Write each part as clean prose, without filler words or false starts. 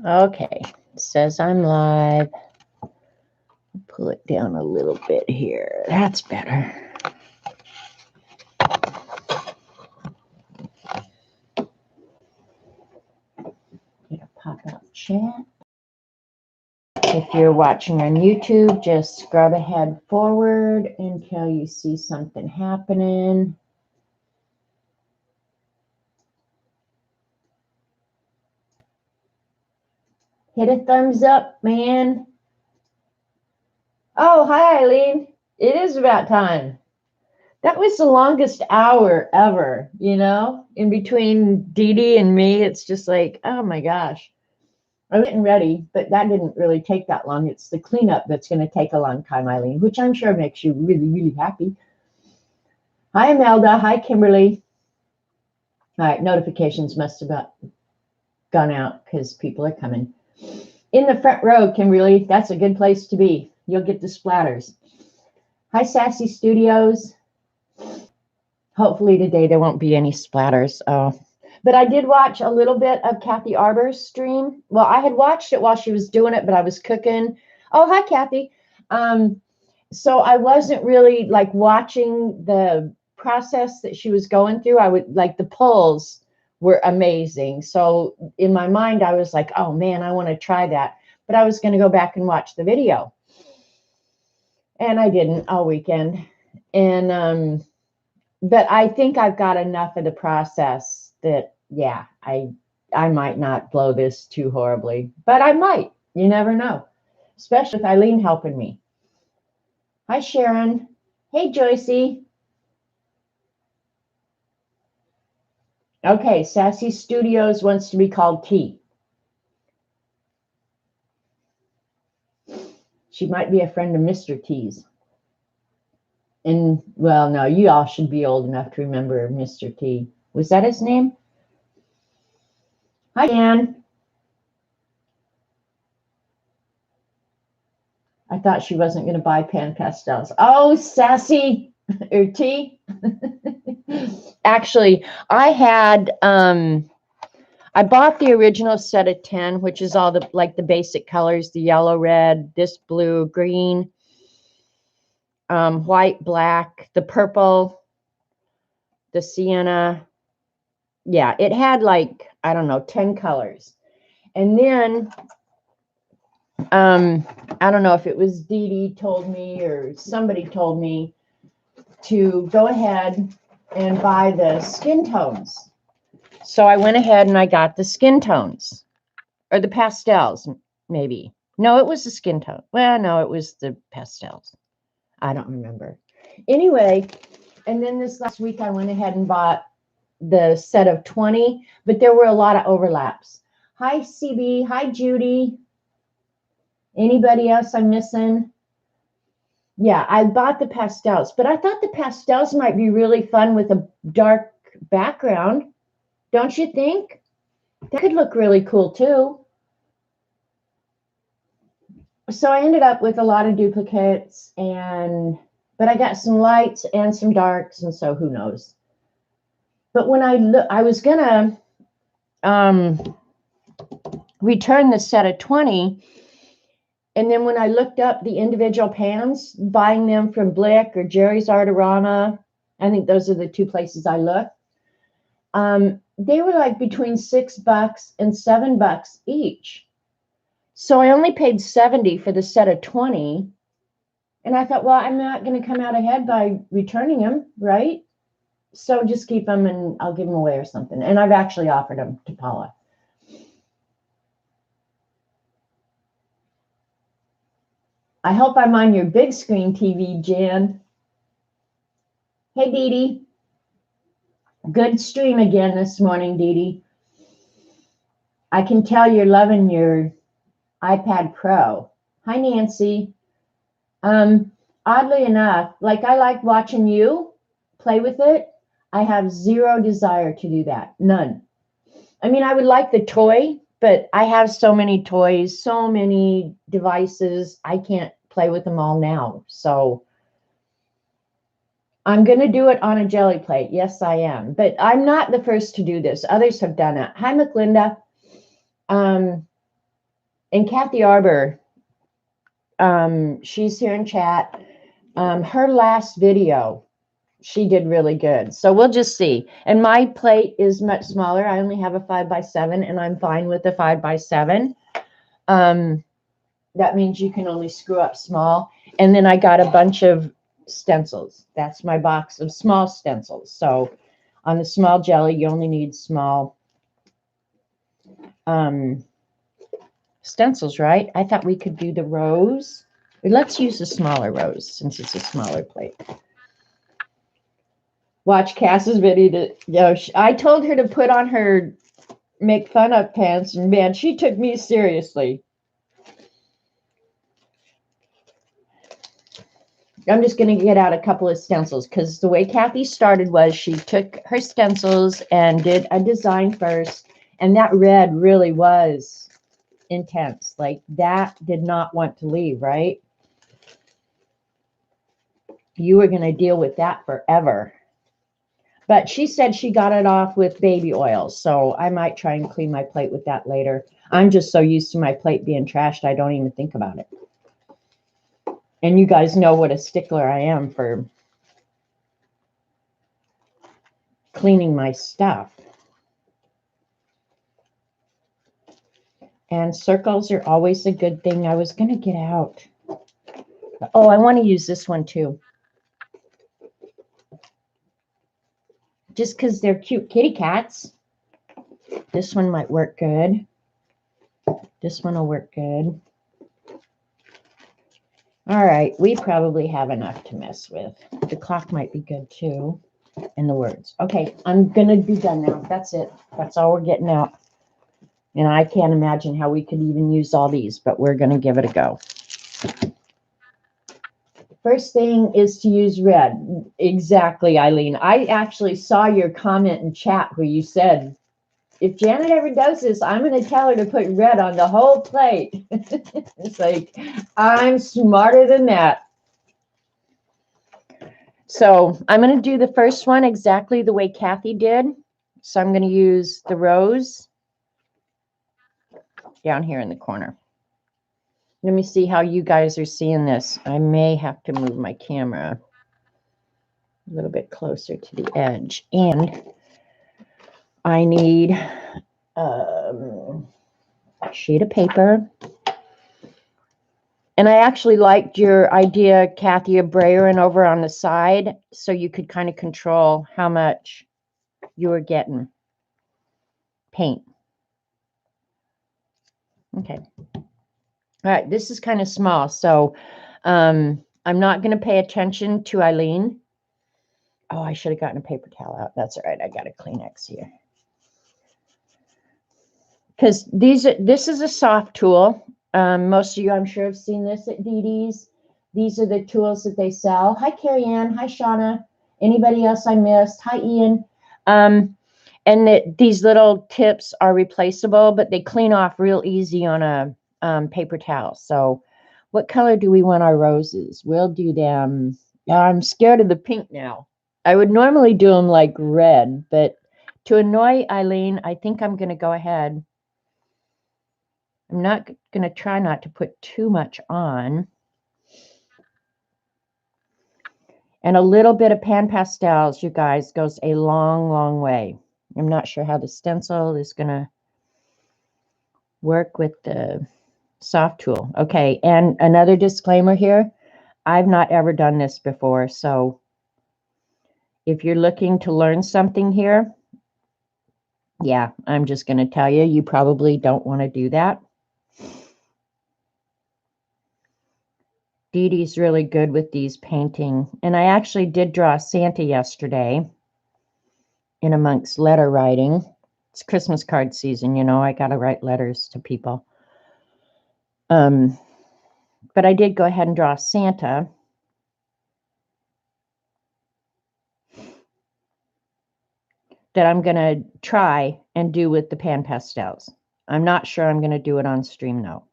Okay, it says I'm live. Pull it down a little bit here. That's better. Gonna pop out chat. If you're watching on YouTube, just scrub ahead forward until you see something happening. Hit a thumbs up, man. Oh, hi, Eileen. It is about time. That was the longest hour ever, you know? In between Dee Dee and me, it's just like, oh my gosh. I'm getting ready, but that didn't really take that long. It's the cleanup that's going to take a long time, Eileen, which I'm sure makes you really, really happy. Hi, Imelda. Hi, Kimberly. All right, notifications must have gone out because people are coming. In the front row, Kimberly, that's a good place to be. You'll get the splatters. Hi, Sassy Studios. Hopefully today there won't be any splatters. Oh, but I did watch a little bit of Kathy Arbor's stream. Well, I had watched it while she was doing it, but I was cooking. Oh, hi, Kathy. So I wasn't really like watching the process that she was going through. I would like the pulls were amazing. So in my mind, I was like, oh man, I want to try that. But I was going to go back and watch the video. And I didn't all weekend. And but I think I've got enough of the process that, yeah, I might not blow this too horribly, but I might. You never know, especially with Eileen helping me. Hi, Sharon. Hey, Joycey. Okay, Sassy Studios wants to be called T. She might be a friend of Mr. T's. And, well, no, you all should be old enough to remember Mr. T. Was that his name? Hi, Dan. I thought she wasn't going to buy pan pastels. Oh, Sassy or T. Actually, I bought the original set of 10, which is all the like the basic colors, the yellow, red, this blue, green, white, black, the purple, the sienna. Yeah, it had like, I don't know, 10 colors. And then I don't know if it was Dee Dee told me or somebody told me to go ahead and buy the skin tones. So I went ahead and I got the skin tones or the pastels, maybe. No, it was the skin tone. Well, no, it was the pastels. I don't remember. Anyway, and then this last week I went ahead and bought the set of 20, but there were a lot of overlaps. Hi, CB. Hi, Judy. Anybody else I'm missing? Yeah, I bought the pastels, but I thought the pastels might be really fun with a dark background. Don't you think? That could look really cool too. So I ended up with a lot of duplicates but I got some lights and some darks, and so who knows. But when I was gonna return the set of 20, and then when I looked up the individual pans, buying them from Blick or Jerry's Artorama, I think those are the two places I looked. They were like between $6 and $7 each. So I only paid $70 for the set of 20. And I thought, well, I'm not going to come out ahead by returning them, right? So just keep them and I'll give them away or something. And I've actually offered them to Paula. I hope I'm on your big screen TV, Jan. Hey, Dee Dee. Good stream again this morning, Dee Dee. I can tell you're loving your iPad Pro. Hi, Nancy. Oddly enough, like I like watching you play with it. I have zero desire to do that. None. I mean, I would like the toy, but I have so many toys, so many devices. I can't play with them all now. So I'm going to do it on a jelly plate. Yes, I am. But I'm not the first to do this. Others have done it. Hi, McLinda. And Kathy Arbor, she's here in chat. Her last video, she did really good. So we'll just see. And my plate is much smaller. I only have a 5x7, and I'm fine with the 5x7. That means you can only screw up small. And then I got a bunch of stencils. That's my box of small stencils. So on the small jelly, you only need small stencils, right? I thought we could do the rose. Let's use the smaller rose since it's a smaller plate. Watch Cass's video. I told her to put on her make fun of pants, and man, she took me seriously. I'm just going to get out a couple of stencils because the way Kathy started was she took her stencils and did a design first, and that red really was intense. Like that did not want to leave, right? You were going to deal with that forever. But she said she got it off with baby oil, so I might try and clean my plate with that later. I'm just so used to my plate being trashed, I don't even think about it. And you guys know what a stickler I am for cleaning my stuff. And circles are always a good thing. I was going to get out. Oh, I want to use this one too. Just because they're cute kitty cats. This one might work good. This one will work good. All right, we probably have enough to mess with. The clock might be good too. And the words. Okay, I'm going to be done now. That's it. That's all we're getting out. And I can't imagine how we could even use all these, but we're going to give it a go. First thing is to use red. Exactly, Eileen. I actually saw your comment in chat where you said, if Janet ever does this, I'm going to tell her to put red on the whole plate. It's like, I'm smarter than that. So I'm going to do the first one exactly the way Kathy did. So I'm going to use the rose down here in the corner. Let me see how you guys are seeing this. I may have to move my camera a little bit closer to the edge. And I need a sheet of paper. And I actually liked your idea, Kathy, of brayering over on the side so you could kind of control how much you were getting paint. Okay. All right, this is kind of small, so I'm not going to pay attention to Eileen. Oh, I should have gotten a paper towel out. That's all right. I got a Kleenex here. Because this is a soft tool. Most of you, I'm sure, have seen this at Dee Dee's. These are the tools that they sell. Hi, Carrie Ann. Hi, Shauna. Anybody else I missed? Hi, Ian. And these little tips are replaceable, but they clean off real easy on a paper towel. So what color do we want our roses? We'll do them. I'm scared of the pink now. I would normally do them like red, but to annoy Eileen, I think I'm going to go ahead. I'm not going to try not to put too much on. And a little bit of pan pastels, you guys, goes a long, long way. I'm not sure how the stencil is going to work with the soft tool. Okay, and another disclaimer here. I've not ever done this before, so if you're looking to learn something here, yeah, I'm just going to tell you, you probably don't want to do that. Dee Dee's really good with these painting, and I actually did draw Santa yesterday in amongst letter writing. It's Christmas card season, you know, I got to write letters to people. But I did go ahead and draw Santa. That I'm going to try and do with the pan pastels. I'm not sure I'm going to do it on stream though.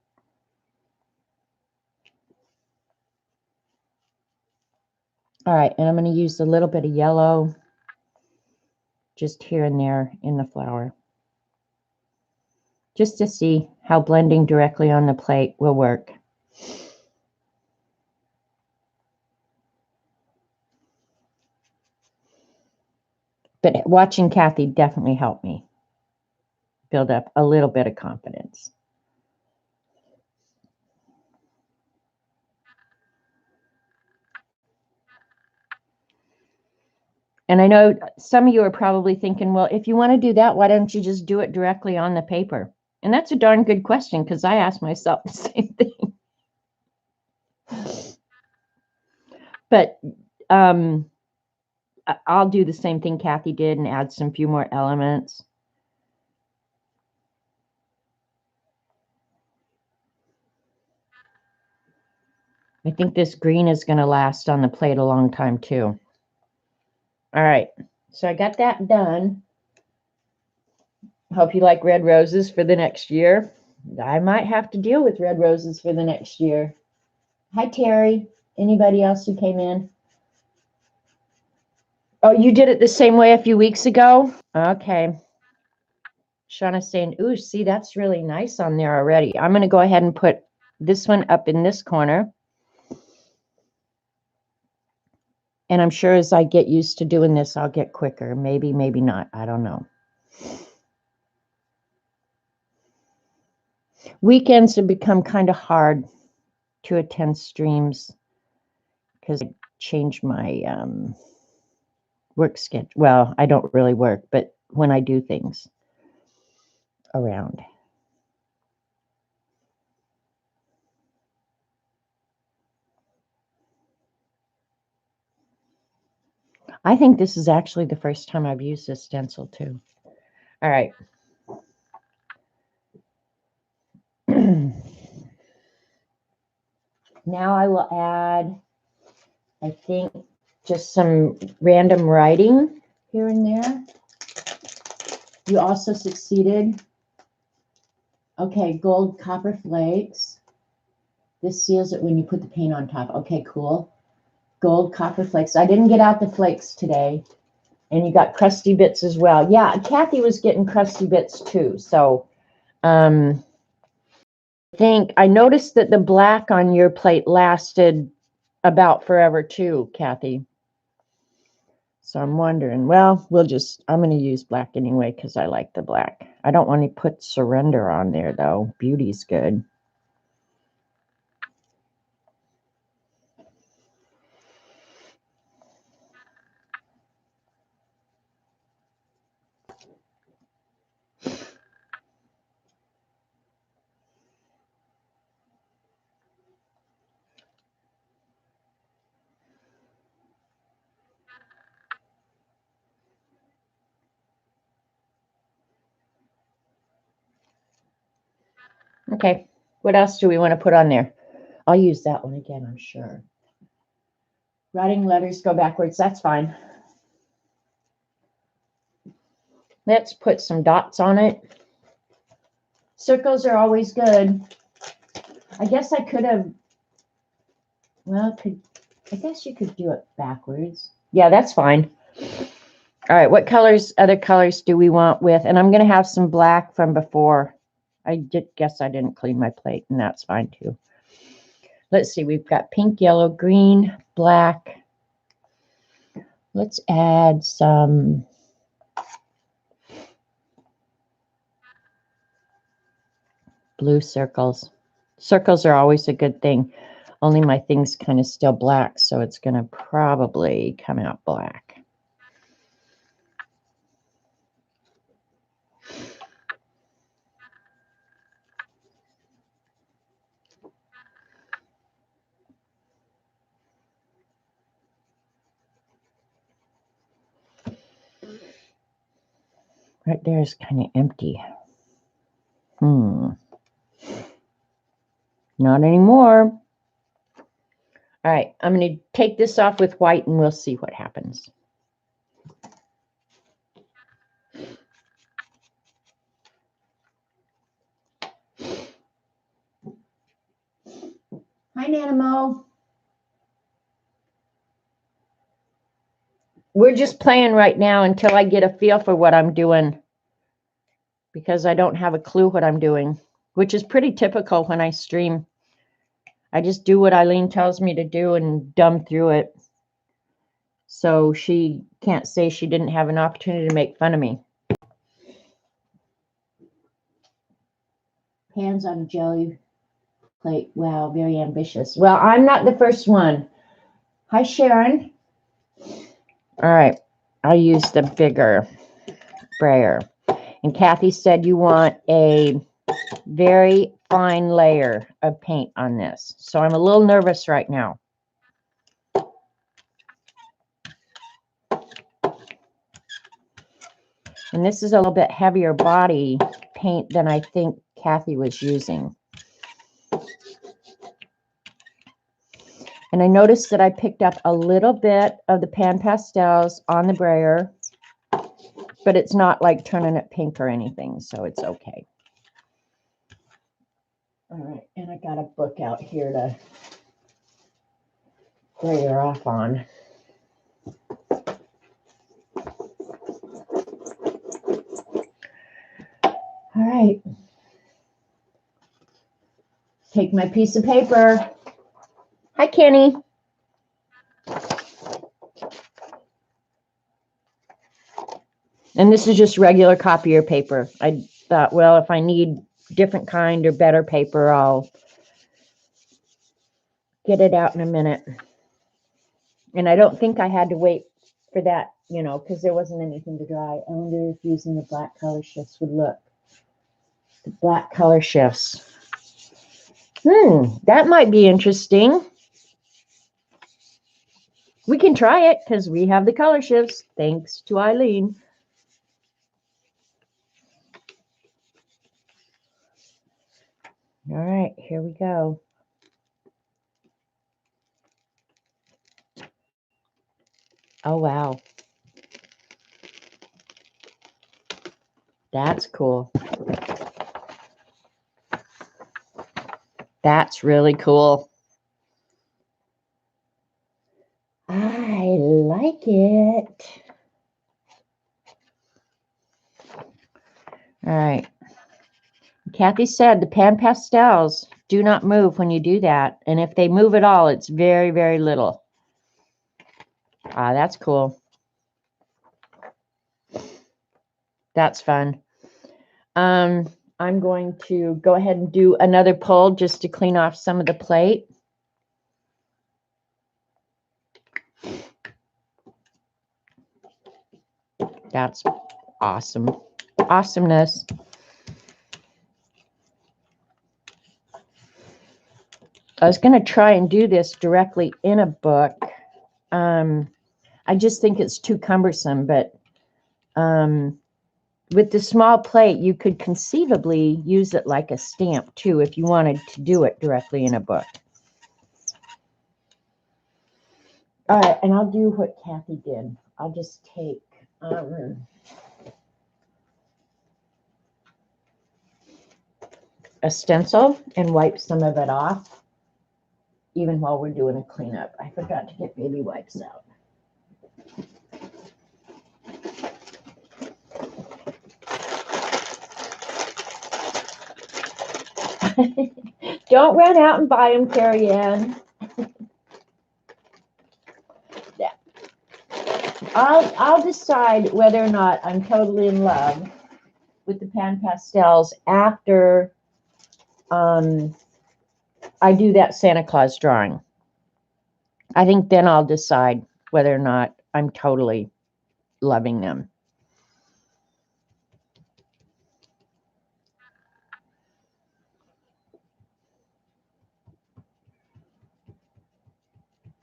All right, and I'm going to use a little bit of yellow just here and there in the flower. just to see how blending directly on the plate will work. But watching Kathy definitely helped me build up a little bit of confidence. And I know some of you are probably thinking, well, if you want to do that, why don't you just do it directly on the paper? And that's a darn good question, because I asked myself the same thing. But I'll do the same thing Kathy did and add some few more elements. I think this green is going to last on the plate a long time too. All right, so I got that done. Hope you like red roses for the next year. I might have to deal with red roses for the next year. Hi, Terry. Anybody else who came in? Oh, you did it the same way a few weeks ago? Okay. Shauna's saying, ooh, see, that's really nice on there already. I'm going to go ahead and put this one up in this corner. And I'm sure as I get used to doing this, I'll get quicker. Maybe, maybe not. I don't know. Weekends have become kind of hard to attend streams because I changed my work schedule. Well, I don't really work, but when I do things around. I think this is actually the first time I've used this stencil too. All right. Now I will add, I think, just some random writing here and there. You also succeeded. Okay, gold copper flakes. This seals it when you put the paint on top. Okay, cool. Gold copper flakes. I didn't get out the flakes today. And you got crusty bits as well. Yeah, Kathy was getting crusty bits too. So I think I noticed that the black on your plate lasted about forever too, Kathy. So I'm wondering, well, I'm going to use black anyway because I like the black. I don't want to put surrender on there though. Beauty's good. Okay, what else do we want to put on there? I'll use that one again, I'm sure. Writing letters go backwards, that's fine. Let's put some dots on it. Circles are always good. I guess I could have, well, I guess you could do it backwards. Yeah, that's fine. All right, what other colors do we want with? And I'm going to have some black from before. I guess I didn't clean my plate, and that's fine too. Let's see, we've got pink, yellow, green, black. Let's add some blue circles. Circles are always a good thing. Only my thing's kind of still black, so it's going to probably come out black. Right there is kind of empty. Not anymore. All right, I'm going to take this off with white and we'll see what happens. Hi, Nanamo. We're just playing right now until I get a feel for what I'm doing. because I don't have a clue what I'm doing, which is pretty typical when I stream. I just do what Eileen tells me to do and dumb through it. So she can't say she didn't have an opportunity to make fun of me. Hands on a jelly plate. Wow, very ambitious. Well, I'm not the first one. Hi, Sharon. All right, I'll use the bigger sprayer. And Kathy said you want a very fine layer of paint on this. So I'm a little nervous right now. And this is a little bit heavier body paint than I think Kathy was using. And I noticed that I picked up a little bit of the Pan Pastels on the brayer, but it's not like turning it pink or anything, so it's okay. All right, and I got a book out here to brayer off on. All right. Take my piece of paper. Hi, Kenny. And this is just regular copier paper. I thought, well, if I need different kind or better paper, I'll get it out in a minute. And I don't think I had to wait for that, you know, because there wasn't anything to dry. I wonder if using the black color shifts would look. The black color shifts. That might be interesting. We can try it because we have the color shifts, thanks to Eileen. All right, here we go. Oh, wow. That's cool. That's really cool. I like it. All right. Kathy said the Pan Pastels do not move when you do that. And if they move at all, it's very, very little. Ah, that's cool. That's fun. I'm going to go ahead and do another pull just to clean off some of the plate. That's awesome. Awesomeness. I was going to try and do this directly in a book. I just think it's too cumbersome, but with the small plate, you could conceivably use it like a stamp too if you wanted to do it directly in a book. All right, and I'll do what Kathy did. I'll just take a stencil and wipe some of it off, even while we're doing a cleanup. I forgot to get baby wipes out. Don't run out and buy them, Carrie Ann. Yeah. I'll decide whether or not I'm totally in love with the Pan Pastels after I do that Santa Claus drawing. I think then I'll decide whether or not I'm totally loving them.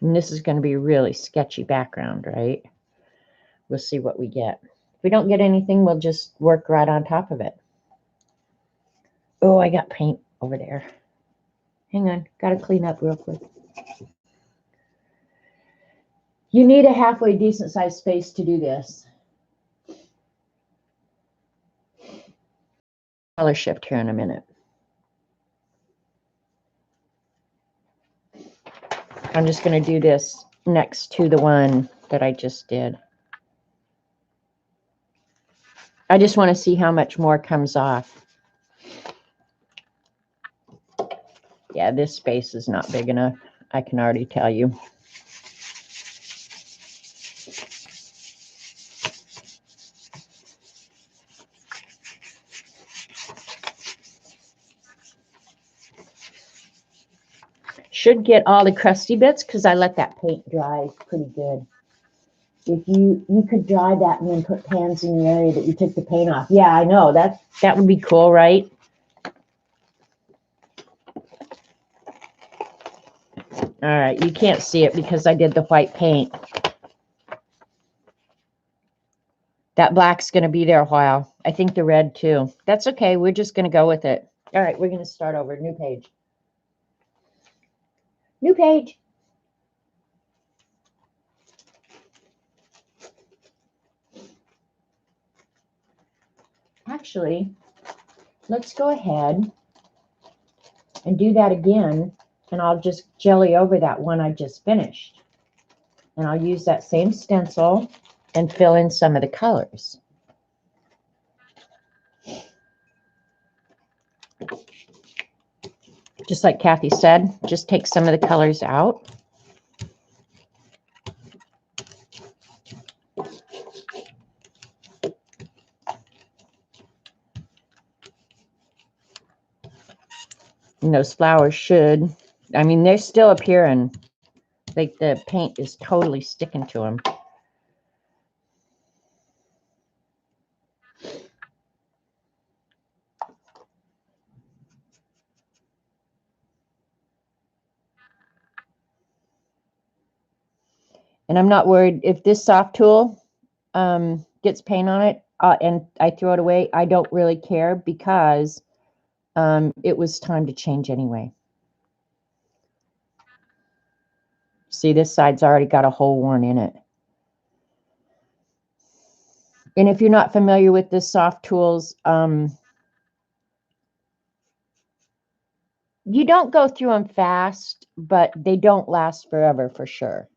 And this is going to be a really sketchy background, right? We'll see what we get. If we don't get anything, we'll just work right on top of it. Oh, I got paint over there. Hang on, got to clean up real quick. You need a halfway decent sized space to do this. Color shift here in a minute. I'm just going to do this next to the one that I just did. I just want to see how much more comes off. Yeah, this space is not big enough. I can already tell you. Should get all the crusty bits because I let that paint dry pretty good. If you could dry that and then put pans in the area that you took the paint off. Yeah, I know. That would be cool, right? All right, you can't see it because I did the white paint. That black's going to be there a while. I think the red too. That's okay. We're just going to go with it. All right, we're going to start over. New page. New page. Actually, let's go ahead and do that again. And I'll just jelly over that one I just finished. And I'll use that same stencil and fill in some of the colors. Just like Kathy said, just take some of the colors out. And those flowers should, I mean, they're still appearing. Like the paint is totally sticking to them. And I'm not worried if this soft tool gets paint on it and I throw it away. I don't really care because it was time to change anyway. See, this side's already got a hole worn in it. And if you're not familiar with the soft tools, you don't go through them fast, but they don't last forever for sure.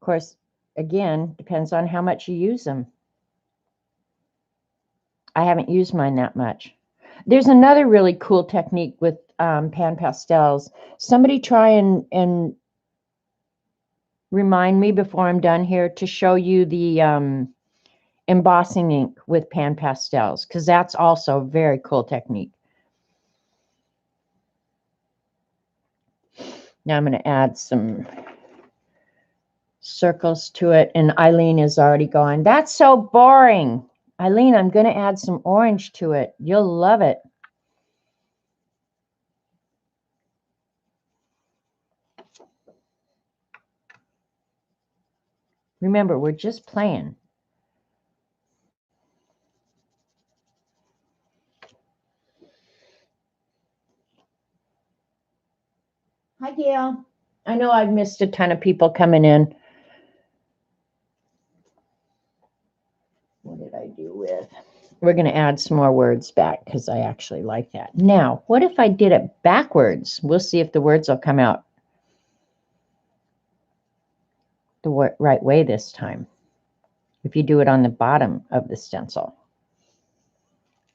Of course, again, depends on how much you use them. I haven't used mine that much. There's another really cool technique with pan pastels. Somebody try and remind me before I'm done here to show you the embossing ink with pan pastels, because that's also a very cool technique. Now I'm going to add some circles to it, and Eileen is already gone. That's so boring. Eileen, I'm going to add some orange to it. You'll love it. Remember, we're just playing. Hi, Gail. I know I've missed a ton of people coming in. What did I do with? We're going to add some more words back because I actually like that. Now, what if I did it backwards? We'll see if the words will come out the right way this time. If you do it on the bottom of the stencil.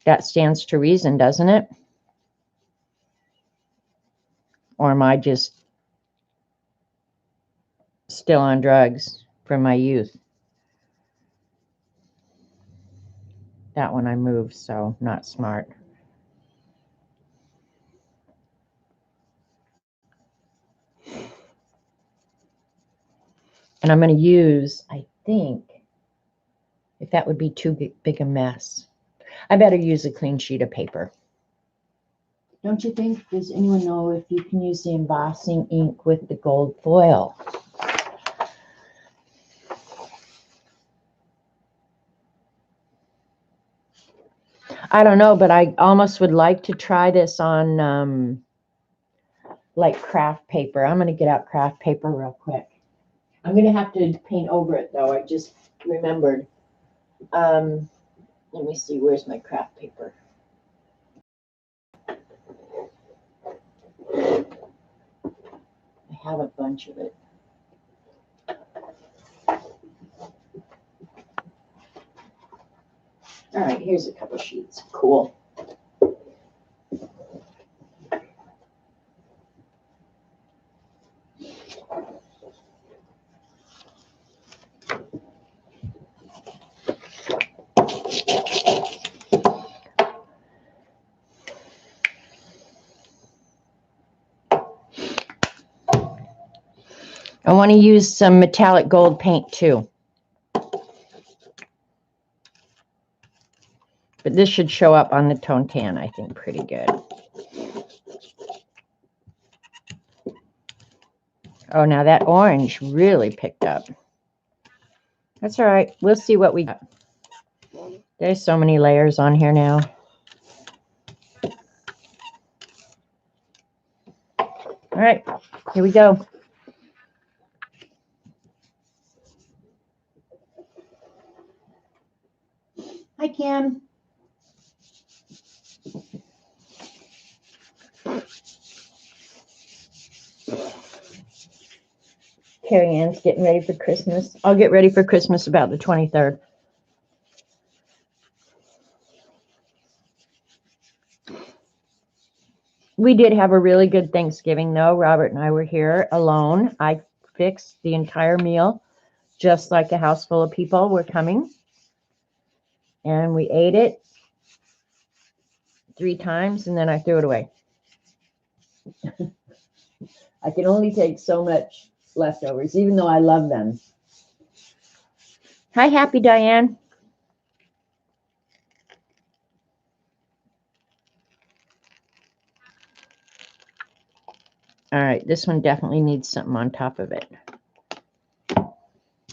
That stands to reason, doesn't it? Or am I just still on drugs from my youth? That one I moved, so not smart. And I'm going to use, I think, if that would be too big a mess, I better use a clean sheet of paper. Don't you think? Does anyone know if you can use the embossing ink with the gold foil? I don't know, but I almost would like to try this on like craft paper. I'm going to get out craft paper real quick. I'm going to have to paint over it, though. I just remembered. Let me see, where's my craft paper? I have a bunch of it. All right, here's a couple sheets. Cool. I want to use some metallic gold paint too. But this should show up on the tone tan, I think, pretty good. Oh, now that orange really picked up. That's all right. We'll see what we got. There's so many layers on here now. All right, here we go. Hi, Kim. Carrie Ann's getting ready for Christmas. I'll get ready for Christmas about the 23rd. We did have a really good Thanksgiving, though. Robert and I were here alone. I fixed the entire meal, just like a house full of people were coming. And we ate it 3 times, and then I threw it away. I can only take so much leftovers, even though I love them. Hi, Happy Diane. All right, this one definitely needs something on top of it.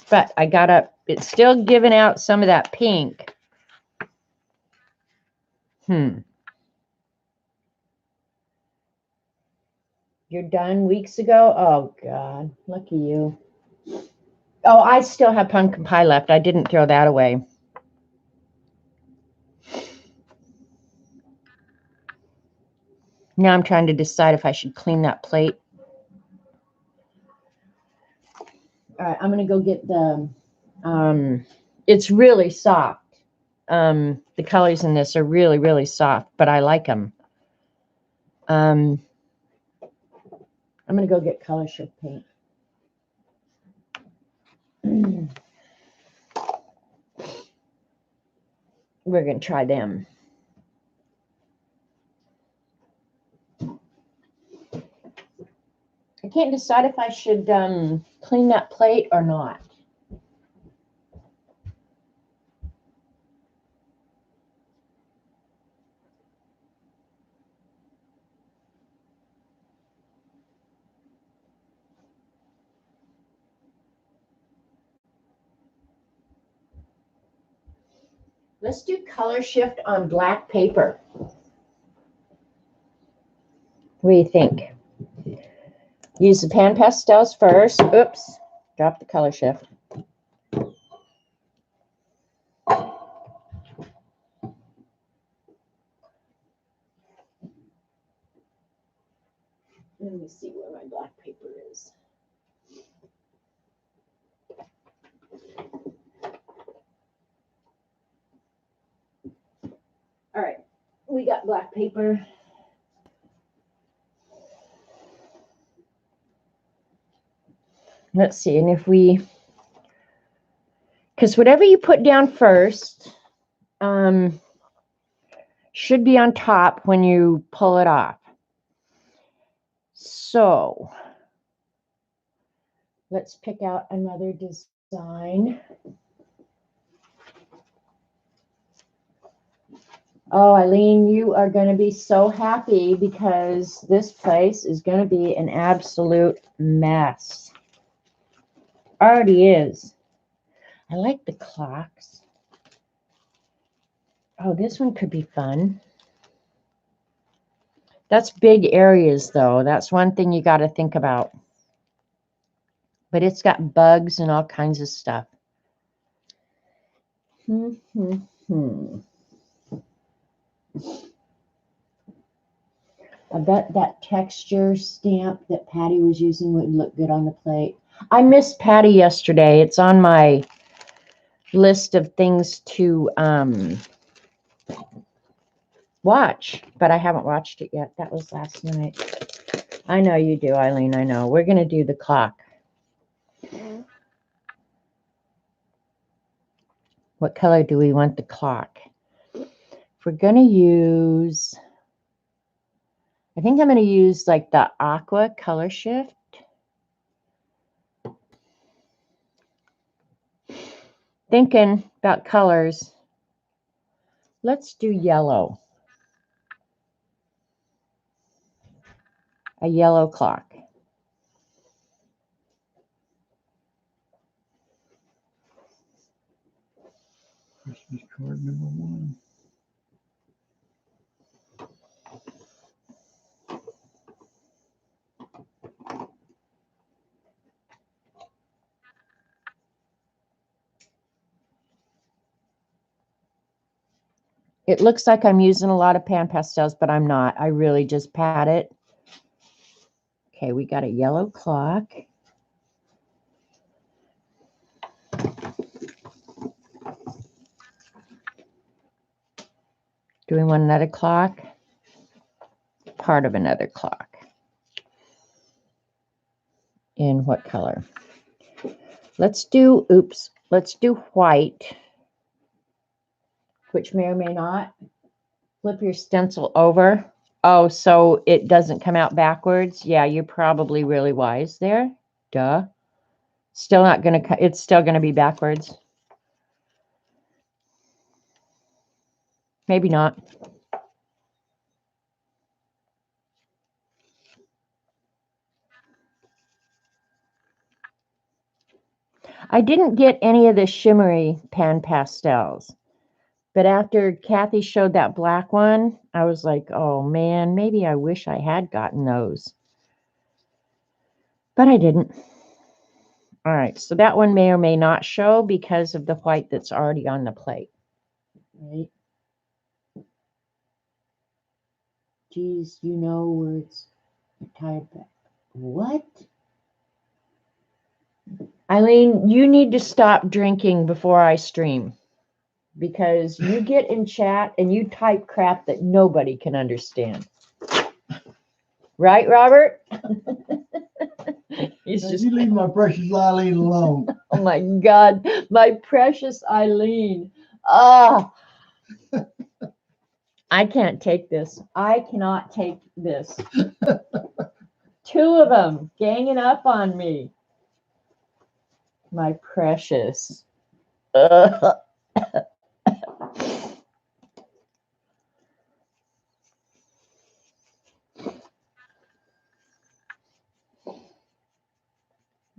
But I got up, it's still giving out some of that pink. You're done weeks ago? Oh, God, lucky you. Oh, I still have pumpkin pie left. I didn't throw that away. Now I'm trying to decide if I should clean that plate. All right, I'm going to go get the, it's really soft. The colors in this are really, really soft, but I like them. I'm going to go get color shift paint. We're going to try them. I can't decide if I should clean that plate or not. Let's do color shift on black paper. What do you think? Use the pan pastels first. Oops, drop the color shift. Let me see where my black paper is. All right, we got black paper. Let's see, and if we, because whatever you put down first should be on top when you pull it off. So let's pick out another design. Oh, Eileen, you are going to be so happy because this place is going to be an absolute mess. Already is. I like the clocks. Oh, this one could be fun. That's big areas, though. That's one thing you got to think about. But it's got bugs and all kinds of stuff. I bet that texture stamp that Patty was using would look good on the plate. I missed Patty yesterday. It's on my list of things to watch, but I haven't watched it yet. That was last night. I know you do, Eileen. I know. We're going to do the clock. What color do we want the clock? If we're going to use, I think I'm going to use like the aqua color shift. Thinking about colors. Let's do yellow. A yellow clock. Christmas card number 1. It looks like I'm using a lot of pan pastels, but I'm not. I really just pat it. Okay, we got a yellow clock. Do we want another clock? Part of another clock. In what color? Let's do white, which may or may not. Flip your stencil over. Oh, so it doesn't come out backwards? Yeah, you're probably really wise there. Duh. Still not going to, it's still going to be backwards. Maybe not. I didn't get any of the shimmery pan pastels. But after Kathy showed that black one, I was like, oh man, maybe I wish I had gotten those. But I didn't. All right, so that one may or may not show because of the white that's already on the plate. Right? Geez, you know where it's tied back. What? Eileen, you need to stop drinking before I stream. Because you get in chat and you type crap that nobody can understand. Right, Robert? He's just, you leave my precious Eileen alone. Oh my God, my precious Eileen. Ah, I can't take this. I cannot take this. 2 of them ganging up on me. My precious.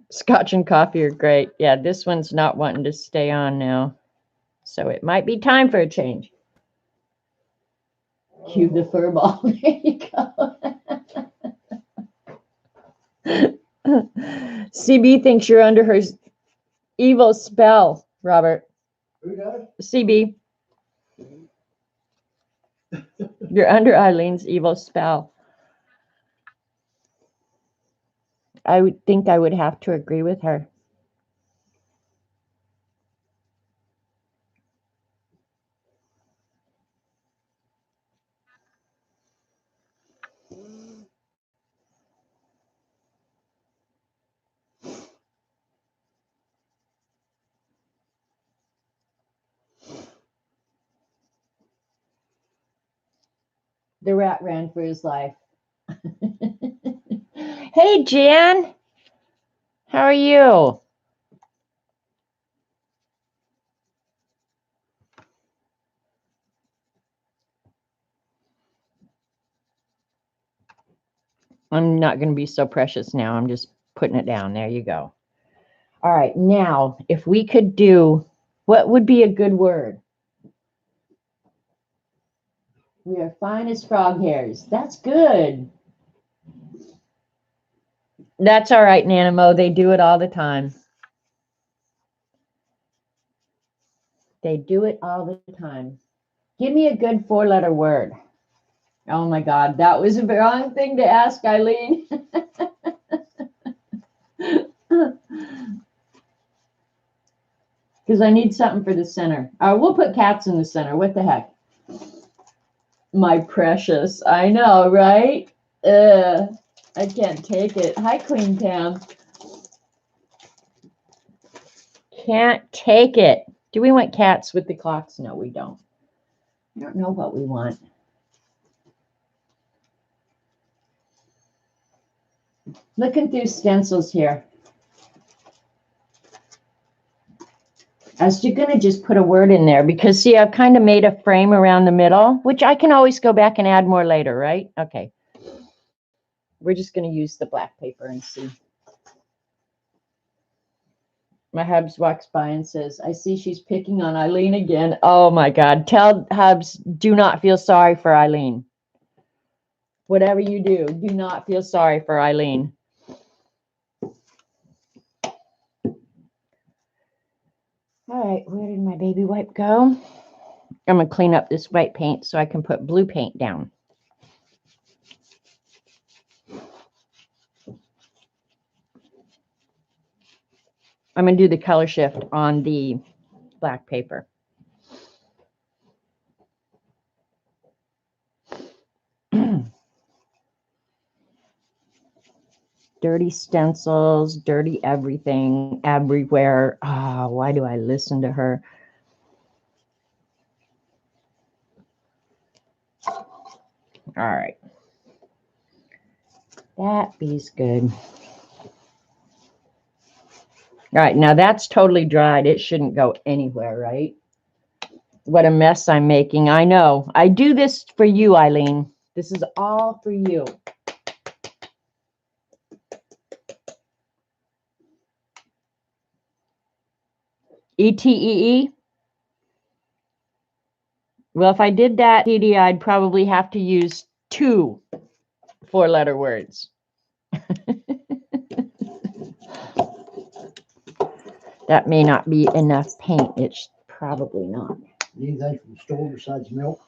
Scotch and coffee are great. Yeah, this one's not wanting to stay on now. So it might be time for a change. Cue the fur ball. There you go. CB thinks you're under her evil spell, Robert. Who does? CB. You're under Eileen's evil spell. I would think I would have to agree with her. The rat ran for his life. Hey, Jan. How are you? I'm not going to be so precious now. I'm just putting it down. There you go. All right. Now, if we could do, what would be a good word? We are fine as frog hairs. That's good. That's all right, Nanamo. They do it all the time. They do it all the time. Give me a good 4-letter word. Oh my God, that was a wrong thing to ask, Eileen. Because I need something for the center. We'll put cats in the center. What the heck? My precious. I know, right? I can't take it. Hi, Queen Pam. Can't take it. Do we want cats with the clocks? No, we don't. I don't know what we want. Looking through stencils here. I was going to just put a word in there because, see, I've kind of made a frame around the middle, which I can always go back and add more later, right? Okay. We're just going to use the black paper and see. My Hubs walks by and says, I see she's picking on Eileen again. Oh, my God. Tell Hubs, do not feel sorry for Eileen. Whatever you do, do not feel sorry for Eileen. All right, where did my baby wipe go? I'm going to clean up this white paint so I can put blue paint down. I'm going to do the color shift on the black paper. Dirty stencils, dirty everything, everywhere. Oh, why do I listen to her? All right. That be's good. All right, now that's totally dried. It shouldn't go anywhere, right? What a mess I'm making. I know. I do this for you, Eileen. This is all for you. ETEE? Well, if I did that, Edie, I'd probably have to use 2 4-letter words. That may not be enough paint. It's probably not. Anything from the store besides milk?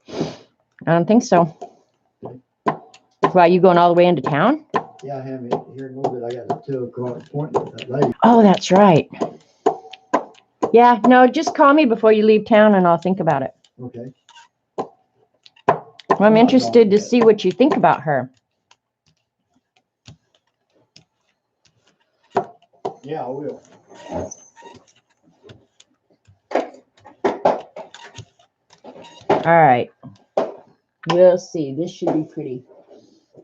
I don't think so. Why, you going all the way into town? Yeah, I have it here in a little bit. I got a 2 o'clock appointment with that lady. Oh, that's right. Yeah, no, just call me before you leave town and I'll think about it. Okay. Well, I'm interested to see what you think about her. Yeah, I will. All right. We'll see. This should be pretty.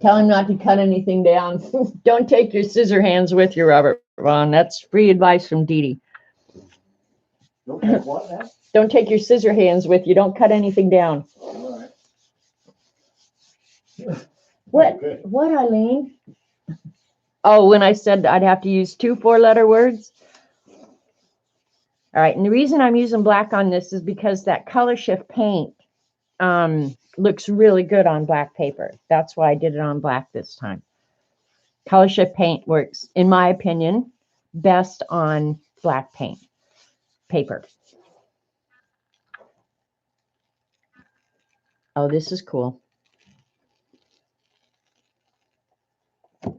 Tell him not to cut anything down. Don't take your scissor hands with you, Robert Vaughn. That's free advice from Dee Dee. Don't take what now? Don't take your scissor hands with you. Don't cut anything down. All right. What? Okay. What, Eileen? Oh, when I said I'd have to use 2 4-letter words? All right, and the reason I'm using black on this is because that color shift paint looks really good on black paper. That's why I did it on black this time. Color shift paint works, in my opinion, best on black paint paper. Oh, this is cool.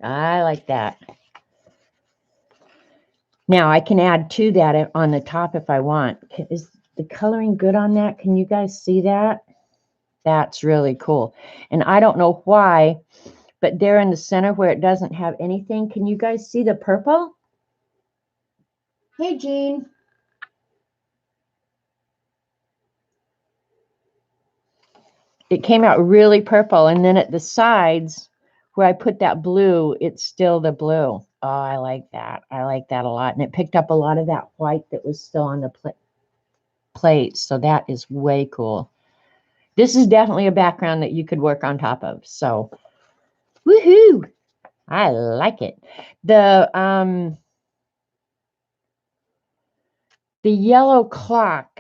I like that. Now I can add to that on the top if I want. Is the coloring good on that? Can you guys see that? That's really cool. And I don't know why, but there in the center where it doesn't have anything, can you guys see the purple? Hey, Jean. It came out really purple. And then at the sides where I put that blue, it's still the blue. Oh, I like that. I like that a lot. And it picked up a lot of that white that was still on the plate. So that is way cool. This is definitely a background that you could work on top of. So, woohoo! I like it. The yellow clock,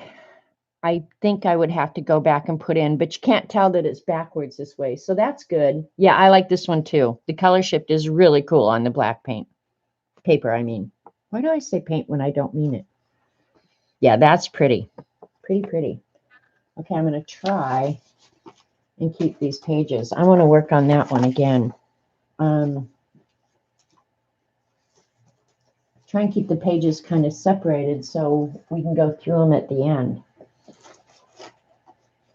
I think I would have to go back and put in, but you can't tell that it's backwards this way. So that's good. Yeah, I like this one too. The color shift is really cool on the black paint. Paper, I mean. Why do I say paint when I don't mean it? Yeah, that's pretty. Pretty, pretty. Okay, I'm going to try and keep these pages. I want to work on that one again. Try and keep the pages kind of separated so we can go through them at the end.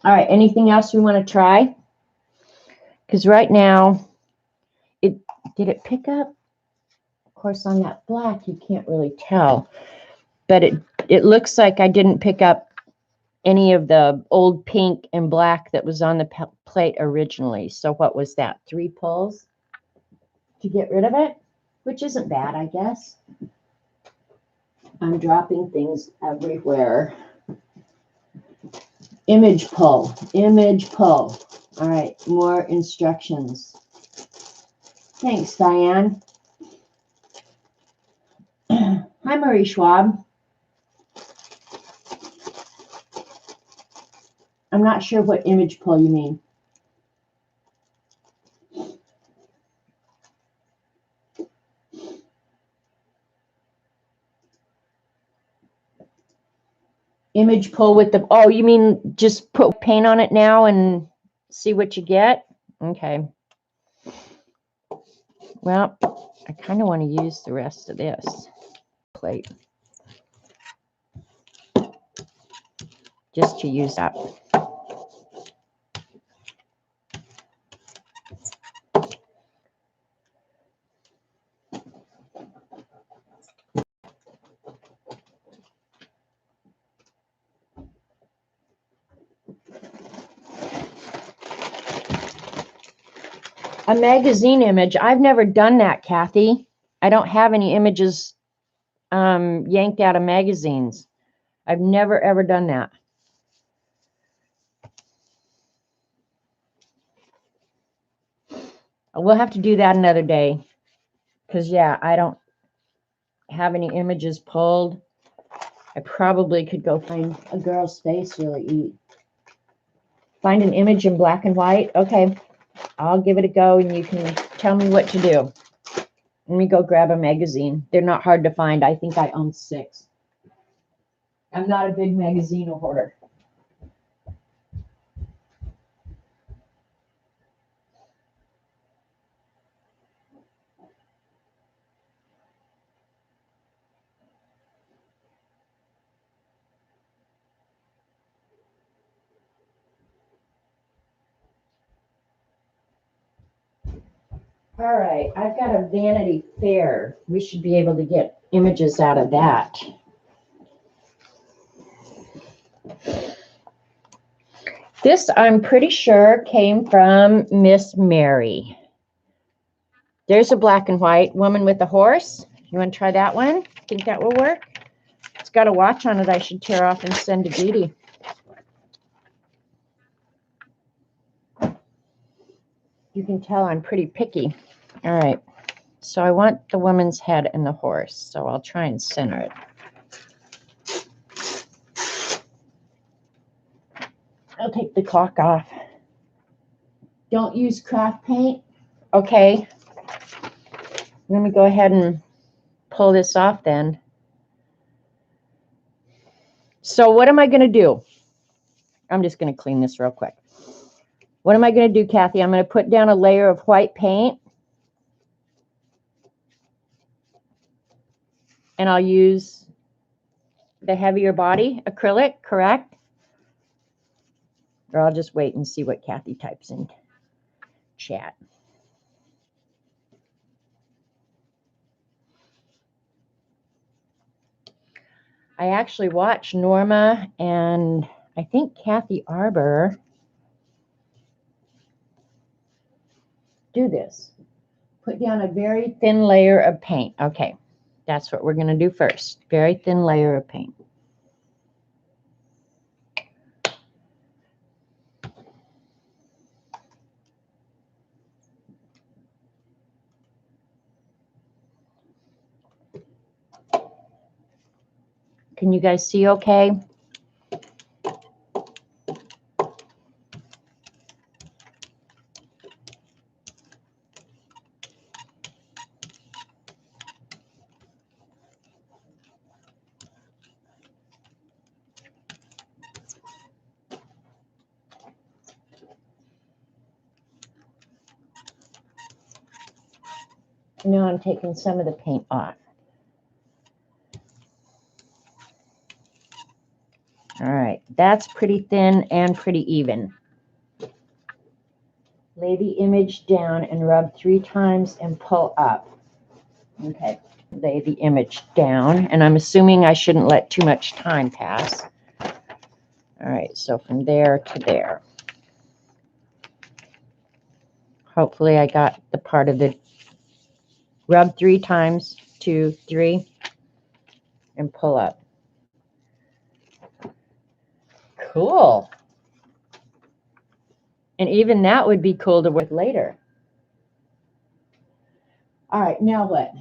All right, anything else we want to try? Because right now, did it pick up? Of course, on that black, you can't really tell. But it looks like I didn't pick up any of the old pink and black that was on the plate originally. So what was that? 3 pulls to get rid of it, which isn't bad, I guess. I'm dropping things everywhere. Image pull, image pull. All right, more instructions. Thanks, Diane. Hi, Marie Schwab. I'm not sure what image pull you mean. Image pull with the, oh, you mean just put paint on it now and see what you get? Okay. Well, I kind of want to use the rest of this plate just to use that. A magazine image. I've never done that, Kathy. I don't have any images yanked out of magazines. I've never, ever done that. We'll have to do that another day. Because, yeah, I don't have any images pulled. I probably could go find a girl's face really eat. Find an image in black and white. Okay, I'll give it a go and you can tell me what to do. Let me go grab a magazine. They're not hard to find. I think I own 6. I'm not a big magazine hoarder. All right, I've got a Vanity Fair. We should be able to get images out of that. This, I'm pretty sure, came from Miss Mary. There's a black and white woman with a horse. You want to try that one? Think that will work? It's got a watch on it I should tear off and send to Judy. You can tell I'm pretty picky. All right. So I want the woman's head and the horse. So I'll try and center it. I'll take the clock off. Don't use craft paint. Okay. Let me go ahead and pull this off then. So what am I going to do? I'm just going to clean this real quick. What am I going to do, Kathy? I'm going to put down a layer of white paint. And I'll use the heavier body acrylic, correct? Or I'll just wait and see what Kathy types in chat. I actually watched Norma and I think Kathy Arbor do this. Put down a very thin layer of paint. Okay, that's what we're going to do first. Very thin layer of paint. Can you guys see okay? Now I'm taking some of the paint off. All right, that's pretty thin and pretty even. Lay the image down and rub 3 times and pull up. Okay, lay the image down, and I'm assuming I shouldn't let too much time pass. All right, so from there to there. Hopefully I got the part of the rub 3 times, 2, 3, and pull up. Cool. And even that would be cool to work later. All right, now what?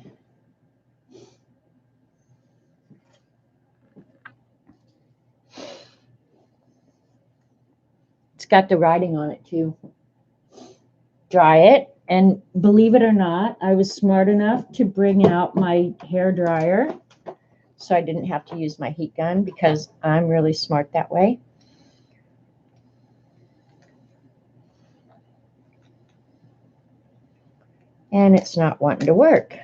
It's got the writing on it too. Dry it, and believe it or not, I was smart enough to bring out my hair dryer so I didn't have to use my heat gun because I'm really smart that way. And it's not wanting to work.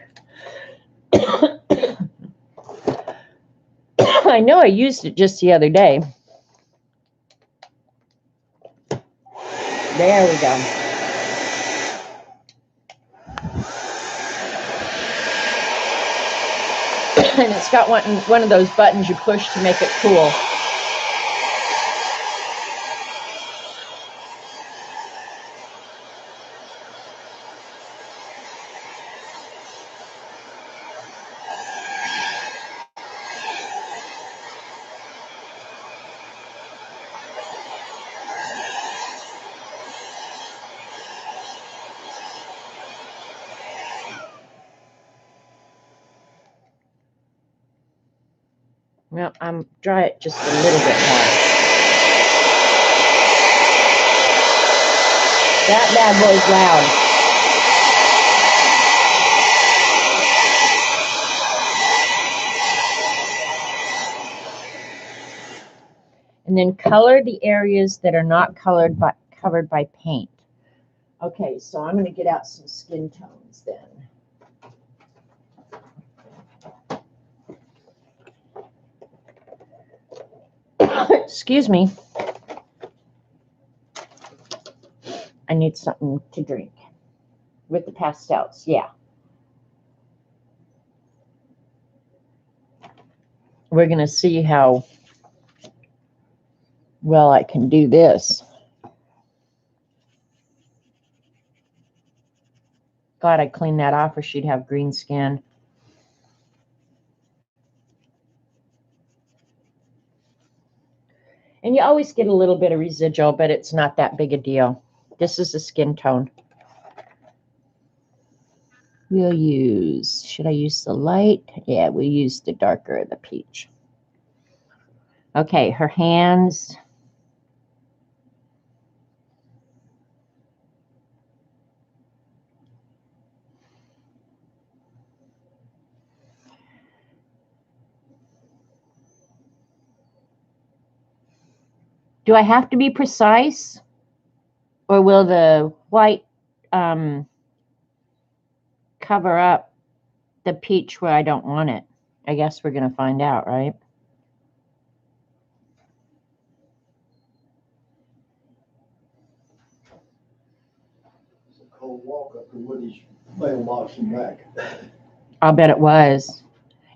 I know I used it just the other day. There we go. And it's got one of those buttons you push to make it cool. Well, I'm dry it just a little bit more. That bad boy's loud. And then color the areas that are not covered by paint. Okay, so I'm going to get out some skin tones then. Excuse me. I need something to drink with the pastels. Yeah. We're going to see how well I can do this. Glad I cleaned that off or she'd have green skin. And you always get a little bit of residual, but it's not that big a deal. This is a skin tone. We'll use, should I use the light? Yeah, we use the darker of the peach. Okay, her hands. Do I have to be precise? Or will the white cover up the peach where I don't want it? I guess we're going to find out, right? It's a cold walk up to Woody's mailbox and back. I'll bet it was.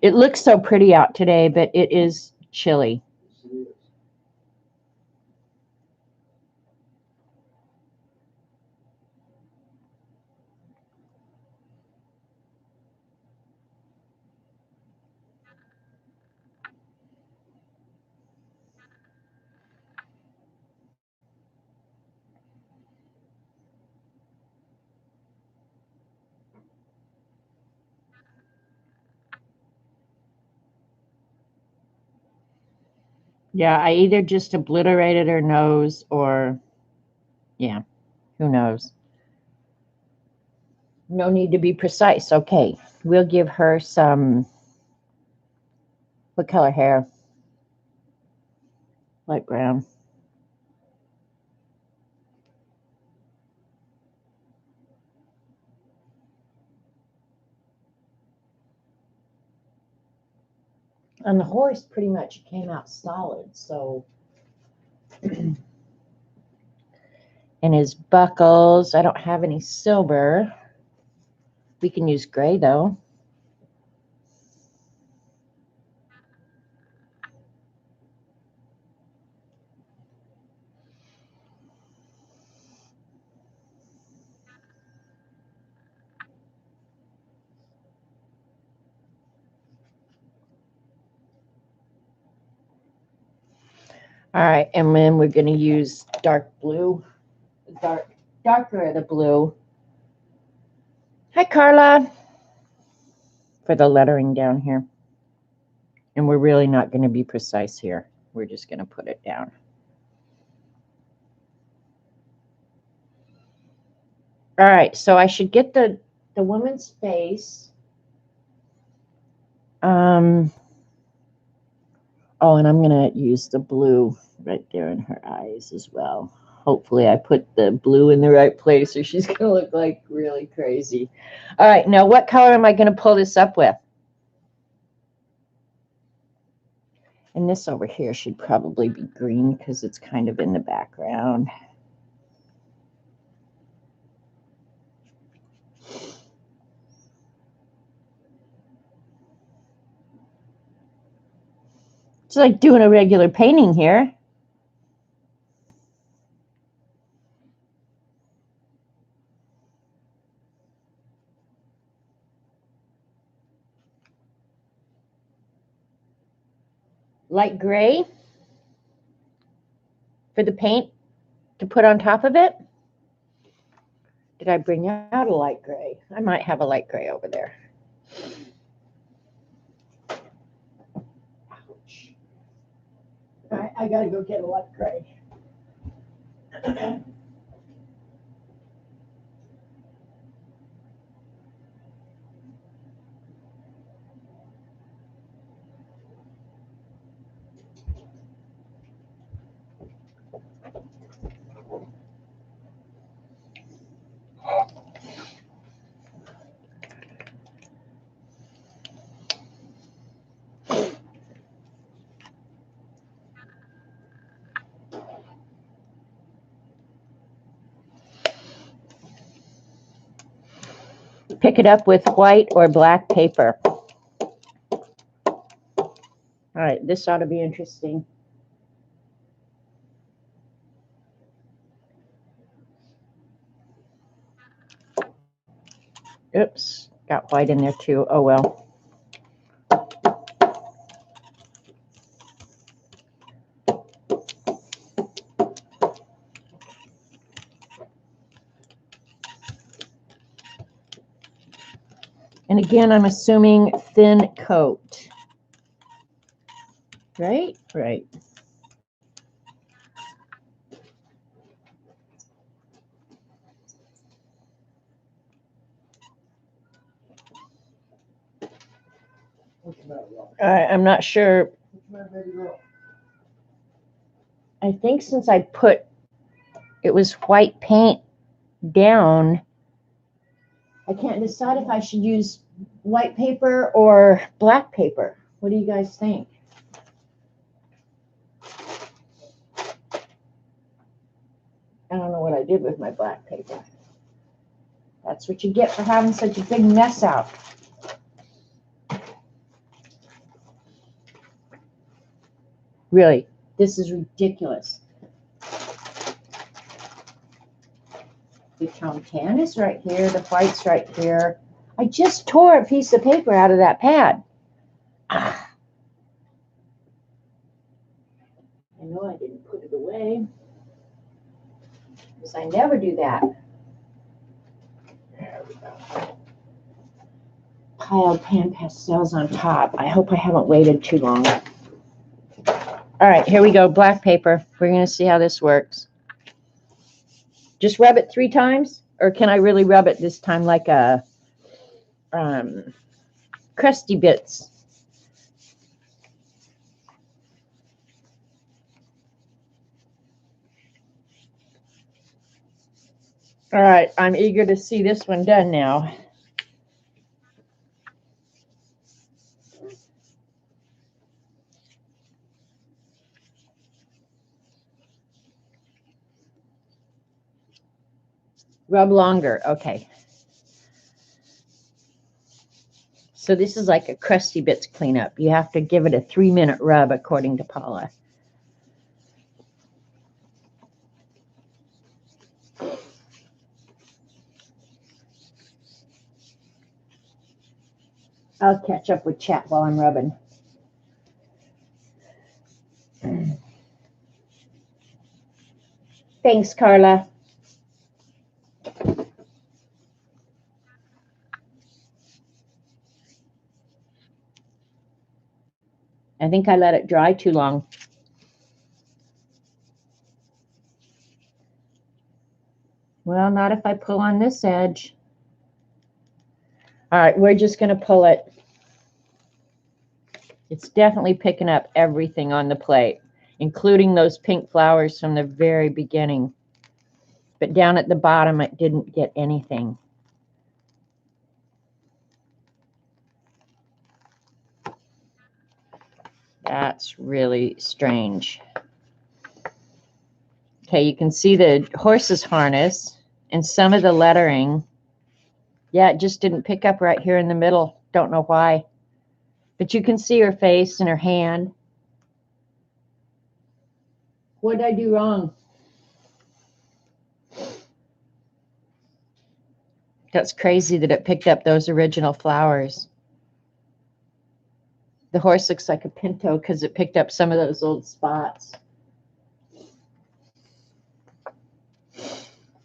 It looks so pretty out today, but it is chilly. Yes, it is. Yeah, I either just obliterated her nose or, yeah, who knows? No need to be precise. Okay, we'll give her some, what color hair? Light brown. And the horse pretty much came out solid, so. And his buckles, I don't have any silver. We can use gray though. All right, and then we're going to use dark blue, darker of the blue. Hi, Carla. For the lettering down here. And we're really not going to be precise here. We're just going to put it down. All right, so I should get the woman's face. Oh, and I'm going to use the blue right there in her eyes as well. Hopefully I put the blue in the right place or she's going to look like really crazy. All right, now what color am I going to pull this up with? And this over here should probably be green because it's kind of in the background. It's like doing a regular painting here. Light gray for the paint to put on top of it. Did I bring out a light gray? I might have a light gray over there. Ouch. I gotta go get a light gray. Pick it up with white or black paper. All right, this ought to be interesting. Oops, got white in there too. Oh well. And again, I'm assuming thin coat. Right? Right. I'm not sure. I think since I put, it was white paint down, I can't decide if I should use white paper or black paper. What do you guys think? I don't know what I did with my black paper. That's what you get for having such a big mess out. Really, this is ridiculous. The tone tan is right here. The white's right here. I just tore a piece of paper out of that pad. Ah. I know I didn't put it away because I never do that. There we go. Piled pan pastels on top. I hope I haven't waited too long. All right, here we go. Black paper. We're going to see how this works. Just rub it 3 times, or can I really rub it this time like a crusty bits? All right, I'm eager to see this one done now. Rub longer. Okay. So this is like a crusty bits cleanup. You have to give it a 3-minute rub, according to Paula. I'll catch up with chat while I'm rubbing. Thanks, Carla. I think I let it dry too long. Well, not if I pull on this edge. All right, we're just going to pull it. It's definitely picking up everything on the plate, including those pink flowers from the very beginning. But down at the bottom, it didn't get anything. That's really strange. Okay, you can see the horse's harness and some of the lettering. Yeah, it just didn't pick up right here in the middle. Don't know why. But you can see her face and her hand. What did I do wrong? That's crazy that it picked up those original flowers. The horse looks like a pinto because it picked up some of those old spots.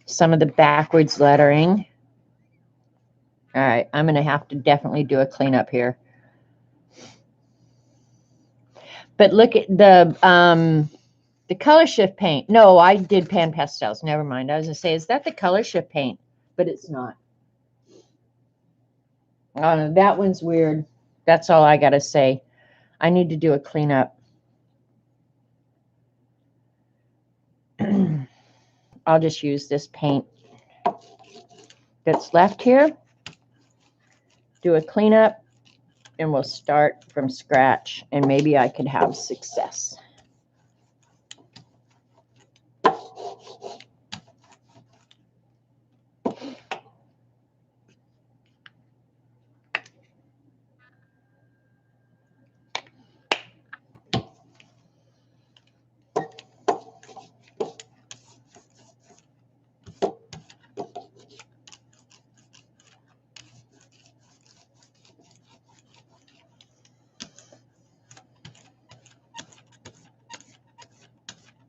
Some of the backwards lettering. All right, I'm going to have to definitely do a cleanup here. But look at the color shift paint. No, I did pan pastels. Never mind. I was going to say, is that the color shift paint? But it's not. That one's weird. That's all I got to say. I need to do a cleanup. I'll just use this paint that's left here. Do a cleanup, and we'll start from scratch, and maybe I could have success.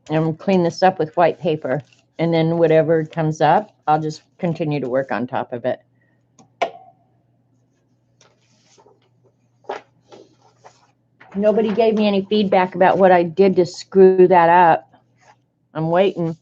And clean this up with white paper, and then whatever comes up, I'll just continue to work on top of it. Nobody gave me any feedback about what I did to screw that up. I'm waiting.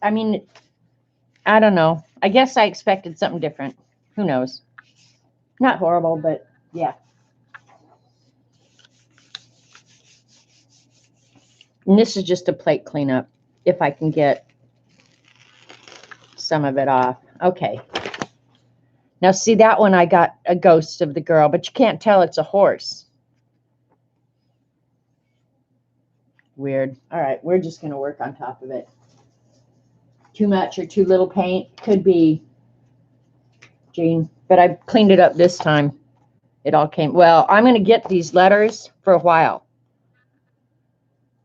I mean, I don't know. I guess I expected something different. Who knows? Not horrible, but yeah. And this is just a plate cleanup, if I can get some of it off. Okay. Now, see, that one I got a ghost of the girl, but you can't tell it's a horse. Weird. All right, we're just going to work on top of it. Too much or too little paint? Could be, Jean. But I cleaned it up this time. It all came. Well, I'm going to get these letters for a while,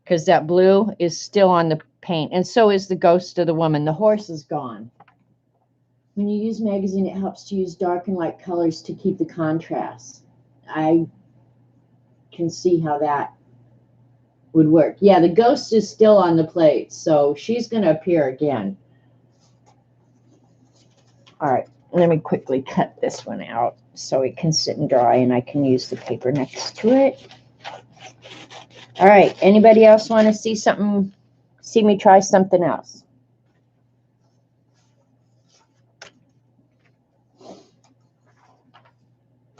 because that blue is still on the paint. And so is the ghost of the woman. The horse is gone. When you use magazine, it helps to use dark and light colors to keep the contrast. I can see how that would work. Yeah, the ghost is still on the plate, so she's going to appear again. All right, let me quickly cut this one out so it can sit and dry, and I can use the paper next to it. All right, anybody else want to see something, see me try something else?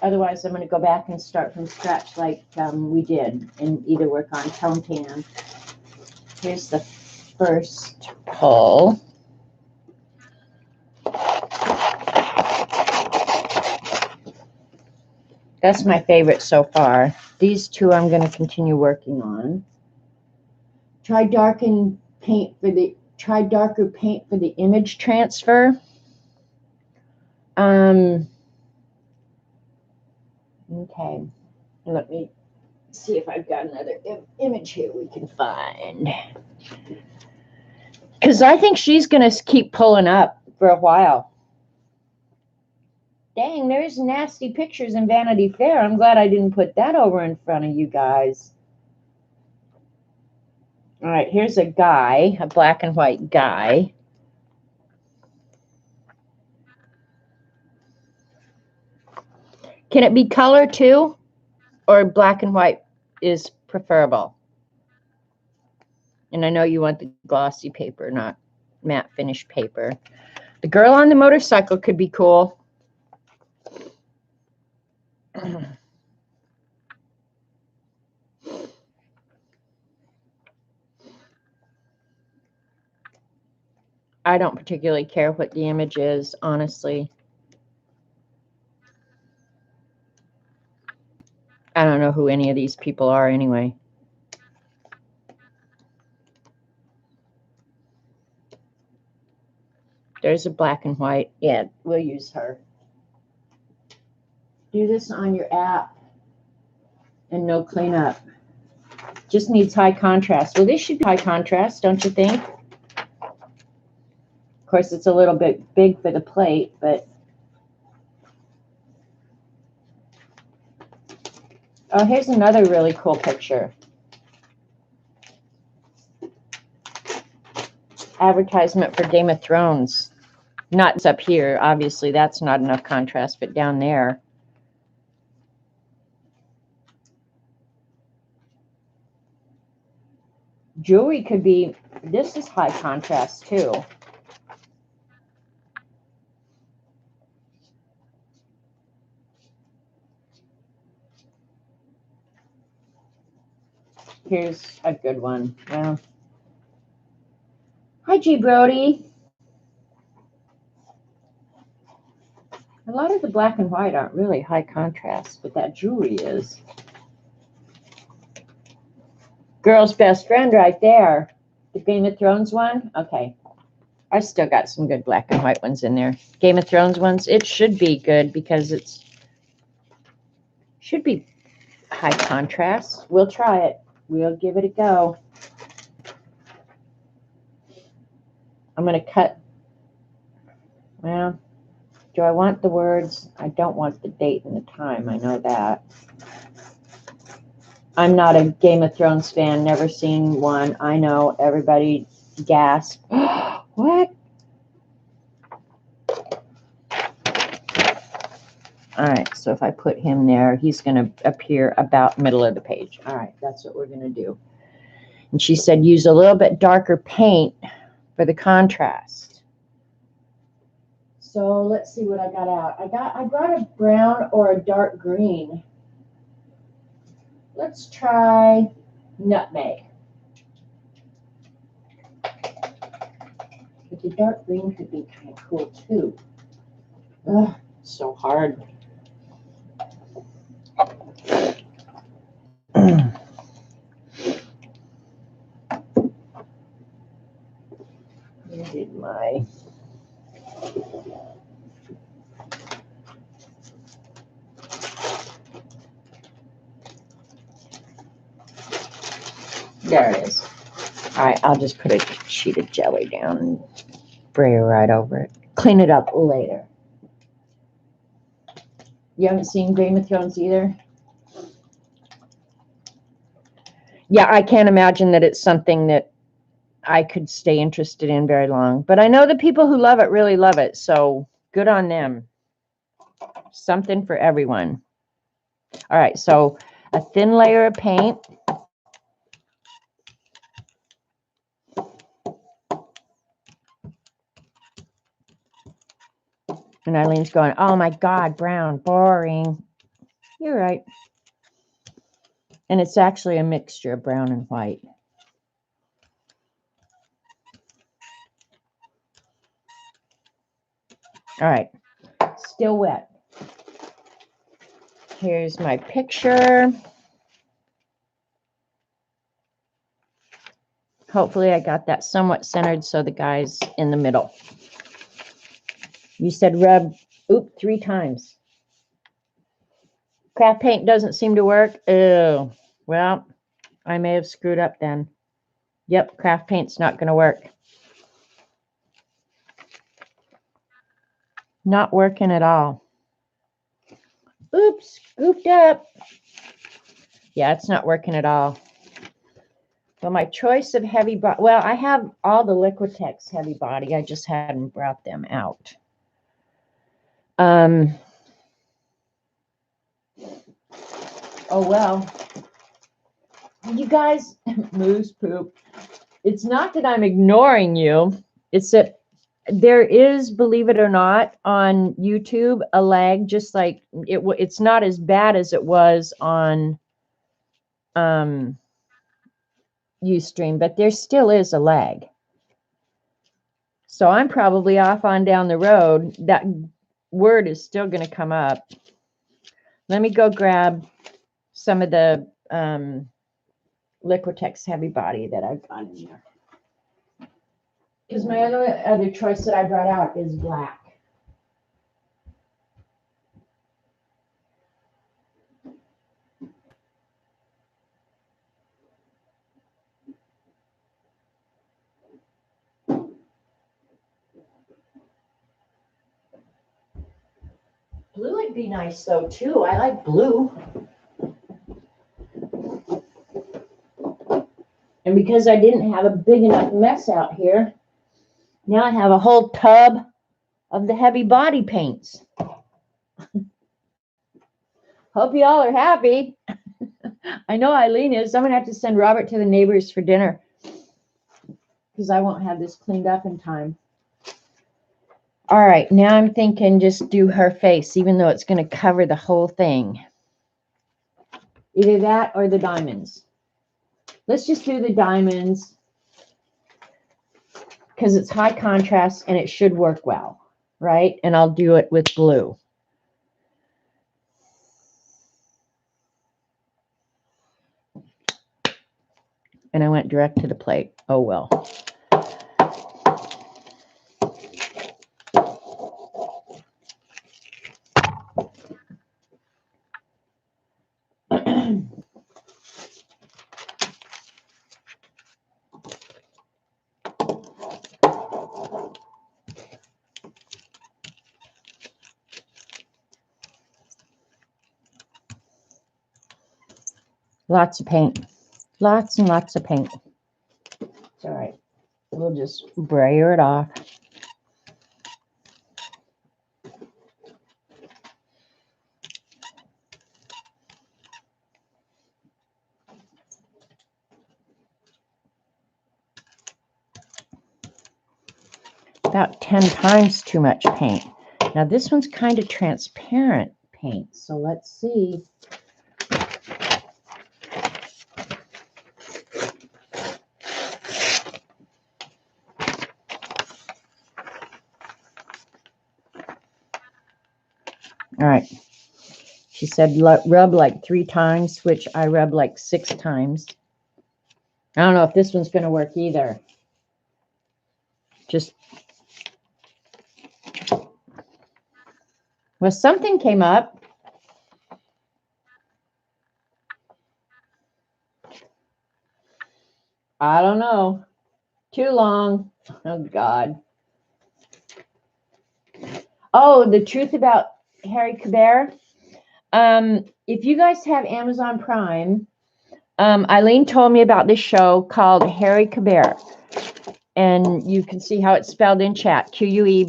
Otherwise, I'm going to go back and start from scratch like we did and either work on tone tan. Here's the first pull. That's my favorite so far. These two I'm going to continue working on. Try darker paint for the image transfer. Okay, let me see if I've got another image here we can find. Because I think she's going to keep pulling up for a while. Dang, there's nasty pictures in Vanity Fair. I'm glad I didn't put that over in front of you guys. All right, here's a guy, a black and white guy. Can it be color too? Or black and white is preferable? And I know you want the glossy paper, not matte finish paper. The girl on the motorcycle could be cool. I don't particularly care what the image is, honestly. I don't know who any of these people are anyway. There's a black and white. Yeah, we'll use her. Do this on your app and no cleanup. Just needs high contrast. Well, this should be high contrast, don't you think? Of course, it's a little bit big for the plate, but... Oh, here's another really cool picture. Advertisement for Game of Thrones. Not up here, obviously. That's not enough contrast, but down there. Jewelry could be... This is high contrast, too. Here's a good one. Well, hi, G. Brody. A lot of the black and white aren't really high contrast, but that jewelry is. Girl's best friend right there. The Game of Thrones one? Okay. I still got some good black and white ones in there. Game of Thrones ones, it should be good because it's should be high contrast. We'll try it. We'll give it a go. I'm going to cut. Well, do I want the words? I don't want the date and the time. I know that. I'm not a Game of Thrones fan. Never seen one. I know. Everybody gasp. What? All right, so if I put him there, he's going to appear about middle of the page. All right, that's what we're going to do. And she said use a little bit darker paint for the contrast. So let's see what I got out. I brought a brown or a dark green. Let's try nutmeg. But the dark green could be kind of cool too. Ugh, so hard. Where did my... There it is. All right, I'll just put a sheet of jelly down and spray right over it. Clean it up later. You haven't seen Game of Thrones either? Yeah, I can't imagine that it's something that I could stay interested in very long. But I know the people who love it really love it, so good on them. Something for everyone. All right, so a thin layer of paint. And Eileen's going, oh my God, brown, boring. You're right. And it's actually a mixture of brown and white. All right, still wet. Here's my picture. Hopefully I got that somewhat centered so the guy's in the middle. You said rub, 3 times. Craft paint doesn't seem to work. Ew. Well, I may have screwed up then. Yep, craft paint's not going to work. Not working at all. Oops, scooped up. Yeah, it's not working at all. Well, my choice of heavy body, well, I have all the Liquitex heavy body. I just hadn't brought them out. Oh, well. You guys, moose poop. It's not that I'm ignoring you. It's that there is, believe it or not, on YouTube, a lag, just like it's not as bad as it was on Ustream, but there still is a lag. So I'm probably off on down the road. That word is still going to come up. Let me go grab some of the Liquitex heavy body that I've got in there. Because my other choice that I brought out is black. Blue would be nice though too. I like blue. And because I didn't have a big enough mess out here, now I have a whole tub of the heavy body paints. Hope you all are happy. I know Eileen is. I'm going to have to send Robert to the neighbors for dinner because I won't have this cleaned up in time. All right, now I'm thinking just do her face, even though it's going to cover the whole thing. Either that or the diamonds. Let's just do the diamonds because it's high contrast and it should work well, right? And I'll do it with blue. And I went direct to the plate. Oh, well. Lots of paint. Lots and lots of paint. It's all right. We'll just brayer it off. About 10 times too much paint. Now this one's kind of transparent paint, so let's see. All right. She said rub like 3 times, which I rub like 6 times. I don't know if this one's going to work either. Just, well, something came up. I don't know. Too long. Oh, God. Oh, the truth about Harry Caber. If you guys have Amazon Prime, Eileen told me about this show called Harry Caber. And you can see how it's spelled in chat. Quebert.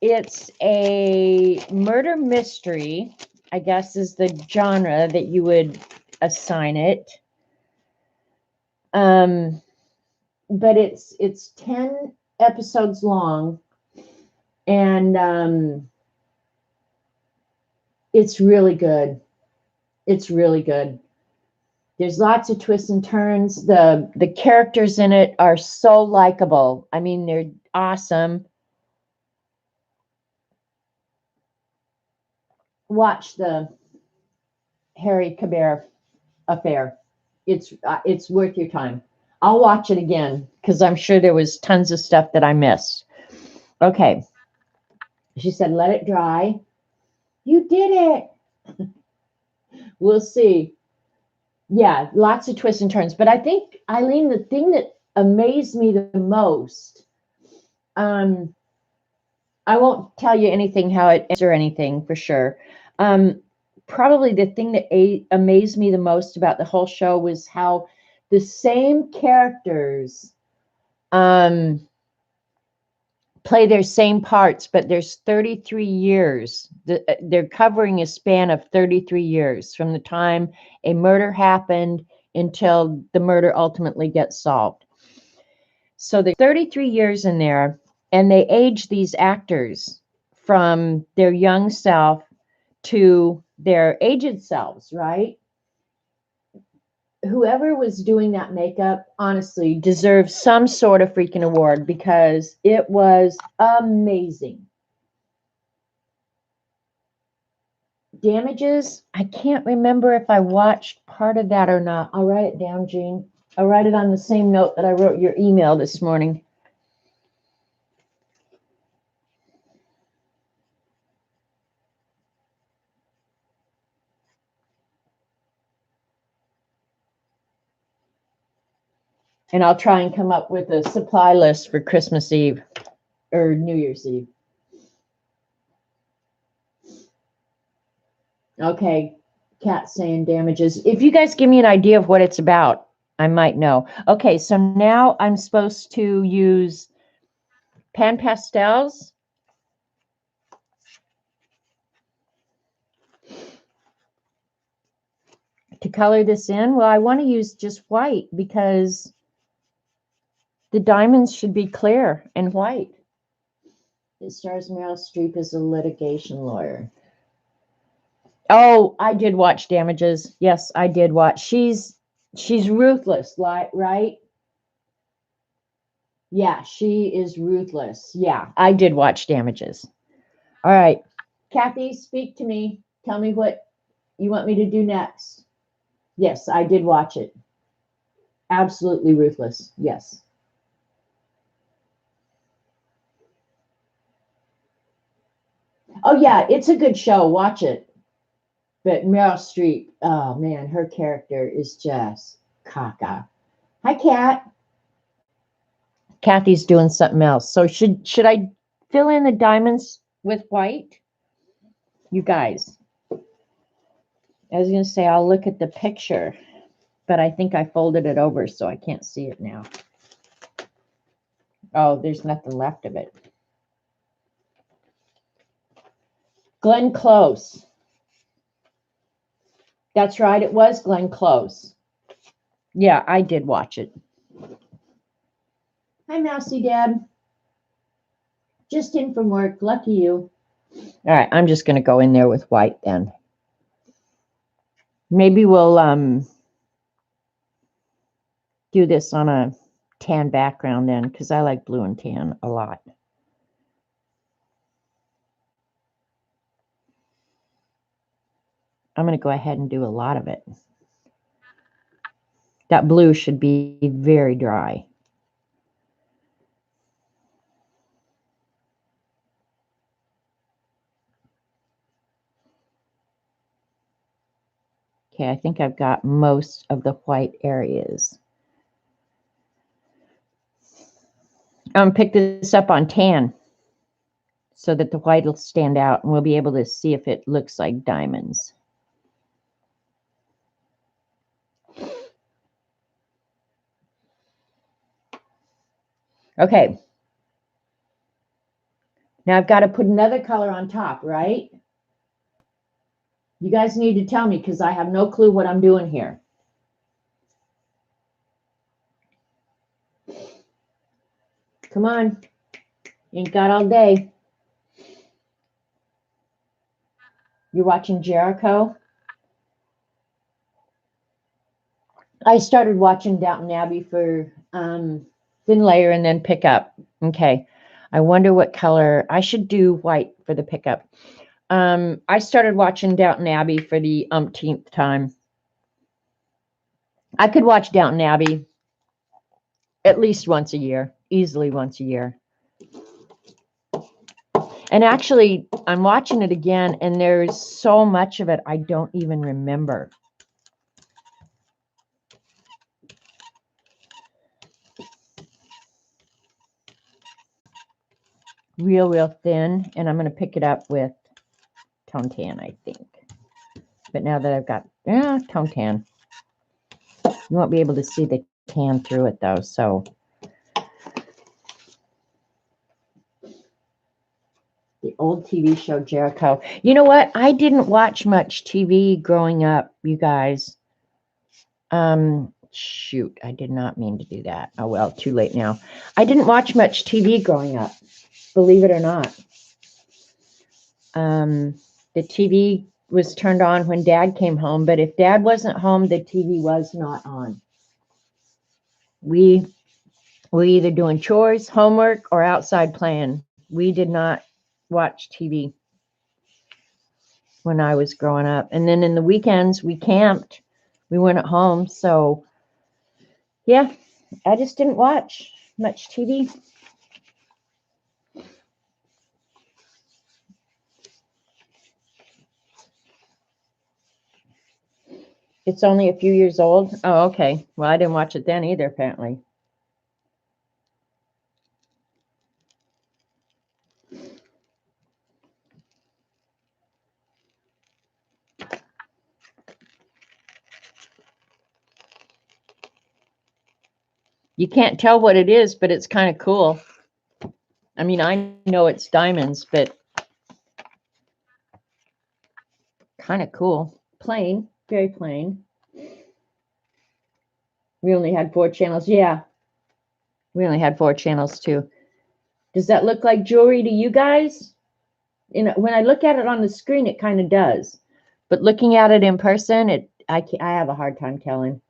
It's a murder mystery, I guess is the genre that you would assign it. But it's 10 episodes long, And it's really good. It's really good. There's lots of twists and turns. The characters in it are so likable. I mean, they're awesome. Watch the Harry Caber affair. It's worth your time. I'll watch it again because I'm sure there was tons of stuff that I missed. Okay. She said, let it dry. You did it. We'll see. Yeah, lots of twists and turns. But I think, Eileen, the thing that amazed me the most, I won't tell you anything how it ends or anything for sure. Probably the thing that amazed me the most about the whole show was how the same characters play their same parts, but there's 33 years. They're covering a span of 33 years from the time a murder happened until the murder ultimately gets solved. So there's 33 years in there, and they age these actors from their young self to their aged selves, right? Whoever was doing that makeup, honestly, deserves some sort of freaking award because it was amazing. Damages, I can't remember if I watched part of that or not. I'll write it down, Jean. I'll write it on the same note that I wrote your email this morning. And I'll try and come up with a supply list for Christmas Eve or New Year's Eve. Okay, Cat saying damages. If you guys give me an idea of what it's about, I might know. Okay, so now I'm supposed to use pan pastels to color this in. Well, I want to use just white because the diamonds should be clear and white. It stars Meryl Streep as a litigation lawyer. Oh, I did watch Damages. Yes, I did watch. She's ruthless, right? Yeah, she is ruthless. Yeah, I did watch Damages. All right. Kathy, speak to me. Tell me what you want me to do next. Yes, I did watch it. Absolutely ruthless. Yes. Oh, yeah, it's a good show. Watch it. But Meryl Streep, oh man, her character is just caca. Hi, Kat. Kathy's doing something else. So should I fill in the diamonds with white? You guys. I was going to say I'll look at the picture, but I think I folded it over so I can't see it now. Oh, there's nothing left of it. Glenn Close. That's right, it was Glenn Close. Yeah, I did watch it. Hi, Mousy Deb. Just in from work. Lucky you. All right, I'm just going to go in there with white then. Maybe we'll do this on a tan background then, because I like blue and tan a lot. I'm going to go ahead and do a lot of it. That blue should be very dry. Okay, I think I've got most of the white areas. Pick this up on tan so that the white will stand out and we'll be able to see if it looks like diamonds. Okay. Now I've got to put another color on top, right? You guys need to tell me because I have no clue what I'm doing here. Come on. Ain't got all day. You're watching Jericho? I started watching Downton Abbey for thin layer and then pick up. Okay. I wonder what color. I should do white for the pickup. I started watching Downton Abbey for the umpteenth time. I could watch Downton Abbey at least once a year, easily once a year. And actually, I'm watching it again, and there's so much of it I don't even remember. Real thin, and I'm going to pick it up with tone tan, I think. But now that I've got, tone tan. You won't be able to see the tan through it, though, so. The old TV show Jericho. You know what? I didn't watch much TV growing up, you guys. Shoot, I did not mean to do that. Oh, well, too late now. I didn't watch much TV growing up, believe it or not. The TV was turned on when Dad came home, but if Dad wasn't home, the TV was not on. We were either doing chores, homework, or outside playing. We did not watch TV when I was growing up. And then in the weekends, we camped. We weren't at home. So, yeah, I just didn't watch much TV. It's only a few years old. Oh, okay. Well, I didn't watch it then either, apparently. You can't tell what it is, but it's kind of cool. I mean, I know it's diamonds, but kind of cool. Plain, very plain. We only had 4 channels. Yeah, we only had 4 channels too. Does that look like jewelry to you guys? When I look at it on the screen, it kind of does. But looking at it in person, I have a hard time telling.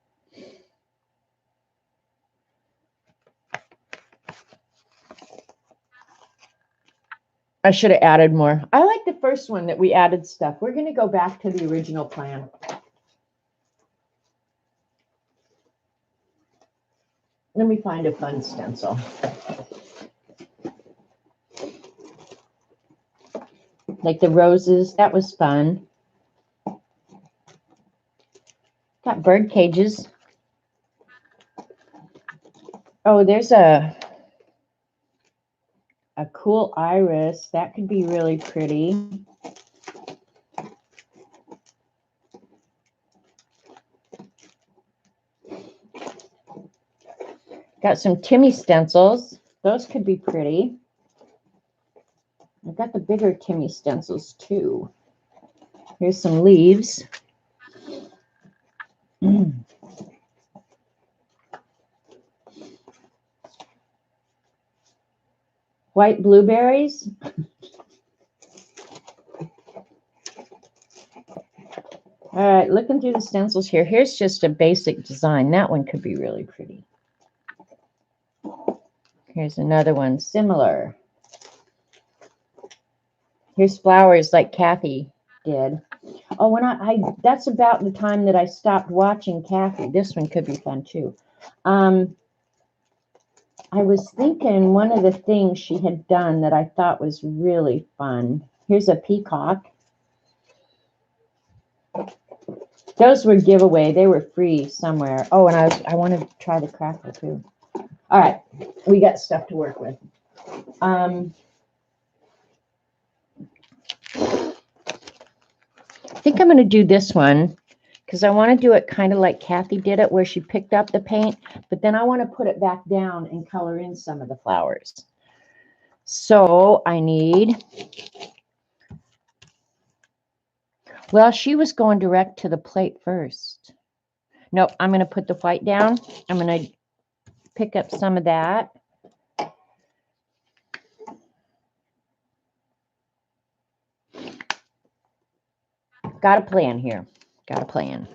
I should have added more. I like the first one that we added stuff. We're going to go back to the original plan. Let me find a fun stencil. Like the roses, that was fun. Got bird cages. Oh, there's a cool iris. That could be really pretty. Got some Timmy stencils. Those could be pretty. I've got the bigger Timmy stencils too. Here's some leaves. White blueberries. All right, looking through the stencils here. Here's just a basic design. That one could be really pretty. Here's another one, similar. Here's flowers like Kathy did. Oh, that's about the time that I stopped watching Kathy. This one could be fun too. I was thinking one of the things she had done that I thought was really fun. Here's a peacock. Those were giveaway. They were free somewhere. Oh, and I wanted to try the crackle too. All right, we got stuff to work with. I think I'm going to do this one because I want to do it kind of like Kathy did it, where she picked up the paint, but then I want to put it back down and color in some of the flowers. So I need, well, she was going direct to the plate first. Nope, I'm going to put the white down. I'm going to pick up some of that. got a plan here. Got a plan.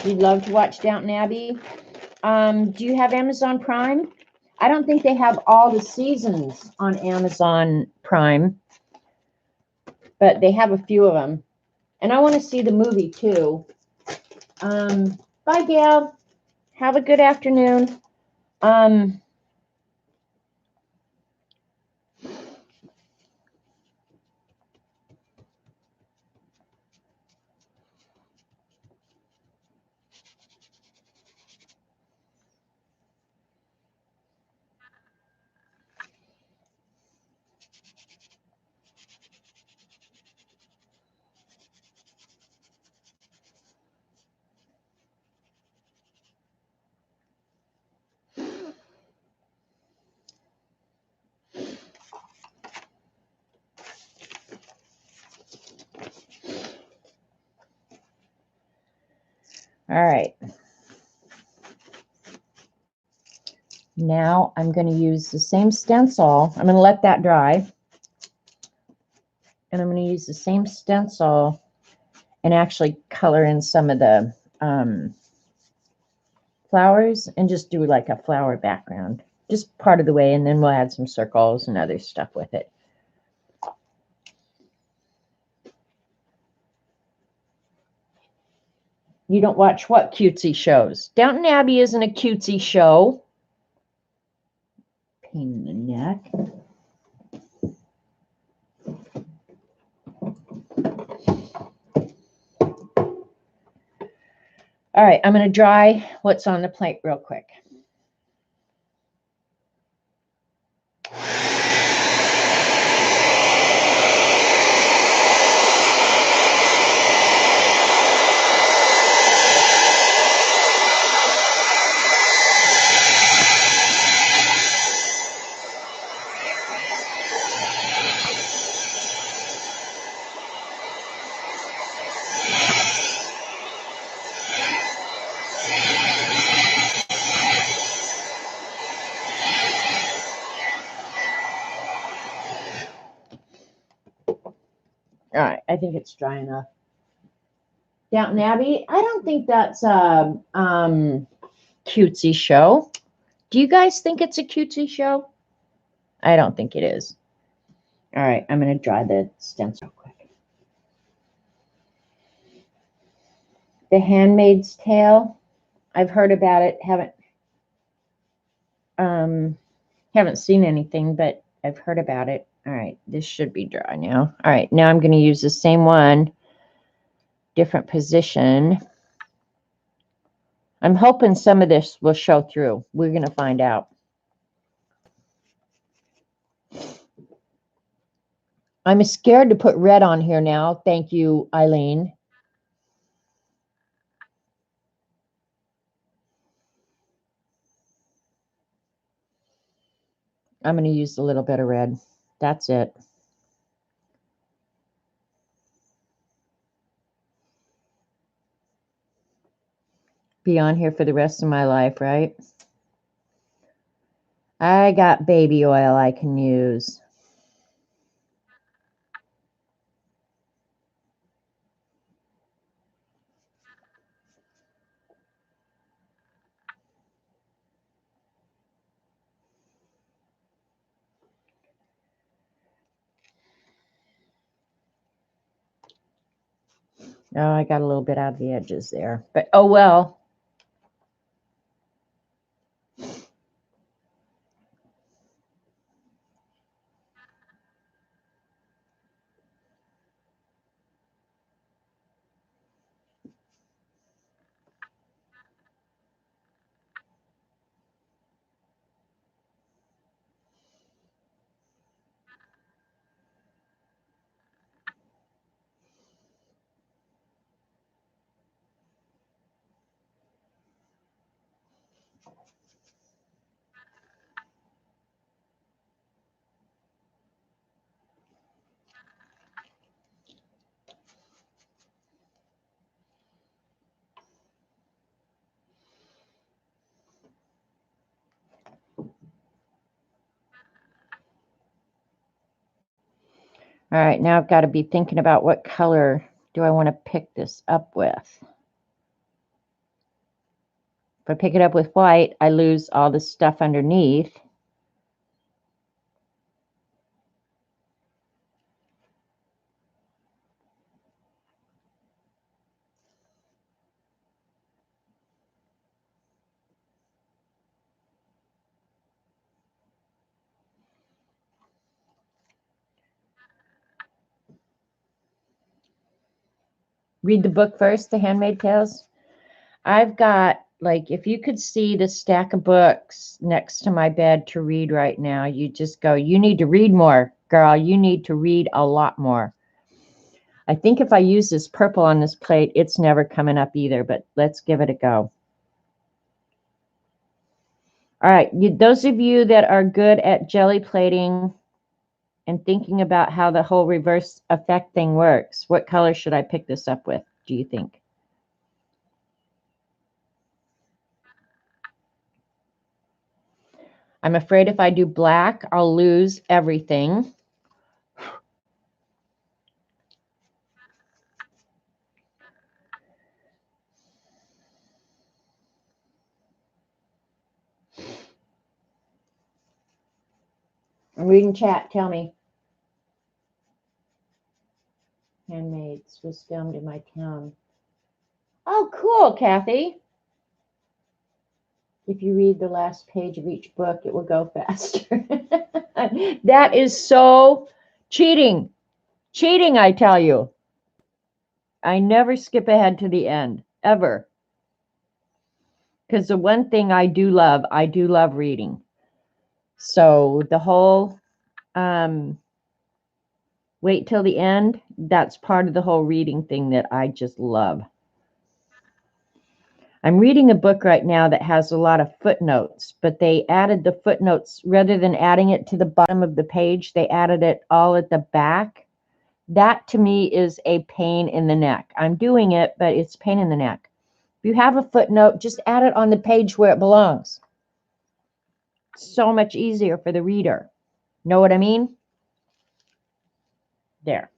You'd love to watch Downton Abbey. Do you have Amazon Prime? I don't think they have all the seasons on Amazon Prime, but they have a few of them. And I want to see the movie too. Bye, Gail. Have a good afternoon. All right. Now I'm going to use the same stencil. I'm going to let that dry. And I'm going to use the same stencil and actually color in some of the flowers and just do like a flower background. Just part of the way, and then we'll add some circles and other stuff with it. You don't watch what cutesy shows? Downton Abbey isn't a cutesy show. Pain in the neck. All right, I'm going to dry what's on the plate real quick. All right, I think it's dry enough. Downton Abbey, I don't think that's a cutesy show. Do you guys think it's a cutesy show? I don't think it is. All right, I'm going to dry the stencil real quick. The Handmaid's Tale, I've heard about it. Haven't seen anything, but I've heard about it. All right, this should be dry now. All right, now I'm going to use the same one, different position. I'm hoping some of this will show through. We're going to find out. I'm scared to put red on here now. Thank you, Eileen. I'm going to use a little bit of red. That's it. Be on here for the rest of my life, right? I got baby oil I can use. Oh, I got a little bit out of the edges there, but oh well. All right, now I've got to be thinking about what color do I want to pick this up with. If I pick it up with white, I lose all the stuff underneath. Read the book first, The Handmaid's Tales. I've got, like, if you could see the stack of books next to my bed to read right now, you just go, you need to read more, girl. You need to read a lot more. I think if I use this purple on this plate, it's never coming up either, but let's give it a go. All right, those of you that are good at jelly plating and thinking about how the whole reverse effect thing works, what color should I pick this up with, do you think? I'm afraid if I do black, I'll lose everything. I'm reading chat, tell me. Handmaids was filmed in my town. Oh, cool, Kathy. If you read the last page of each book, it will go faster. That is so cheating. Cheating, I tell you. I never skip ahead to the end, ever. Because the one thing I do love reading. So the whole wait till the end, that's part of the whole reading thing that I just love. I'm reading a book right now that has a lot of footnotes, but they added the footnotes, rather than adding it to the bottom of the page, they added it all at the back. That to me is a pain in the neck. I'm doing it, but it's pain in the neck. If you have a footnote, just add it on the page where it belongs. So much easier for the reader. Know what I mean? There.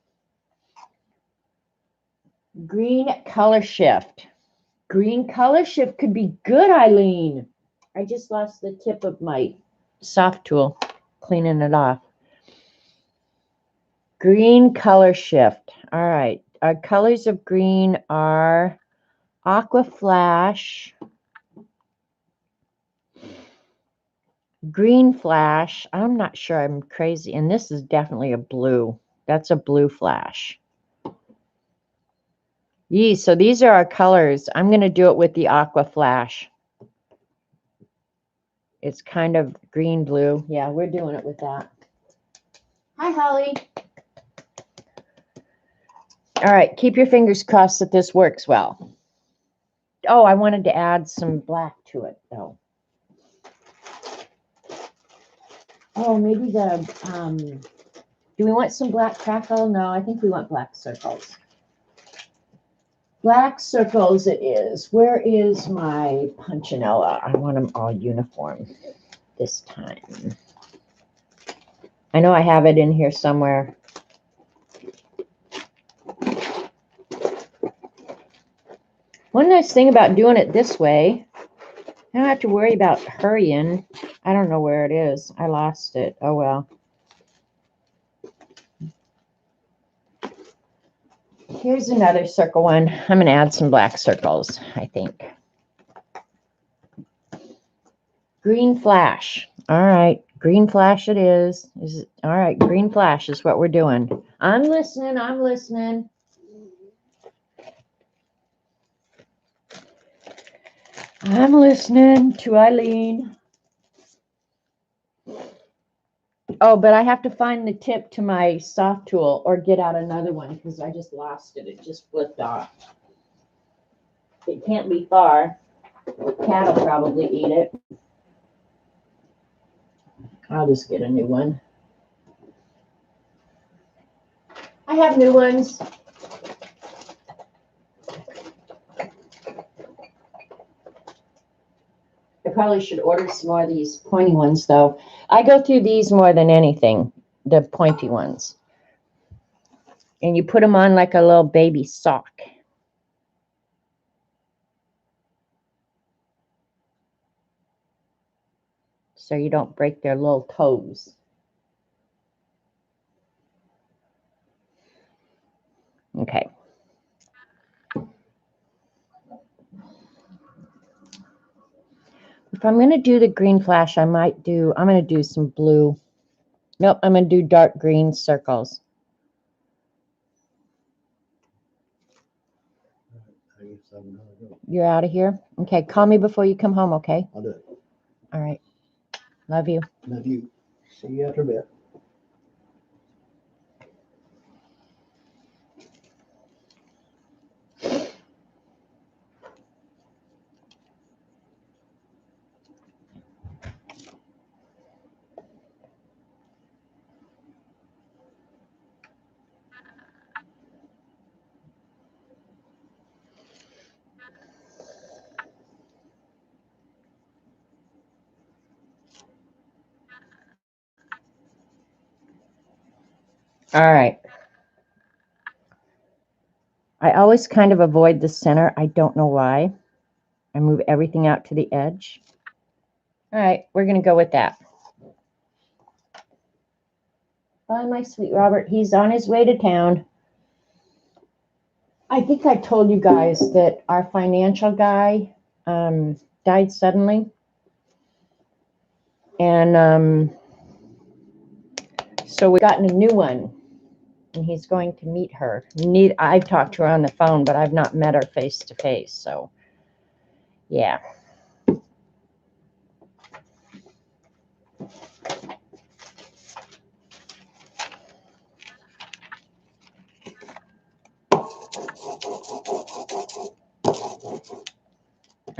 Green color shift. Green color shift could be good, Eileen. I just lost the tip of my soft tool, cleaning it off. Green color shift. All right. Our colors of green are Aqua Flash, Green Flash. I'm not sure I'm crazy. And this is definitely a blue. That's a blue flash. Yee, so these are our colors. I'm going to do it with the Aqua Flash. It's kind of green-blue. Yeah, we're doing it with that. Hi, Holly. All right, keep your fingers crossed that this works well. Oh, I wanted to add some black to it, though. Oh, maybe the, do we want some black crackle? No, I think we want black circles. Black circles it is. Where is my punchinella? I want them all uniform this time. I know I have it in here somewhere. One nice thing about doing it this way, I don't have to worry about hurrying. I don't know where it is. I lost it. Oh, well. Here's another circle one. I'm going to add some black circles, I think. Green flash. All right. Green flash it is. All right. Green flash is what we're doing. I'm listening. I'm listening. I'm listening to Eileen. Oh, but I have to find the tip to my soft tool or get out another one because I just lost it. It just flipped off. It can't be far. The cat will probably eat it. I'll just get a new one. I have new ones. I probably should order some more of these pointy ones, though. I go through these more than anything, the pointy ones. And you put them on like a little baby sock. So you don't break their little toes. Okay. If I'm going to do the green flash, I'm going to do some blue. Nope, I'm going to do dark green circles. You're out of here? Okay, call me before you come home, okay? I'll do it. All right. Love you. Love you. See you after a bit. All right. I always kind of avoid the center. I don't know why. I move everything out to the edge. All right, we're going to go with that. Bye, my sweet Robert. He's on his way to town. I think I told you guys that our financial guy died suddenly. And so we've gotten a new one. And he's going to meet her. I've talked to her on the phone, but I've not met her face to face. So, yeah.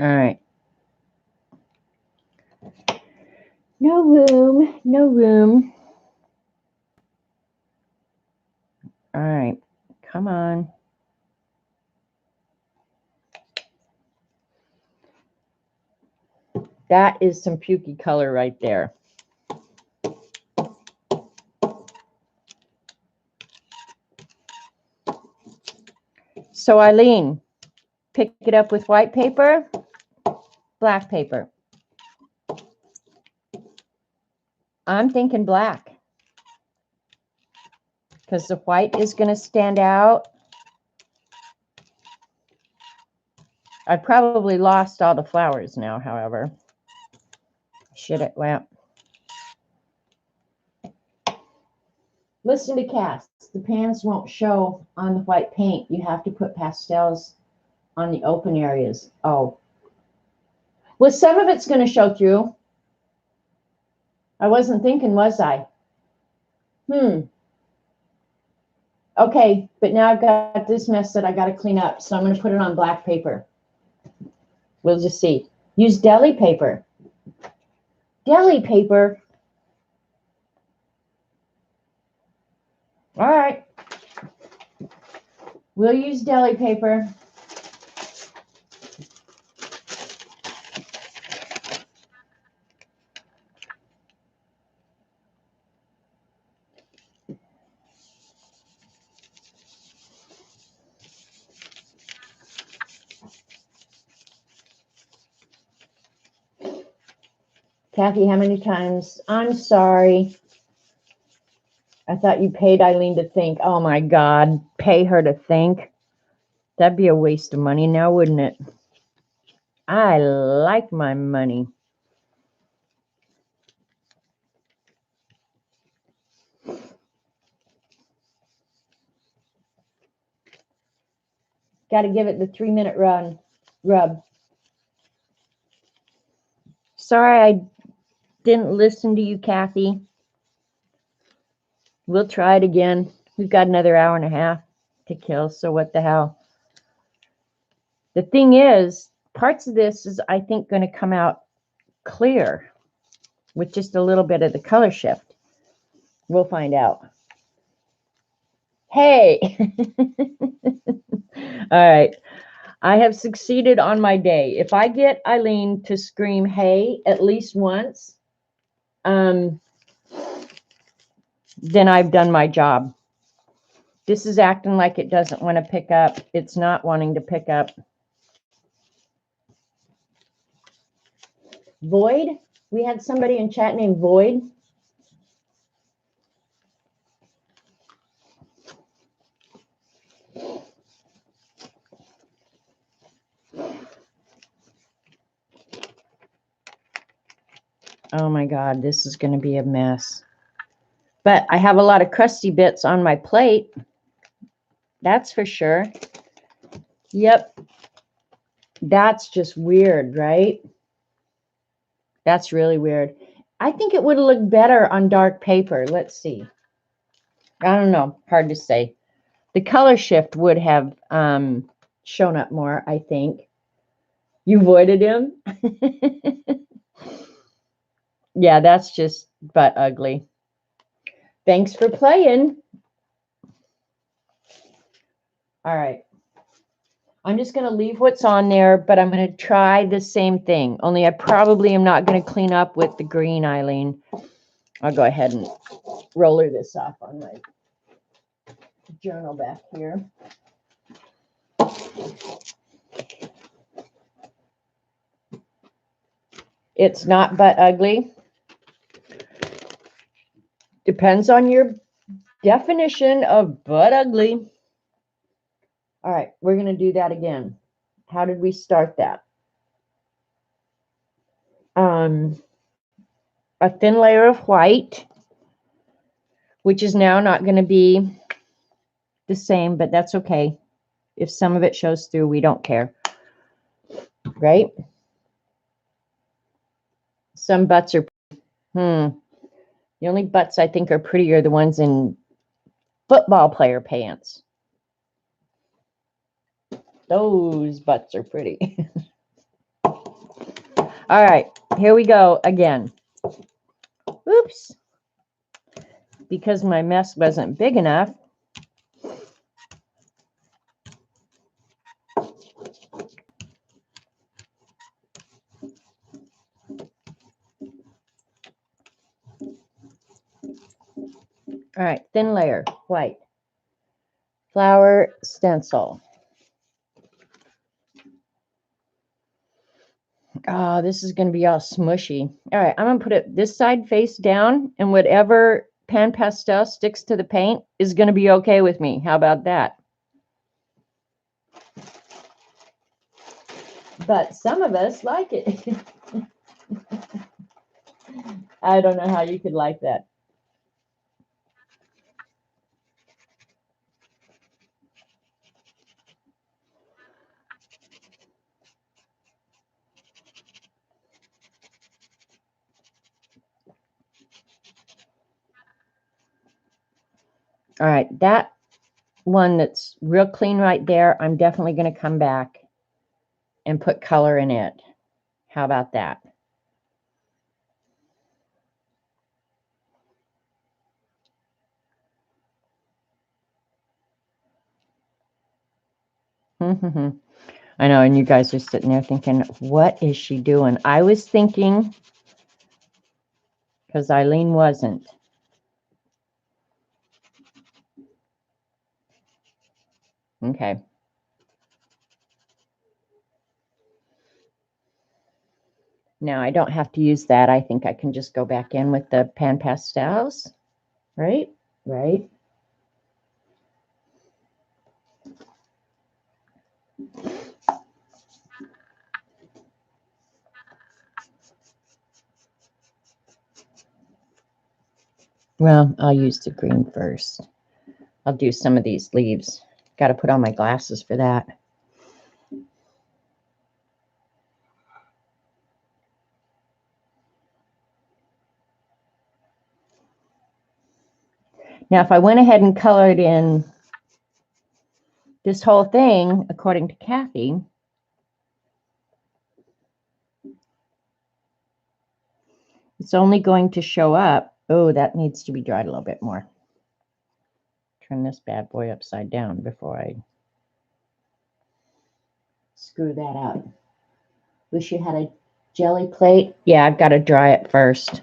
All right. No room. No room. All right. Come on. That is some pukey color right there. So, Eileen, pick it up with white paper, black paper. I'm thinking black because the white is going to stand out. I probably lost all the flowers now, however. Should it? Well, listen to Cass. The pans won't show on the white paint. You have to put pastels on the open areas. Oh. Well, some of it's going to show through. I wasn't thinking, was I? Okay, but now I've got this mess that I got to clean up, so I'm going to put it on black paper. We'll just see. Use deli paper. Deli paper. All right. We'll use deli paper. Kathy, how many times? I'm sorry. I thought you paid Eileen to think. Oh, my God. Pay her to think. That'd be a waste of money now, wouldn't it? I like my money. Got to give it the 3-minute rub. Sorry I didn't listen to you, Kathy. We'll try it again. We've got another hour and a half to kill, so what the hell. The thing is, parts of this is, I think, going to come out clear with just a little bit of the color shift. We'll find out. Hey! All right. I have succeeded on my day. If I get Eileen to scream, hey, at least once, then I've done my job. This is acting like it doesn't want to pick up. It's not wanting to pick up. Void. We had somebody in chat named Void. Oh my God, this is going to be a mess. But I have a lot of crusty bits on my plate. That's for sure. Yep. That's just weird, right? That's really weird. I think it would look better on dark paper. Let's see. I don't know. Hard to say. The color shift would have shown up more, I think. You voided him? Yeah, that's just but ugly. Thanks for playing. All right. I'm just going to leave what's on there, but I'm going to try the same thing. Only I probably am not going to clean up with the green, Eileen. I'll go ahead and roller this off on my journal back here. It's not but ugly. Depends on your definition of but ugly. All right, we're going to do that again. How did we start that? A thin layer of white, which is now not going to be the same, but that's okay. If some of it shows through, we don't care. Right? Some butts are, the only butts I think are pretty are the ones in football player pants. Those butts are pretty. All right, here we go again. Oops. Because my mess wasn't big enough. All right, thin layer, white. Flower stencil. Oh, this is going to be all smushy. All right, I'm going to put it this side face down, and whatever pan pastel sticks to the paint is going to be okay with me. How about that? But some of us like it. I don't know how you could like that. All right, that one that's real clean right there, I'm definitely going to come back and put color in it. How about that? I know, and you guys are sitting there thinking, what is she doing? I was thinking, because Eileen wasn't. Okay. Now I don't have to use that. I think I can just go back in with the pan pastels. Right? Right. Well, I'll use the green first. I'll do some of these leaves. Got to put on my glasses for that. Now, if I went ahead and colored in this whole thing, according to Kathy, it's only going to show up. Oh, that needs to be dried a little bit more. Turn this bad boy upside down before I screw that up. Wish you had a jelly plate. Yeah, I've got to dry it first.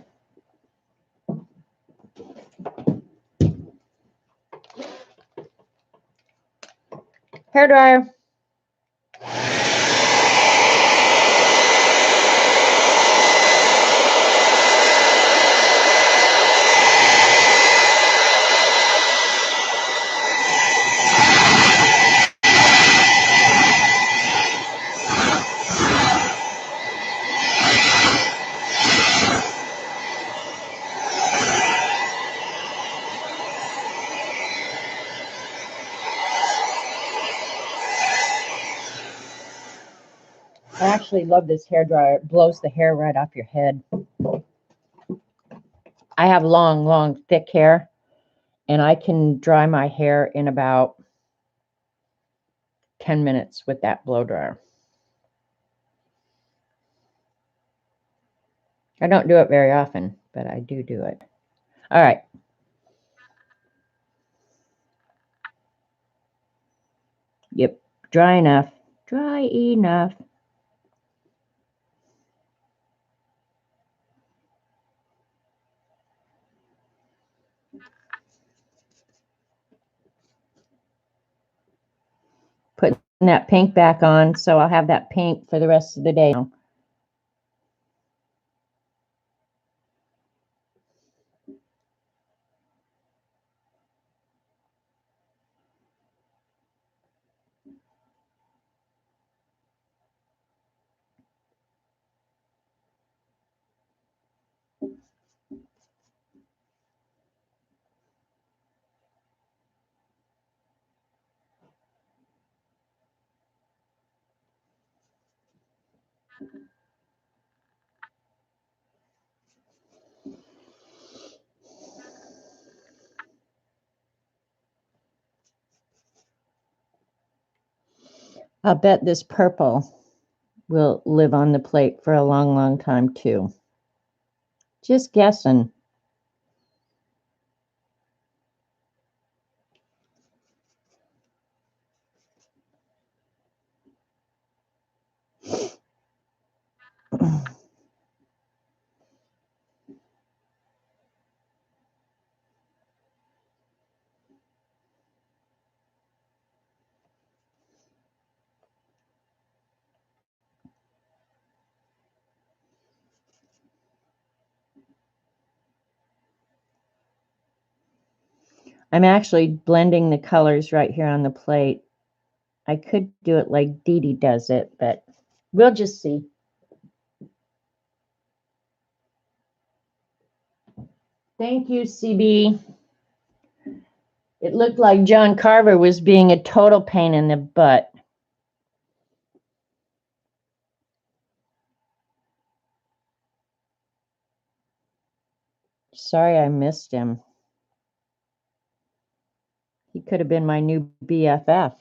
Hair dryer. I actually love this hair dryer. It blows the hair right off your head. I have long, long, thick hair, and I can dry my hair in about 10 minutes with that blow dryer. I don't do it very often, but I do it. All right. Yep. Dry enough. Dry enough. Putting that pink back on, so I'll have that pink for the rest of the day. I'll bet this purple will live on the plate for a long, long time too. Just guessing. I'm actually blending the colors right here on the plate. I could do it like Dee Dee does it, but we'll just see. Thank you, CB. It looked like John Carver was being a total pain in the butt. Sorry I missed him. He could have been my new BFF.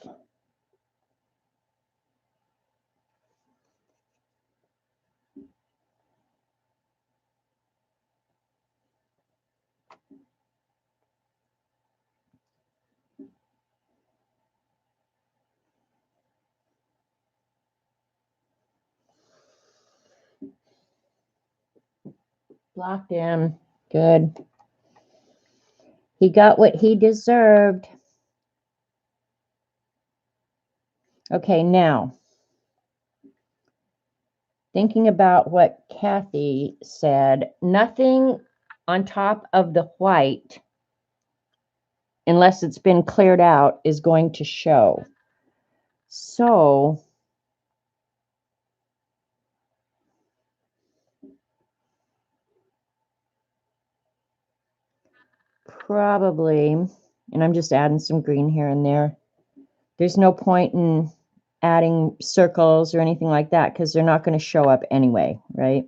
Blocked him. Good. He got what he deserved. Okay, now, thinking about what Kathy said, nothing on top of the white, unless it's been cleared out, is going to show. So probably, and I'm just adding some green here and there. There's no point in adding circles or anything like that because they're not going to show up anyway, right?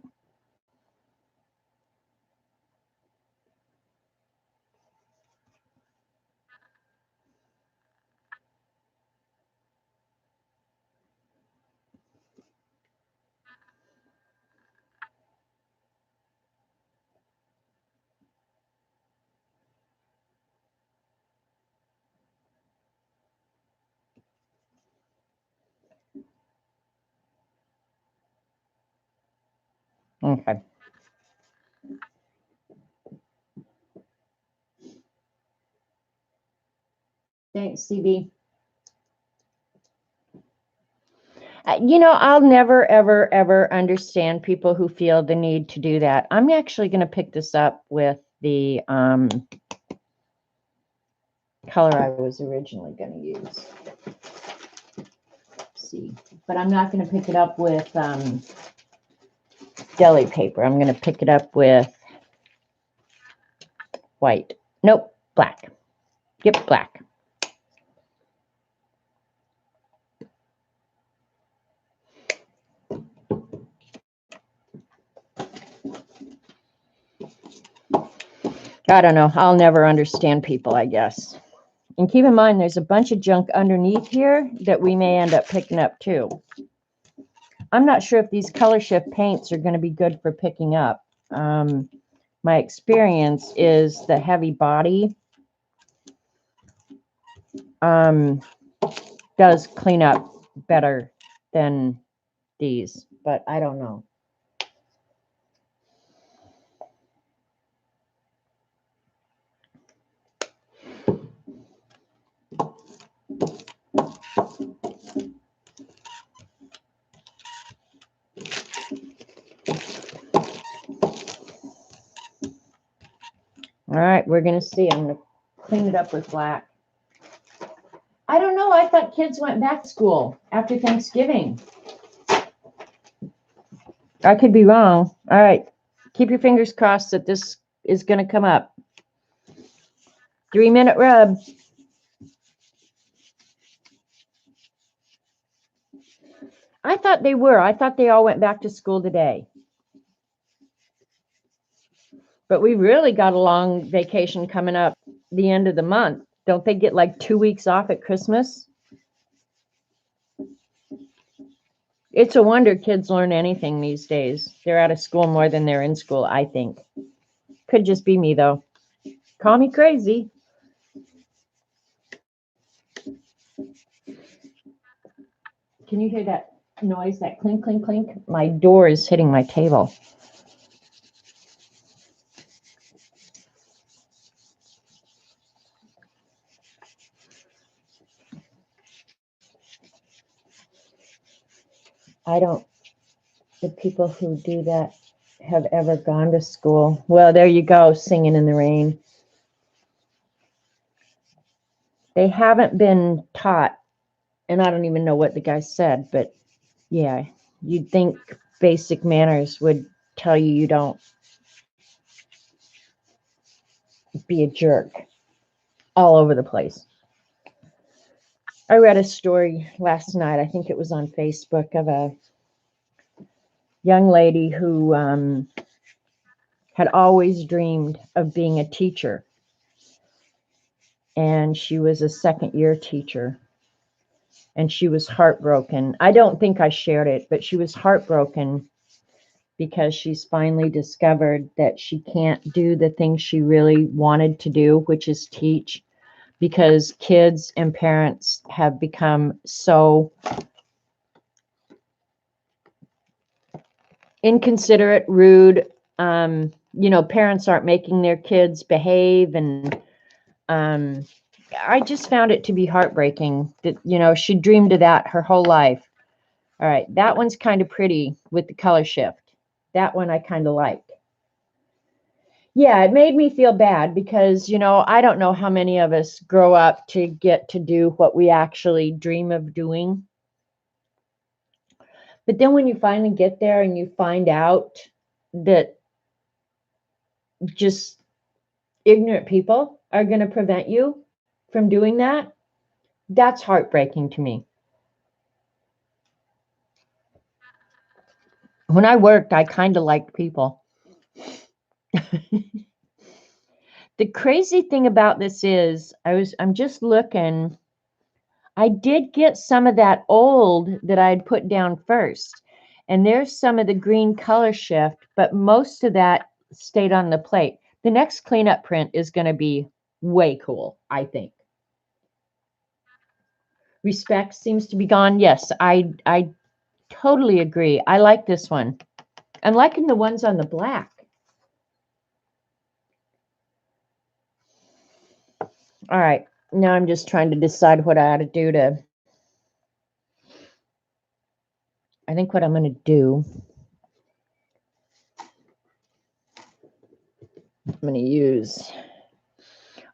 Okay. Thanks, CB. You know, I'll never, ever, ever understand people who feel the need to do that. I'm actually going to pick this up with the color I was originally going to use. Let's see, but I'm not going to pick it up with Gelli paper. I'm going to pick it up with white. Nope, black. Yep, black. I don't know. I'll never understand people, I guess. And keep in mind, there's a bunch of junk underneath here that we may end up picking up too. I'm not sure if these color shift paints are going to be good for picking up. My experience is the heavy body does clean up better than these, but I don't know. All right, we're going to see. I'm going to clean it up with black. I don't know. I thought kids went back to school after Thanksgiving. I could be wrong. All right. Keep your fingers crossed that this is going to come up. 3-minute rub. I thought they were. I thought they all went back to school today. But we really got a long vacation coming up the end of the month. Don't they get like 2 weeks off at Christmas? It's a wonder kids learn anything these days. They're out of school more than they're in school, I think. Could just be me, though. Call me crazy. Can you hear that noise, that clink, clink, clink? My door is hitting my table. The people who do that have ever gone to school. Well, there you go, singing in the rain. They haven't been taught, and I don't even know what the guy said, but yeah, you'd think basic manners would tell you you don't be a jerk all over the place. I read a story last night, I think it was on Facebook, of a young lady who had always dreamed of being a teacher. And she was a second-year teacher. And she was heartbroken. I don't think I shared it, but she was heartbroken because she's finally discovered that she can't do the thing she really wanted to do, which is teach, because kids and parents have become so inconsiderate, rude. Parents aren't making their kids behave, and I just found it to be heartbreaking that, she dreamed of that her whole life. All right, that one's kind of pretty with the color shift. That one I kind of like. Yeah, it made me feel bad because, I don't know how many of us grow up to get to do what we actually dream of doing. But then when you finally get there and you find out that just ignorant people are going to prevent you from doing that, that's heartbreaking to me. When I worked, I kind of liked people. The crazy thing about this is I'm just looking. I did get some of that old that I'd put down first. And there's some of the green color shift, but most of that stayed on the plate. The next cleanup print is going to be way cool, I think. Respect seems to be gone. Yes, I totally agree. I like this one. I'm liking the ones on the black. All right. Now I'm just trying to decide what I ought to do to I think what I'm going to do, I'm going to use,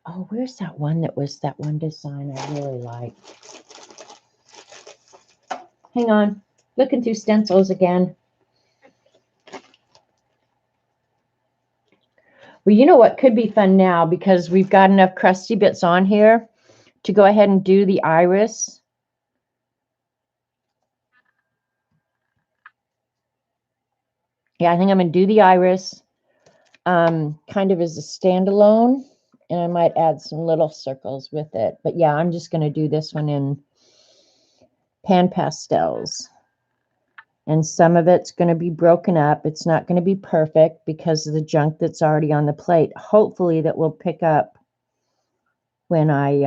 oh, where's that one that was that one design I really like? Hang on, looking through stencils again. Well, you know what could be fun now, because we've got enough crusty bits on here to go ahead and do the iris. Yeah, I think I'm going to do the iris kind of as a standalone, and I might add some little circles with it. But yeah, I'm just going to do this one in pan pastels. And some of it's going to be broken up. It's not going to be perfect because of the junk that's already on the plate. Hopefully that will pick up when I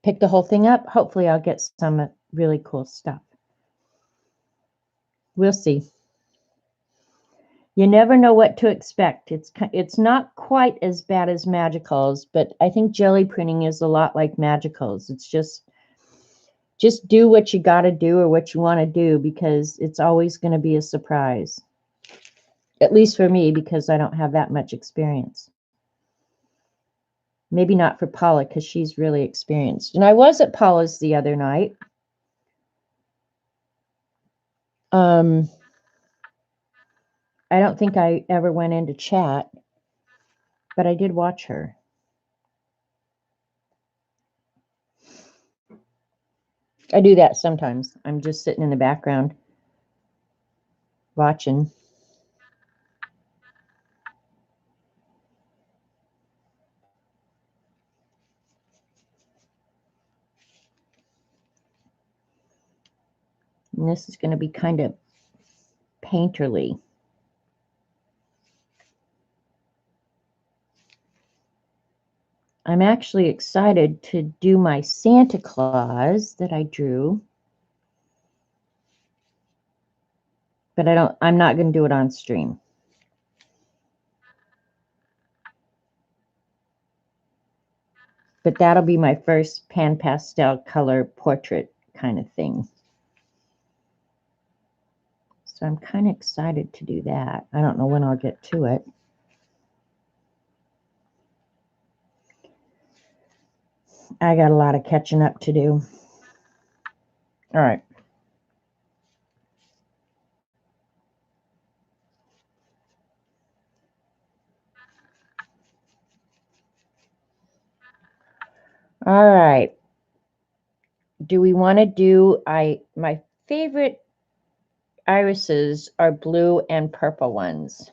pick the whole thing up. Hopefully I'll get some really cool stuff. We'll see. You never know what to expect. It's not quite as bad as Magicals, but I think jelly printing is a lot like Magicals. It's just do what you got to do or what you want to do, because it's always going to be a surprise. At least for me, because I don't have that much experience. Maybe not for Paula, because she's really experienced. And I was at Paula's the other night. I don't think I ever went into chat, but I did watch her. I do that sometimes. I'm just sitting in the background watching. And this is going to be kind of painterly. I'm actually excited to do my Santa Claus that I drew. But I'm not going to do it on stream. But that'll be my first pan pastel color portrait kind of thing. So I'm kind of excited to do that. I don't know when I'll get to it. I got a lot of catching up to do. All right. All right. Do we want to do, my favorite irises are blue and purple ones.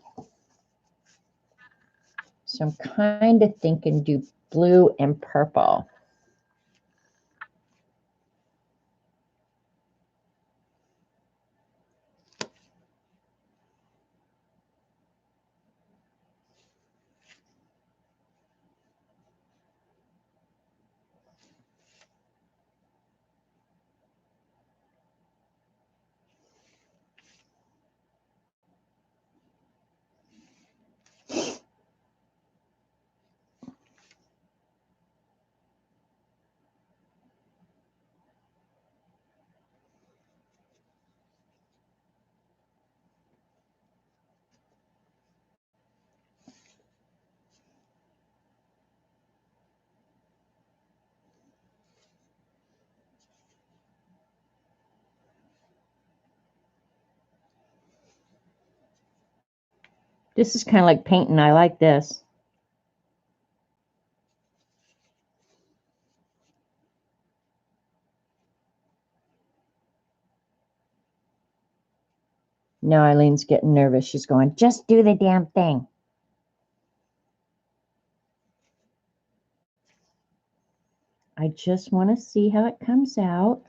So I'm kind of thinking do blue and purple. This is kind of like painting. I like this. Now Eileen's getting nervous. She's going, just do the damn thing. I just want to see how it comes out.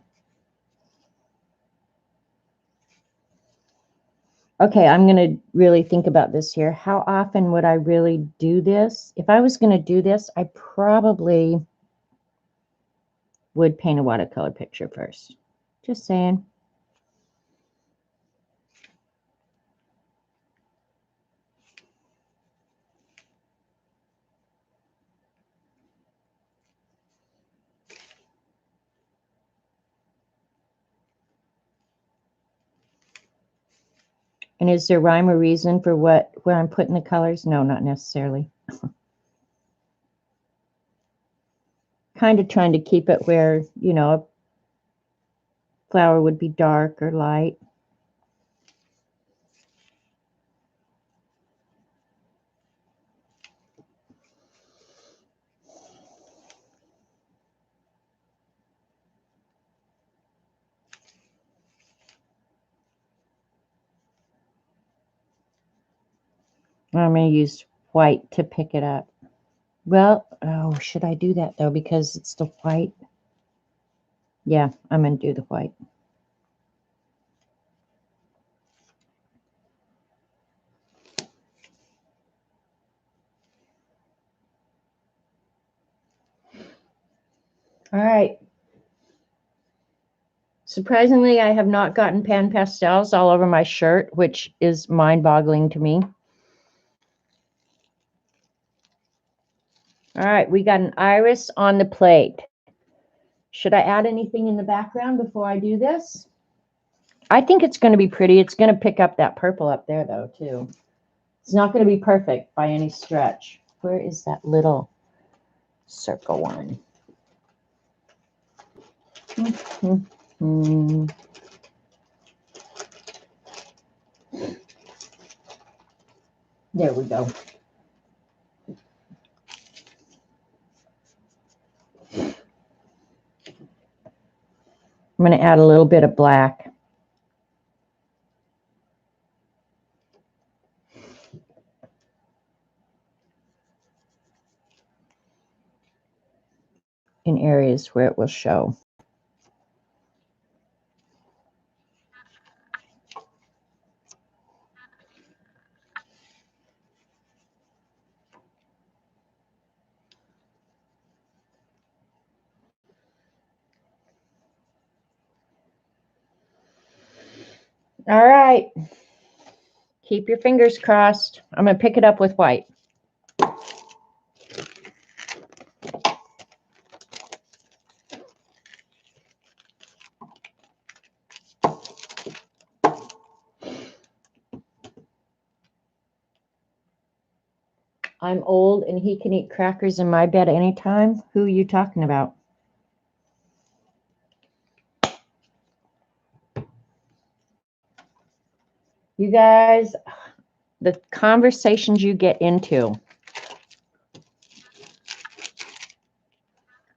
Okay, I'm going to really think about this here. How often would I really do this? If I was going to do this, I probably would paint a watercolor picture first. Just saying. And is there rhyme or reason for where I'm putting the colors? No, not necessarily. Kind of trying to keep it where, you know, a flower would be dark or light. I'm going to use white to pick it up. Well, oh, should I do that though? Because it's the white. Yeah, I'm going to do the white. All right. Surprisingly, I have not gotten pan pastels all over my shirt, which is mind-boggling to me. All right, we got an iris on the plate. Should I add anything in the background before I do this? I think it's going to be pretty. It's going to pick up that purple up there, though, too. It's not going to be perfect by any stretch. Where is that little circle one? There we go. I'm going to add a little bit of black. In areas where it will show. All right. Keep your fingers crossed. I'm going to pick it up with white. I'm old and he can eat crackers in my bed anytime. Who are you talking about? You guys, the conversations you get into.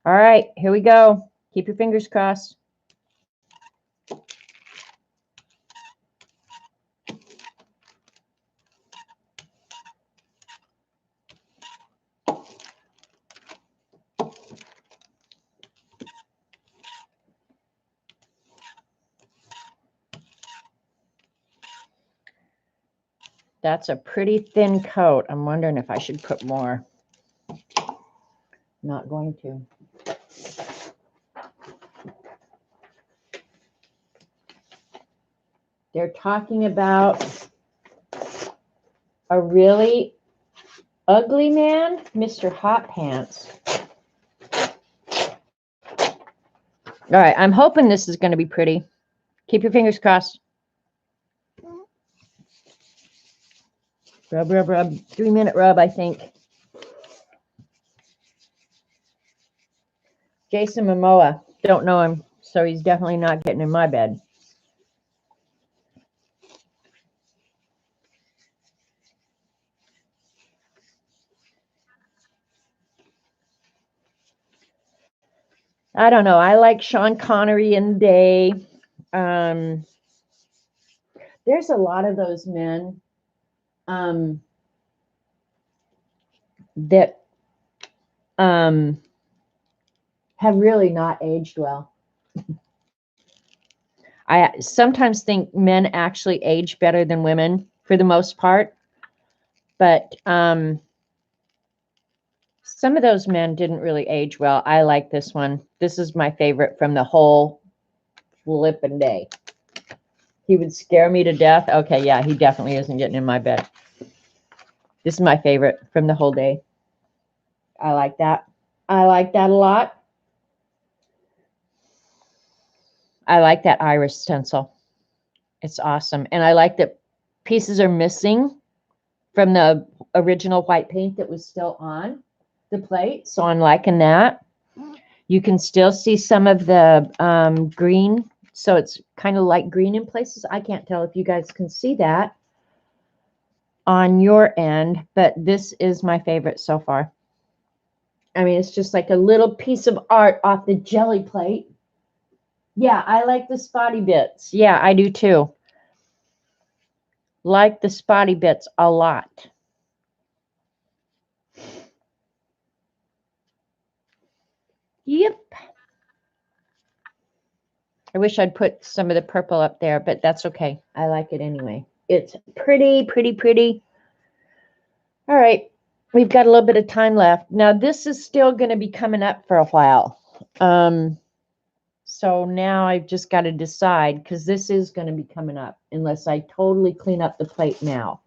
All right, here we go. Keep your fingers crossed. That's a pretty thin coat. I'm wondering if I should put more. Not going to. They're talking about a really ugly man, Mr. Hot Pants. All right, I'm hoping this is going to be pretty. Keep your fingers crossed. Rub, rub, rub. 3-minute rub, I think. Jason Momoa. Don't know him, so he's definitely not getting in my bed. I don't know. I like Sean Connery in the day. There's a lot of those men that have really not aged well. I sometimes think men actually age better than women for the most part, but some of those men didn't really age well. I like this one. This is my favorite from the whole flippin' day. He would scare me to death. Okay, yeah, he definitely isn't getting in my bed. This is my favorite from the whole day. I like that. I like that a lot. I like that iris stencil. It's awesome. And I like that pieces are missing from the original white paint that was still on the plate. So I'm liking that. You can still see some of the green. So it's kind of light green in places. I can't tell if you guys can see that on your end, but this is my favorite so far. I mean, it's just like a little piece of art off the jelly plate. Yeah, I like the spotty bits. Yeah, I do too. Like the spotty bits a lot. Yep. I wish I'd put some of the purple up there, but that's okay. I like it anyway. It's pretty, pretty, pretty. All right. We've got a little bit of time left. Now, this is still going to be coming up for a while. So now I've just got to decide, because this is going to be coming up unless I totally clean up the plate now.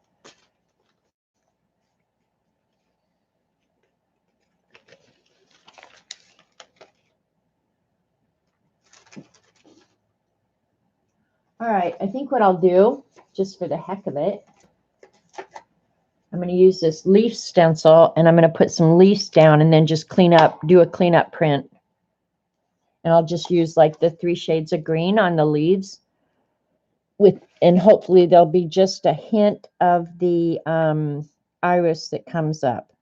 All right, I think what I'll do, just for the heck of it, I'm going to use this leaf stencil, and I'm going to put some leaves down and then just clean up, do a cleanup print. And I'll just use like the 3 shades of green on the leaves and hopefully there'll be just a hint of the iris that comes up.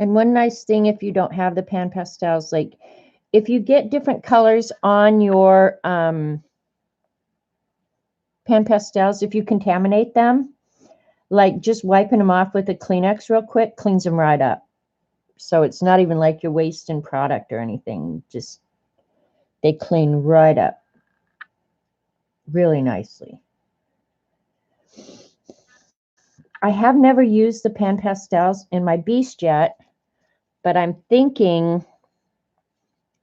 And one nice thing, if you don't have the pan pastels, like if you get different colors on your pan pastels, if you contaminate them, like just wiping them off with a Kleenex real quick cleans them right up. So it's not even like you're wasting product or anything. Just they clean right up really nicely. I have never used the pan pastels in my beast yet, but I'm thinking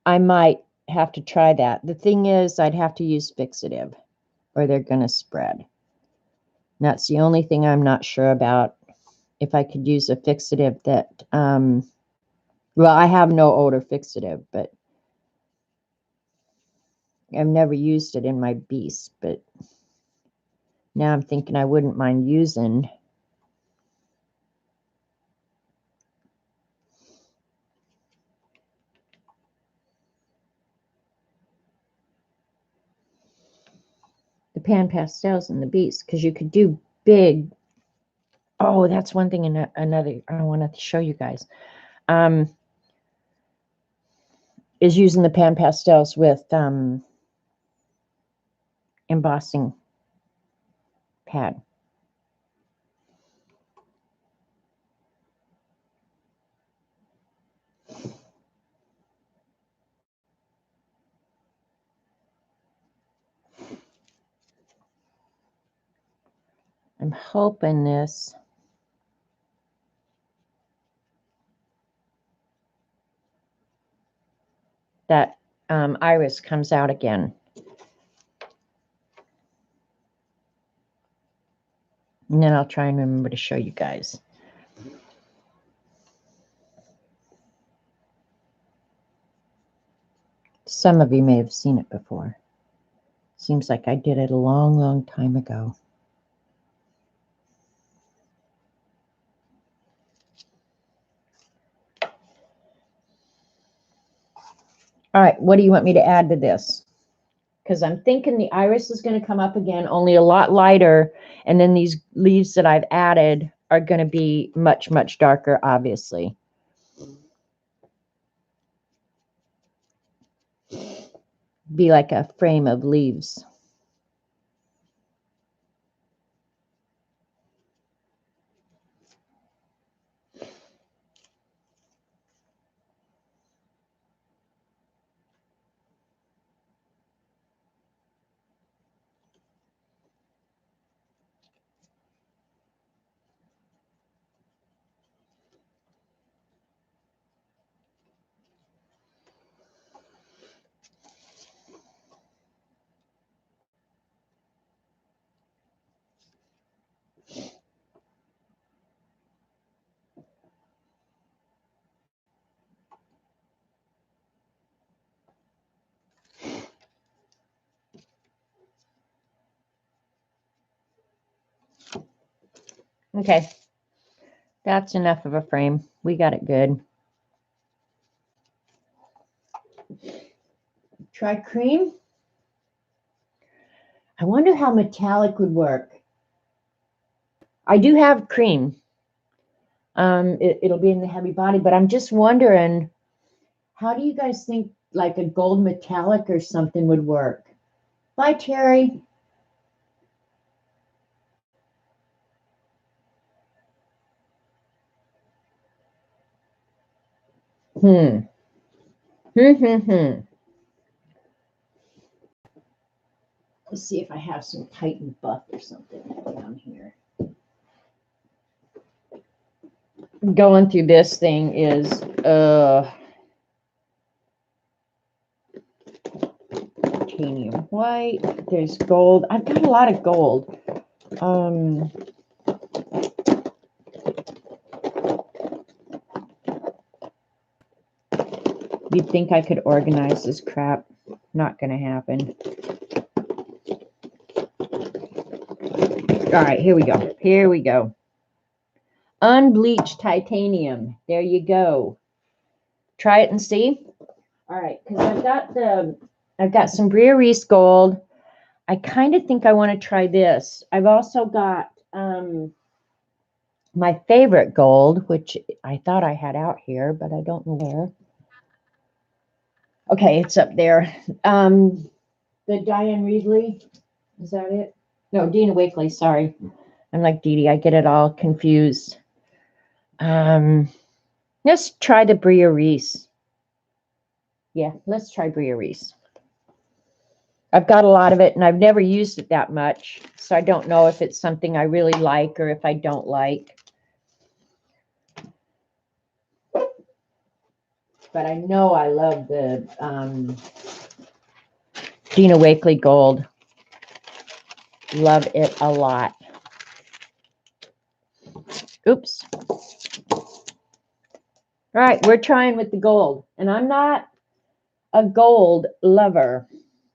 I might have to try that. The thing is, I'd have to use fixative or they're going to spread. And that's the only thing I'm not sure about. If I could use a fixative that, well, I have no odor fixative, but I've never used it in my beast. But now I'm thinking I wouldn't mind using the pan pastels in the beast, because you could do big. Oh, that's one thing. Another I wanted to show you guys is using the pan pastels with embossing pad. I'm hoping that iris comes out again. And then I'll try and remember to show you guys. Some of you may have seen it before. Seems like I did it a long, long time ago. All right, what do you want me to add to this? Because I'm thinking the iris is going to come up again, only a lot lighter. And then these leaves that I've added are going to be much, much darker, obviously. Be like a frame of leaves. Okay. That's enough of a frame. We got it good. Try cream. I wonder how metallic would work. I do have cream. It'll be in the heavy body, but I'm just wondering, how do you guys think like a gold metallic or something would work? Bye, Terry. Hmm. Let's see if I have some Titan buff or something down here. Going through this thing is titanium white. There's gold. I've got a lot of gold. You'd think I could organize this crap. Not gonna happen. All right, here we go. Here we go. Unbleached titanium. There you go. Try it and see. All right, because I've got some Bria Reese gold. I kind of think I want to try this. I've also got my favorite gold, which I thought I had out here, but I don't know where. Okay, it's up there. The Diane Reedley, is that it? No, Dina Wakley, sorry. I'm like Dee Dee, I get it all confused. Let's try the Bria Reese. Yeah, let's try Bria Reese. I've got a lot of it, and I've never used it that much, so I don't know if it's something I really like or if I don't like. But I know I love the Dina Wakley gold. Love it a lot. Oops. All right, we're trying with the gold. And I'm not a gold lover,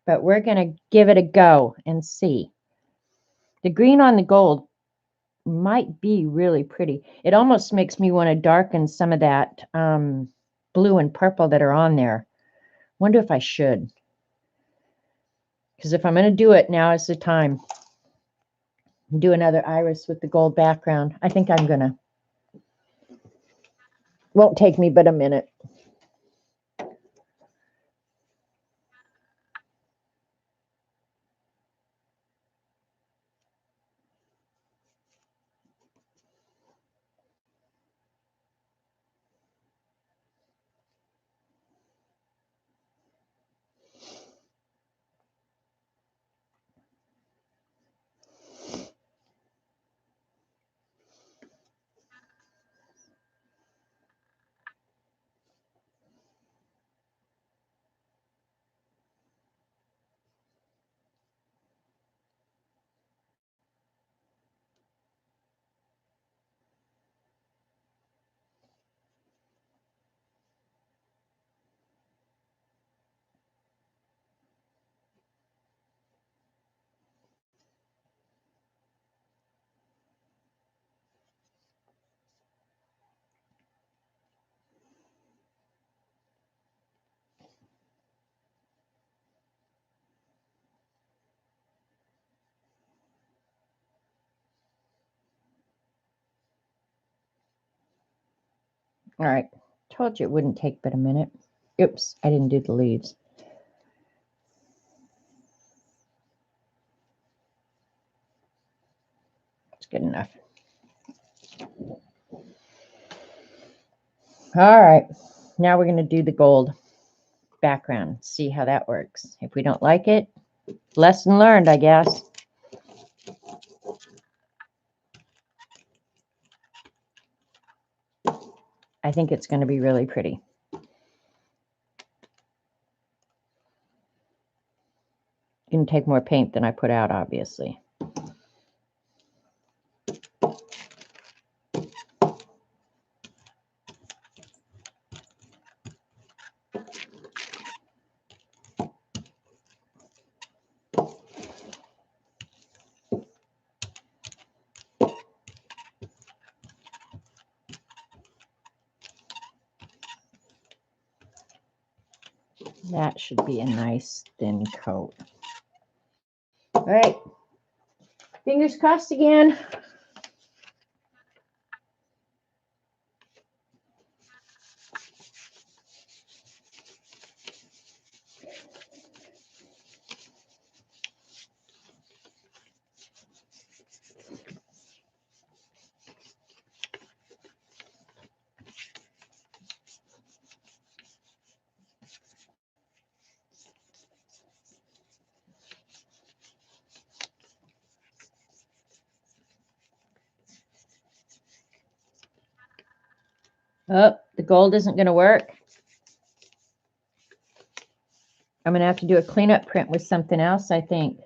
but we're going to give it a go and see. The green on the gold might be really pretty. It almost makes me want to darken some of that blue and purple that are on there. Wonder if I should. Because if I'm going to do it, now is the time. Do another iris with the gold background. I think I'm going to. Won't take me but a minute. All right. Told you it wouldn't take but a minute. Oops, I didn't do the leaves. It's good enough. All right. Now we're going to do the gold background. See how that works. If we don't like it, lesson learned, I guess. I think it's going to be really pretty. Going to take more paint than I put out, obviously. That should be a nice thin coat. All right. Fingers crossed again. Oh, the gold isn't going to work. I'm going to have to do a cleanup print with something else, I think.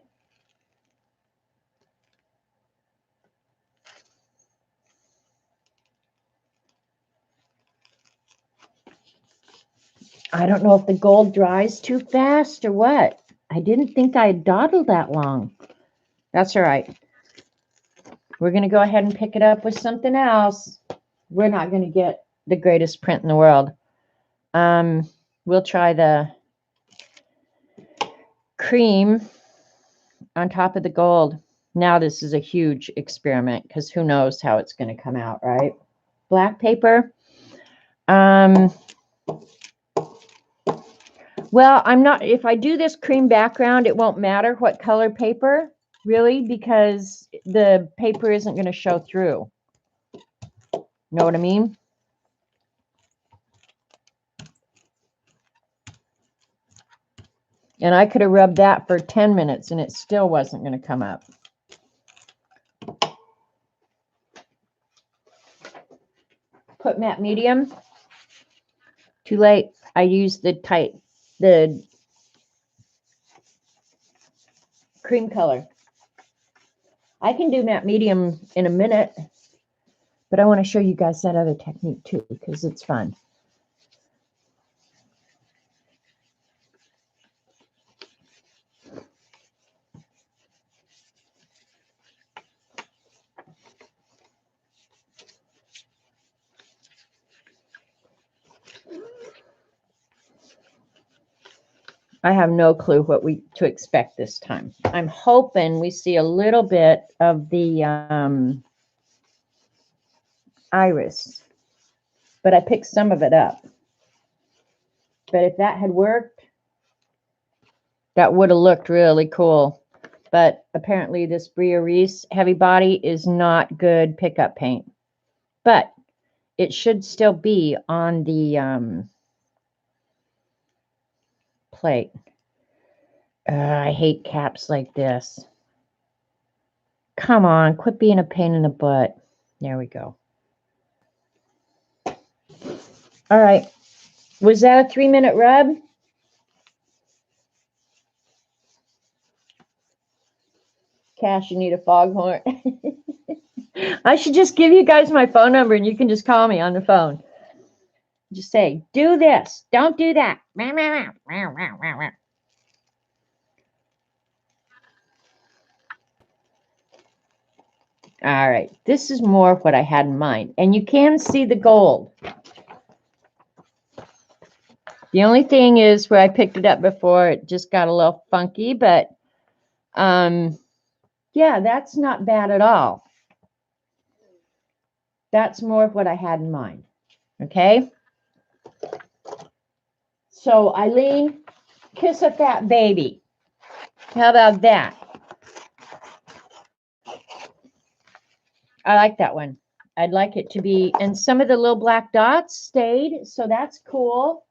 I don't know if the gold dries too fast or what. I didn't think I had dawdled that long. That's all right. We're going to go ahead and pick it up with something else. We're not going to get the greatest print in the world. We'll try the cream on top of the gold. Now this is a huge experiment because who knows how it's going to come out, right? Black paper. Well, I'm not, if I do this cream background, it won't matter what color paper, really, because the paper isn't going to show through. Know what I mean? And I could have rubbed that for 10 minutes and it still wasn't going to come up. Put matte medium. Too late. I used the cream color. I can do matte medium in a minute, but I want to show you guys that other technique too because it's fun. I have no clue what to expect this time. I'm hoping we see a little bit of the iris, but I picked some of it up. But if that had worked, that would have looked really cool. But apparently this Bria Reese Heavy Body is not good pickup paint. But it should still be on the plate. I hate caps like this. Come on, quit being a pain in the butt. There we go. All right. Was that a 3-minute rub? Cash, you need a foghorn. I should just give you guys my phone number and you can just call me on the phone. Just say, do this. Don't do that. All right. This is more of what I had in mind. And you can see the gold. The only thing is where I picked it up before, it just got a little funky. But, yeah, that's not bad at all. That's more of what I had in mind. Okay? So, Eileen, kiss a fat baby. How about that? I like that one. I'd like it to be, and some of the little black dots stayed, so that's cool.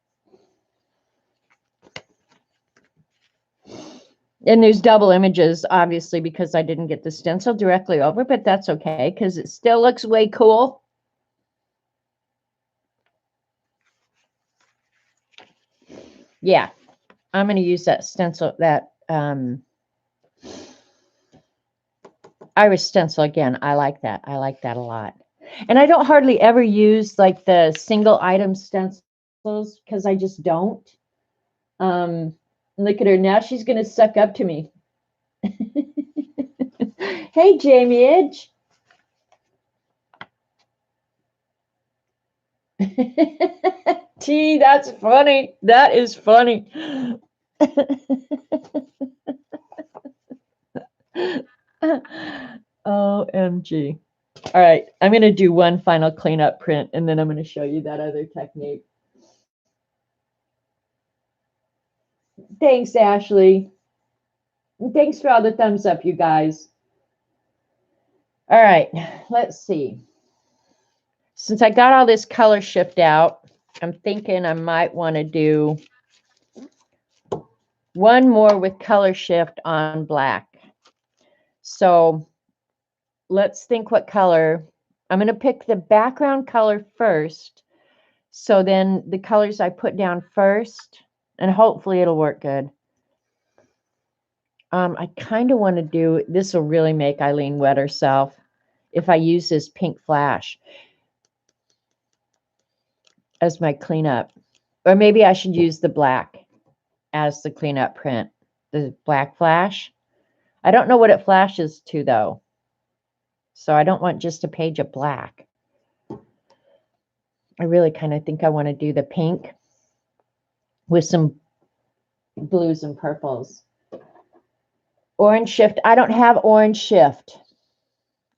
And there's double images, obviously, because I didn't get the stencil directly over, but that's okay, because it still looks way cool. Yeah, I'm going to use that stencil, that iris stencil again. I like that. I like that a lot. And I don't hardly ever use like the single item stencils because I just don't. Look at her now. She's going to suck up to me. Hey, Jamie Edge. T, that's funny. That is funny. OMG. All right, I'm going to do one final cleanup print, and then I'm going to show you that other technique. Thanks, Ashley. Thanks for all the thumbs up, you guys. All right, let's see. Since I got all this color shift out, I'm thinking I might want to do one more with color shift on black. So let's think what color. I'm going to pick the background color first. So then the colors I put down first, and hopefully it'll work good. I kind of want to do, this will really make Eileen wet herself if I use this pink flash as my cleanup. Or maybe I should use the black as the cleanup print, the black flash. I don't know what it flashes to though. So I don't want just a page of black. I really kind of think I want to do the pink with some blues and purples. Orange shift. I don't have orange shift.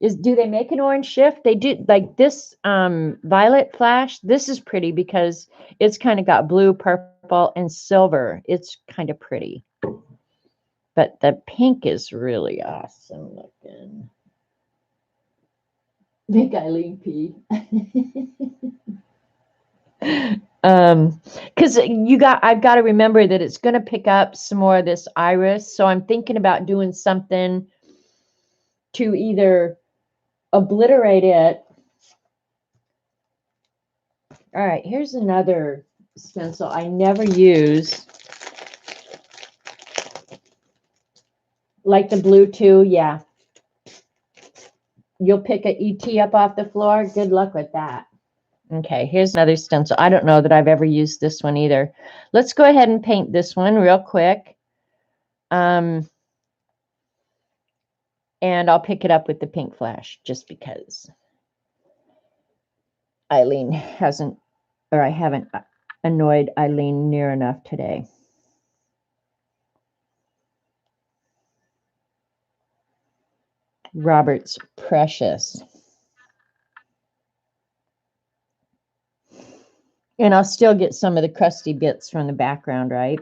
Do they make an orange shift? They do, like this violet flash. This is pretty because it's kind of got blue, purple, and silver. It's kind of pretty. But the pink is really awesome looking. Make Eileen pee. Because I've got to remember that it's going to pick up some more of this iris. So I'm thinking about doing something to either obliterate it. All right, here's another stencil I never use. Like the blue too, yeah. You'll pick a ET up off the floor. Good luck with that. Okay, here's another stencil. I don't know that I've ever used this one either. Let's go ahead and paint this one real quick. And I'll pick it up with the pink flash just because Eileen hasn't, or I haven't annoyed Eileen near enough today. Robert's Precious. And I'll still get some of the crusty bits from the background, right?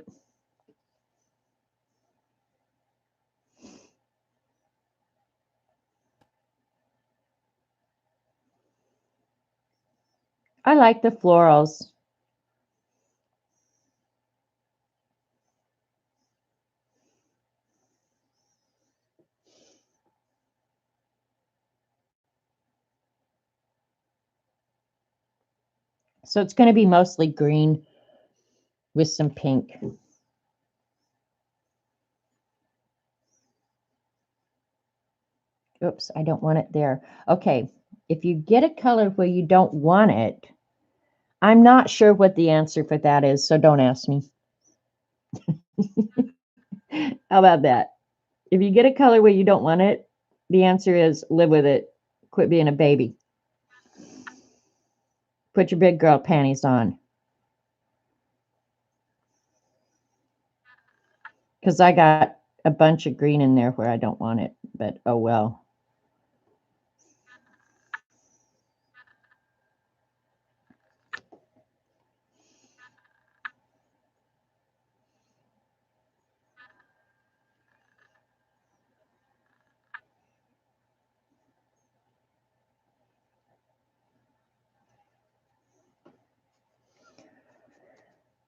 I like the florals. So it's going to be mostly green with some pink. Oops, I don't want it there. Okay, if you get a color where you don't want it, I'm not sure what the answer for that is, so don't ask me. How about that? If you get a color where you don't want it, the answer is live with it. Quit being a baby. Put your big girl panties on. Because I got a bunch of green in there where I don't want it, but oh well.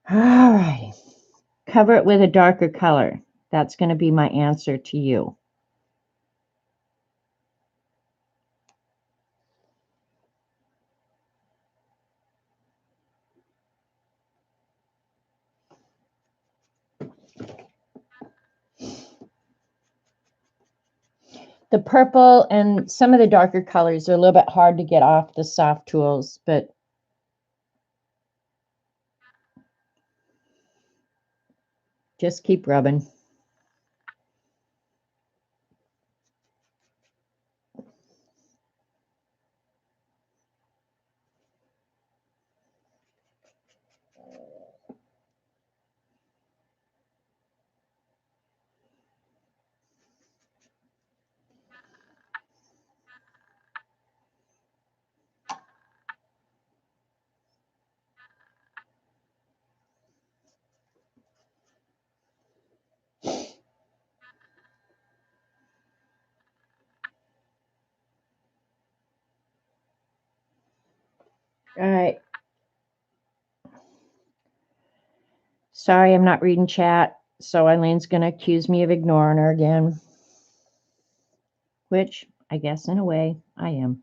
All right. Cover it with a darker color. That's going to be my answer to you. The purple and some of the darker colors are a little bit hard to get off the soft tools, but just keep rubbing. All right. Sorry, I'm not reading chat. So Eileen's going to accuse me of ignoring her again. Which, I guess, in a way, I am.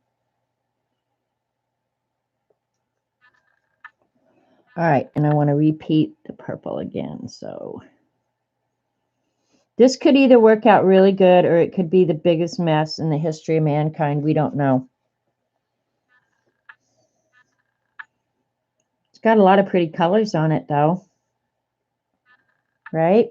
All right, and I want to repeat the purple again. So this could either work out really good or it could be the biggest mess in the history of mankind. We don't know. It's got a lot of pretty colors on it, though. Right?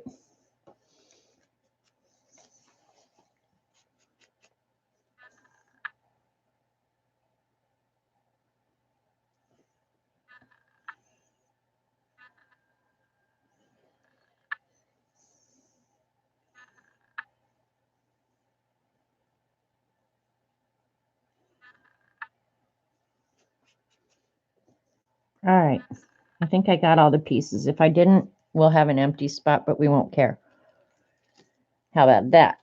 All right. I think I got all the pieces. If I didn't, we'll have an empty spot, but we won't care. How about that?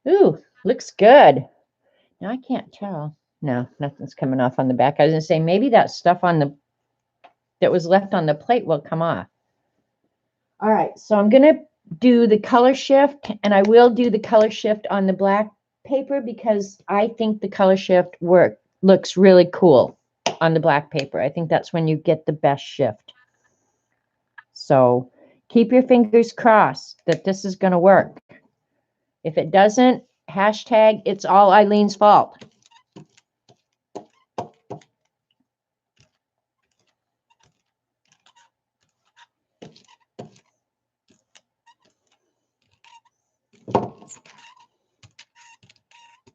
Ooh, looks good. Now I can't tell. No, nothing's coming off on the back. I was going to say maybe that stuff on the that was left on the plate will come off. All right, so I'm going to do the color shift, and I will do the color shift on the black paper because I think the color shift looks really cool on the black paper. I think that's when you get the best shift. So keep your fingers crossed that this is going to work. If it doesn't, hashtag it's all Eileen's fault.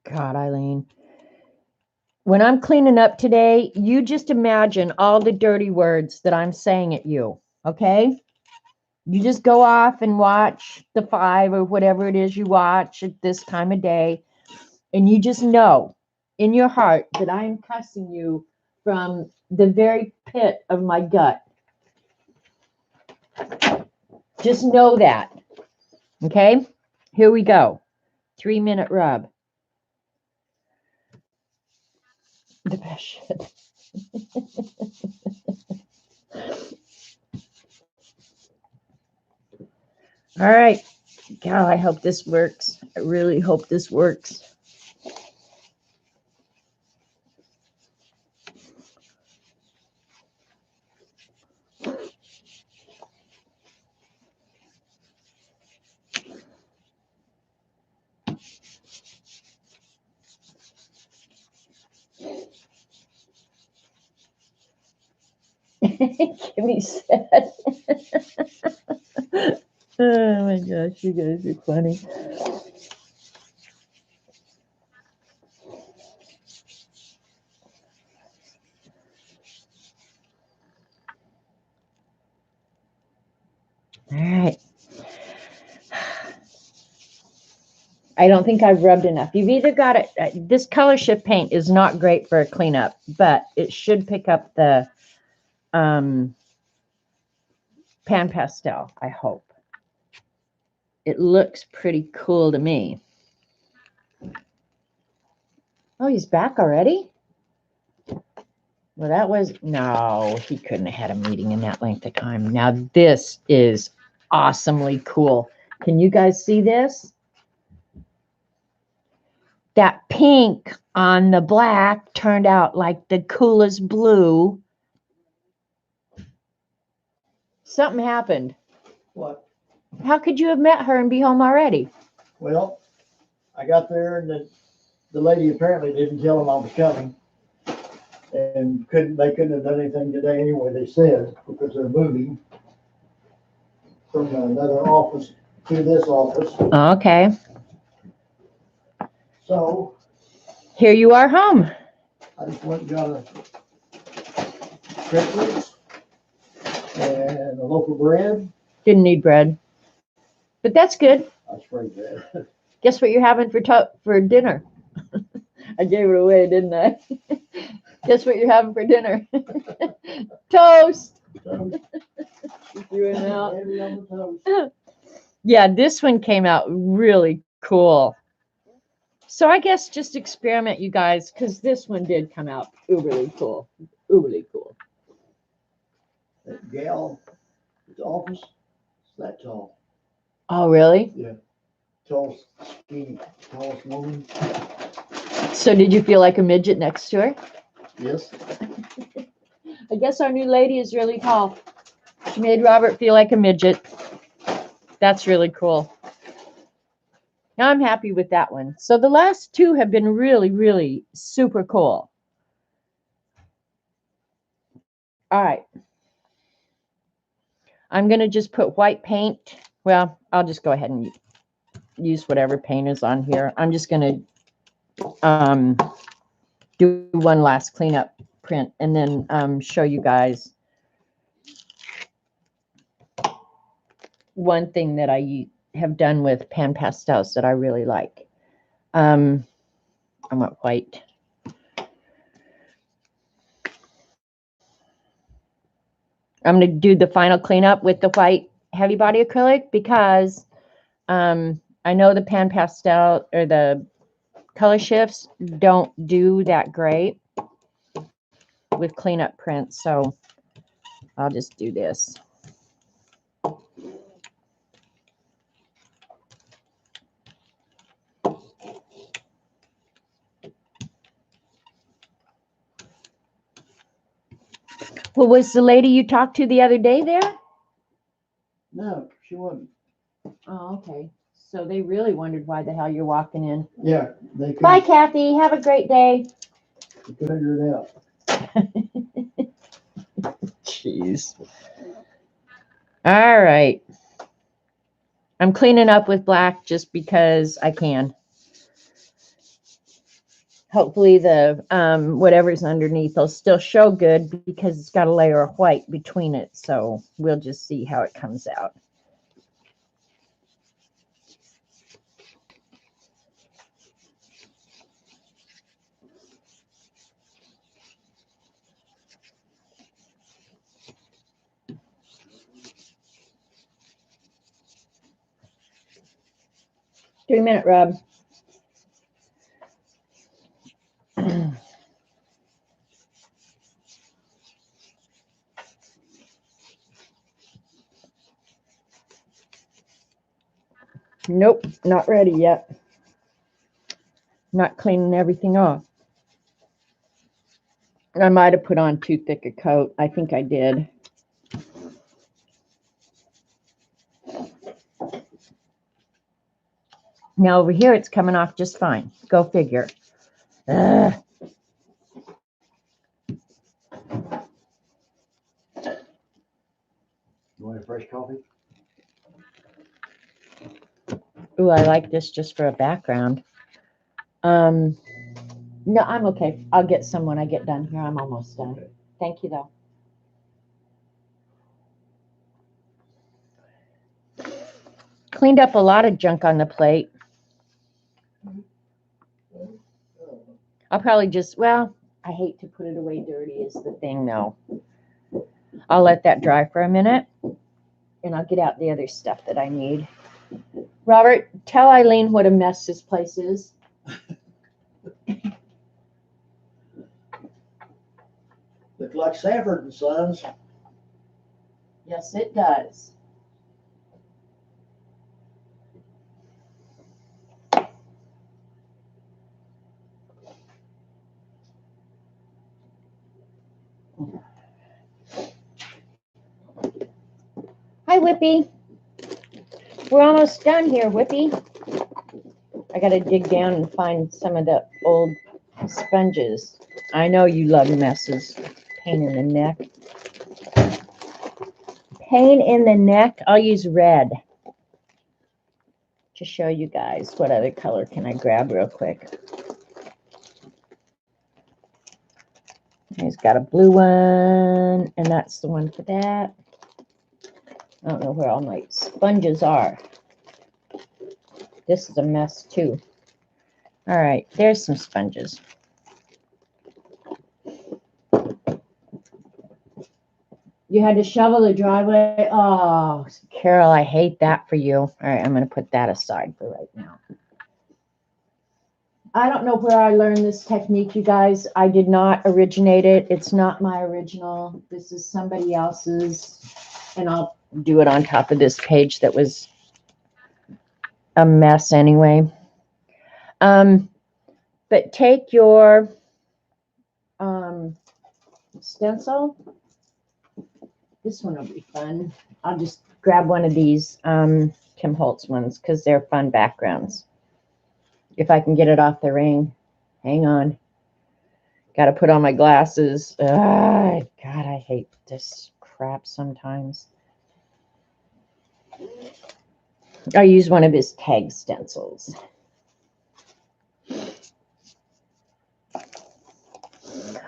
God, Eileen. When I'm cleaning up today, you just imagine all the dirty words that I'm saying at you, okay? You just go off and watch the 5 or whatever it is you watch at this time of day, and you just know in your heart that I am cussing you from the very pit of my gut. Just know that, okay? Here we go. 3-minute rub. The best shit. All right. God, I hope this works. I really hope this works. Kimmy said. Oh my gosh, you guys are funny. All right. I don't think I've rubbed enough. You've either got it. This color shift paint is not great for a cleanup, but it should pick up the pan pastel, I hope. It looks pretty cool to me. Oh, he's back already? Well, that was, no, he couldn't have had a meeting in that length of time. Now, this is awesomely cool. Can you guys see this? That pink on the black turned out like the coolest blue. Something happened. What? How could you have met her and be home already? Well, I got there and the lady apparently didn't tell them I was coming. And they couldn't have done anything today anyway, they said, because they're moving from another office to this office. Okay. So Here you are home. I just went and got a pretzels and a loaf of bread. Didn't need bread. But that's good. I sprayed bread. Guess what you're having for dinner? I gave it away, didn't I? Guess what you're having for dinner? Toast. You threw it out. Heavy on the toast. Yeah, this one came out really cool. So I guess just experiment, you guys, because this one did come out uberly cool. Uberly cool. That gal, his office, it's that tall. Oh, really? Yeah. Tall, skinny, tallest woman. So did you feel like a midget next to her? Yes. I guess our new lady is really tall. She made Robert feel like a midget. That's really cool. Now I'm happy with that one. So the last two have been really, really super cool. All right. I'm going to just put white paint. Well, I'll just go ahead and use whatever paint is on here. I'm just going to do one last cleanup print and then show you guys one thing that I have done with pan pastels that I really like. I want white. I'm going to do the final cleanup with the white heavy body acrylic because I know the pan pastel or the color shifts don't do that great with cleanup prints. So I'll just do this. Well, was the lady you talked to the other day there? No, she wasn't. Oh, okay. So they really wondered why the hell you're walking in. Yeah, they Bye, couldn't Kathy. Have a great day. figure it out. Jeez. All right. I'm cleaning up with black just because I can. Hopefully the whatever's underneath will still show good because it's got a layer of white between it. So we'll just see how it comes out. Three-minute rub. Nope, not ready yet. Not cleaning everything off. I might have put on too thick a coat. I think I did. Now over here, it's coming off just fine. Go figure. Ugh. You want a fresh coffee? Ooh, I like this just for a background. No, I'm okay. I'll get some when I get done here. I'm almost done. Okay. Thank you, though. Cleaned up a lot of junk on the plate. I'll probably just, well, I hate to put it away dirty is the thing, though. I'll let that dry for a minute, and I'll get out the other stuff that I need. Robert, tell Eileen what a mess this place is. Look like Sanford and Sons. Yes, it does. Hi, Whippy. We're almost done here, Whippy. I got to dig down and find some of the old sponges. I know you love messes. Pain in the neck. Pain in the neck. I'll use red to show you guys. What other color can I grab real quick? He's got a blue one, and that's the one for that. I don't know where all my sponges are. This is a mess too. All right, there's some sponges. You had to shovel the driveway? Oh, Carol, I hate that for you. All right, I'm going to put that aside for right now. I don't know where I learned this technique, you guys. I did not originate it. It's not my original. This is somebody else's. And I'll do it on top of this page that was a mess anyway. But take your stencil. This one will be fun. I'll just grab one of these Tim Holtz ones because they're fun backgrounds. If I can get it off the ring. Hang on. Got to put on my glasses. God, I hate this crap sometimes. I use one of his tag stencils.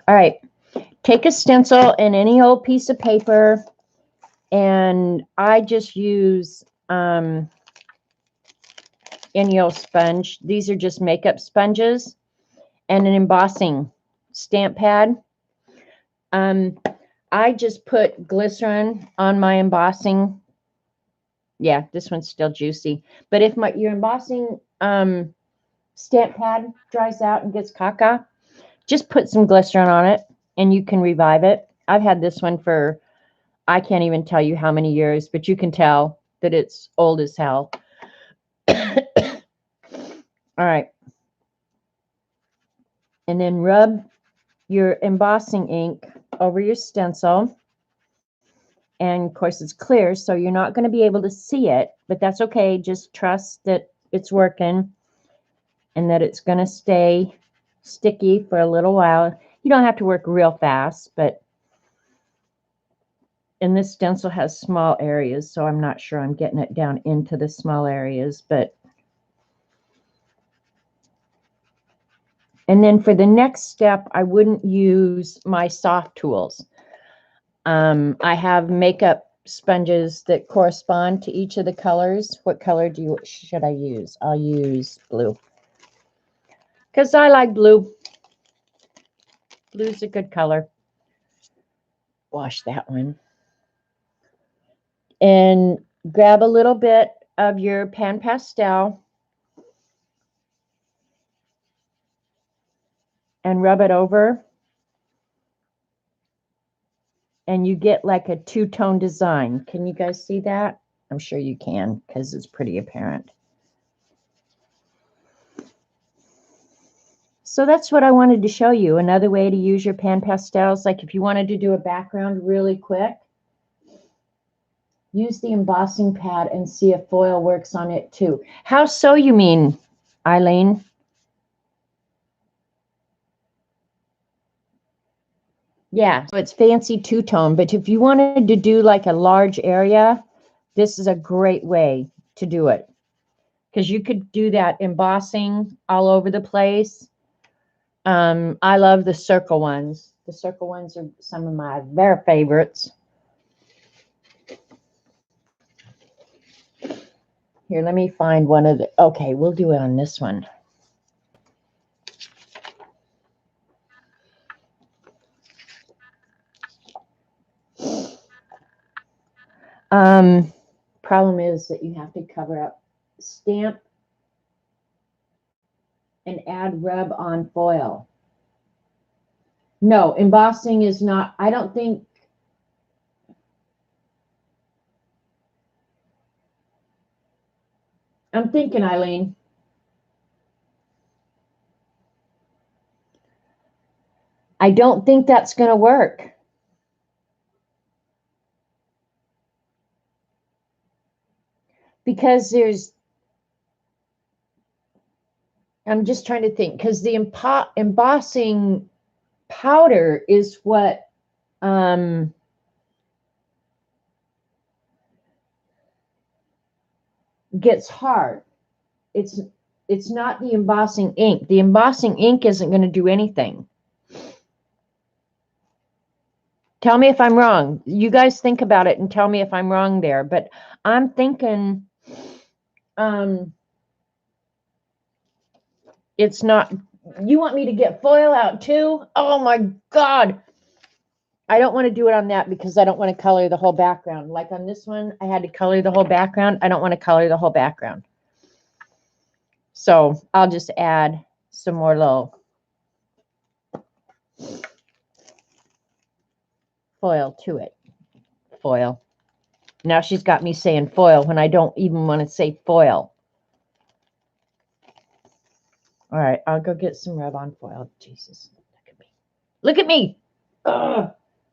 All right. Take a stencil and any old piece of paper, and I just use any old sponge. These are just makeup sponges and an embossing stamp pad. I just put glycerin on my embossing. Yeah, this one's still juicy. But if your embossing stamp pad dries out and gets caca, just put some glycerin on it and you can revive it. I've had this one for, I can't even tell you how many years, but you can tell that it's old as hell. All right. And then rub your embossing ink over your stencil. And of course it's clear, so you're not going to be able to see it, but that's okay. Just trust that it's working and that it's going to stay sticky for a little while. You don't have to work real fast, but and this stencil has small areas, so I'm not sure I'm getting it down into the small areas, but and then for the next step, I wouldn't use my soft tools. I have makeup sponges that correspond to each of the colors. What color should I use? I'll use blue because I like blue. Blue's a good color. Wash that one. And grab a little bit of your pan pastel and rub it over. And you get like a two-tone design. Can you guys see that? I'm sure you can because it's pretty apparent. So that's what I wanted to show you. Another way to use your pan pastels, like if you wanted to do a background really quick, use the embossing pad and see if foil works on it too. How so, you mean, Eileen? Yeah, so it's fancy two-tone, but if you wanted to do like a large area, this is a great way to do it. Because you could do that embossing all over the place. I love the circle ones. The circle ones are some of my very favorites. Here, let me find one of the, okay, we'll do it on this one. Problem is that you have to cover up, stamp, and add rub on foil. No, embossing is not, I don't think, I'm thinking, Eileen. I don't think that's going to work. Because I'm just trying to think, because the embossing powder is what gets hard. It's not the embossing ink. The embossing ink isn't going to do anything. Tell me if I'm wrong. You guys think about it and tell me if I'm wrong there. But I'm thinking it's not. You want me to get foil out too? Oh my God. I don't want to do it on that because I don't want to color the whole background. Like on this one, I had to color the whole background. I don't want to color the whole background. So I'll just add some more little foil to it. Foil. Now she's got me saying foil when I don't even want to say foil. All right, I'll go get some rub-on foil. Jesus, look at me. Look at me. Ugh.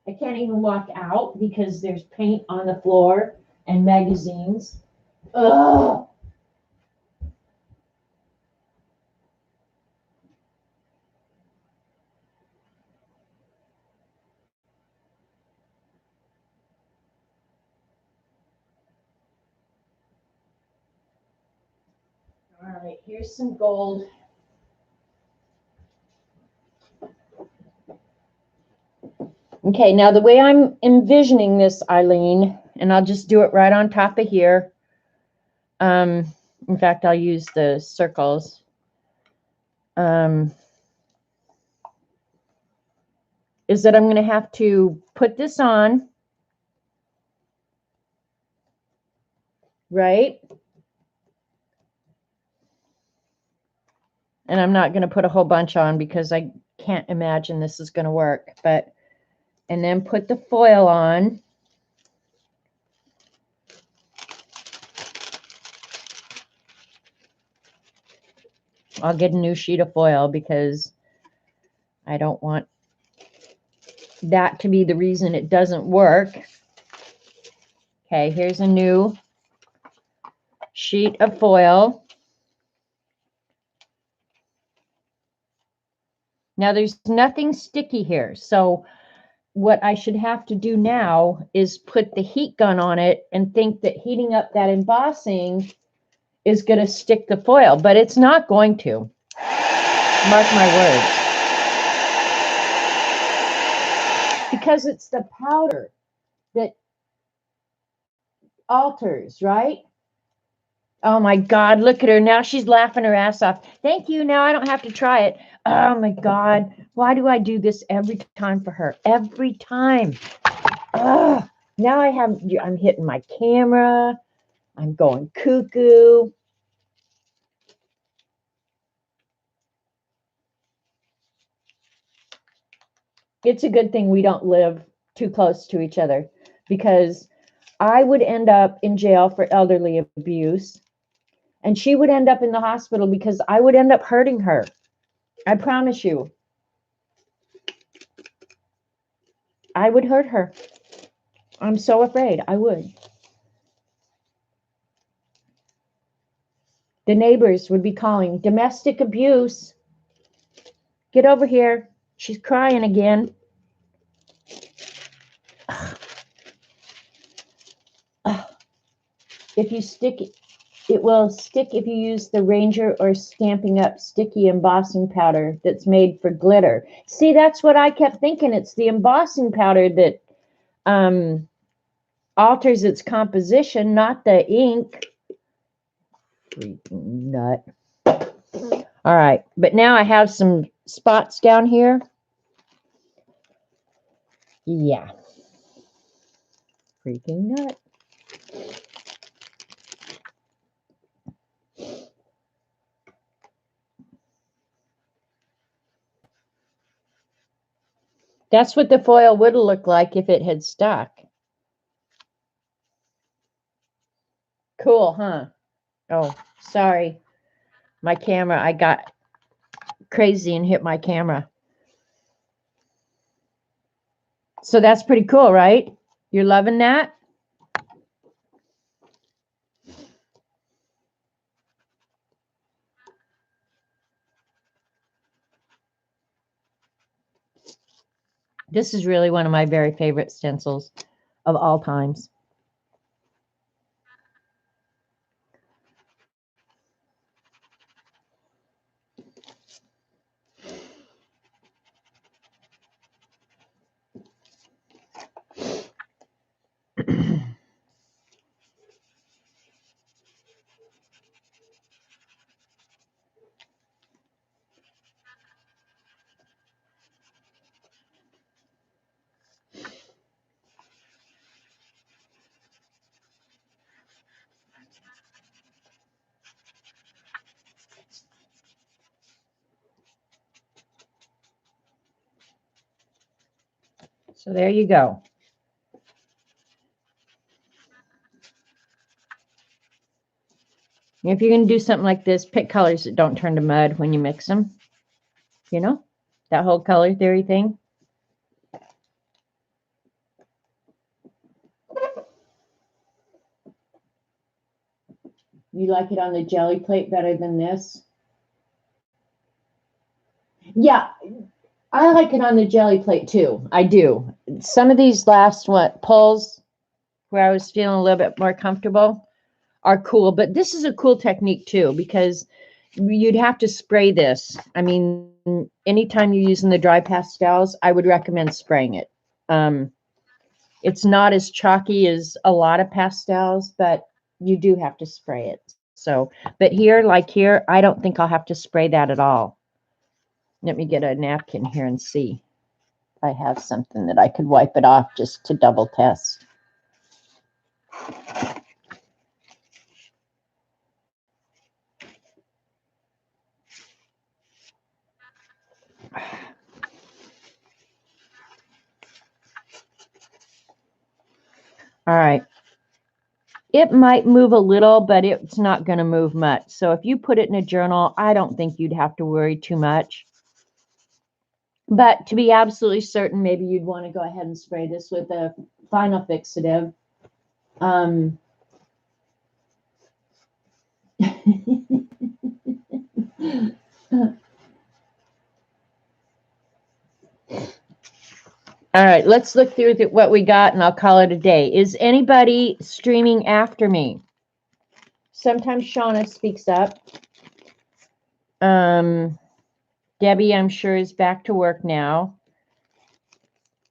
I can't even walk out because there's paint on the floor and magazines. Ugh. All right, here's some gold. Okay, now the way I'm envisioning this, Eileen, and I'll just do it right on top of here. In fact, I'll use the circles. Is that I'm going to have to put this on, right? And I'm not going to put a whole bunch on because I can't imagine this is going to work. But, and then put the foil on. I'll get a new sheet of foil because I don't want that to be the reason it doesn't work. Okay, here's a new sheet of foil. Now there's nothing sticky here. So what I should have to do now is put the heat gun on it and think that heating up that embossing is going to stick the foil, but it's not going to. Mark my words. Because it's the powder that alters, right? Oh my God, look at her. Now she's laughing her ass off. Thank you. Now I don't have to try it. Oh my God. Why do I do this every time for her? Every time. Ugh. Now I'm hitting my camera. I'm going cuckoo. It's a good thing we don't live too close to each other because I would end up in jail for elderly abuse and she would end up in the hospital because I would end up hurting her. I promise you. I would hurt her. I'm so afraid I would. The neighbors would be calling domestic abuse. Get over here. She's crying again. If you stick it will stick if you use the Ranger or Stamping Up sticky embossing powder that's made for glitter. See, that's what I kept thinking. It's the embossing powder that alters its composition, not the ink. Freaking nut. All right, but now I have some spots down here. Yeah. Freaking nut. That's what the foil would look like if it had stuck. Cool, huh? Oh, sorry. My camera, I got crazy and hit my camera. So that's pretty cool, right? You're loving that? This is really one of my very favorite stencils of all times. So there you go. If you're going to do something like this, pick colors that don't turn to mud when you mix them. You know, that whole color theory thing. You like it on the jelly plate better than this? Yeah, I like it on the jelly plate too. I do. Some of these last pulls where I was feeling a little bit more comfortable are cool, but this is a cool technique too, because you'd have to spray this. I mean, anytime you're using the dry pastels, I would recommend spraying it. It's not as chalky as a lot of pastels, but you do have to spray it. So, but here, like here, I don't think I'll have to spray that at all. Let me get a napkin here and see if I have something that I could wipe it off just to double test. All right. It might move a little, but it's not going to move much. So if you put it in a journal, I don't think you'd have to worry too much. But to be absolutely certain, maybe you'd want to go ahead and spray this with a final fixative. All right, let's look through what we got, and I'll call it a day. Is anybody streaming after me? Sometimes Shauna speaks up. Debbie, I'm sure, is back to work now.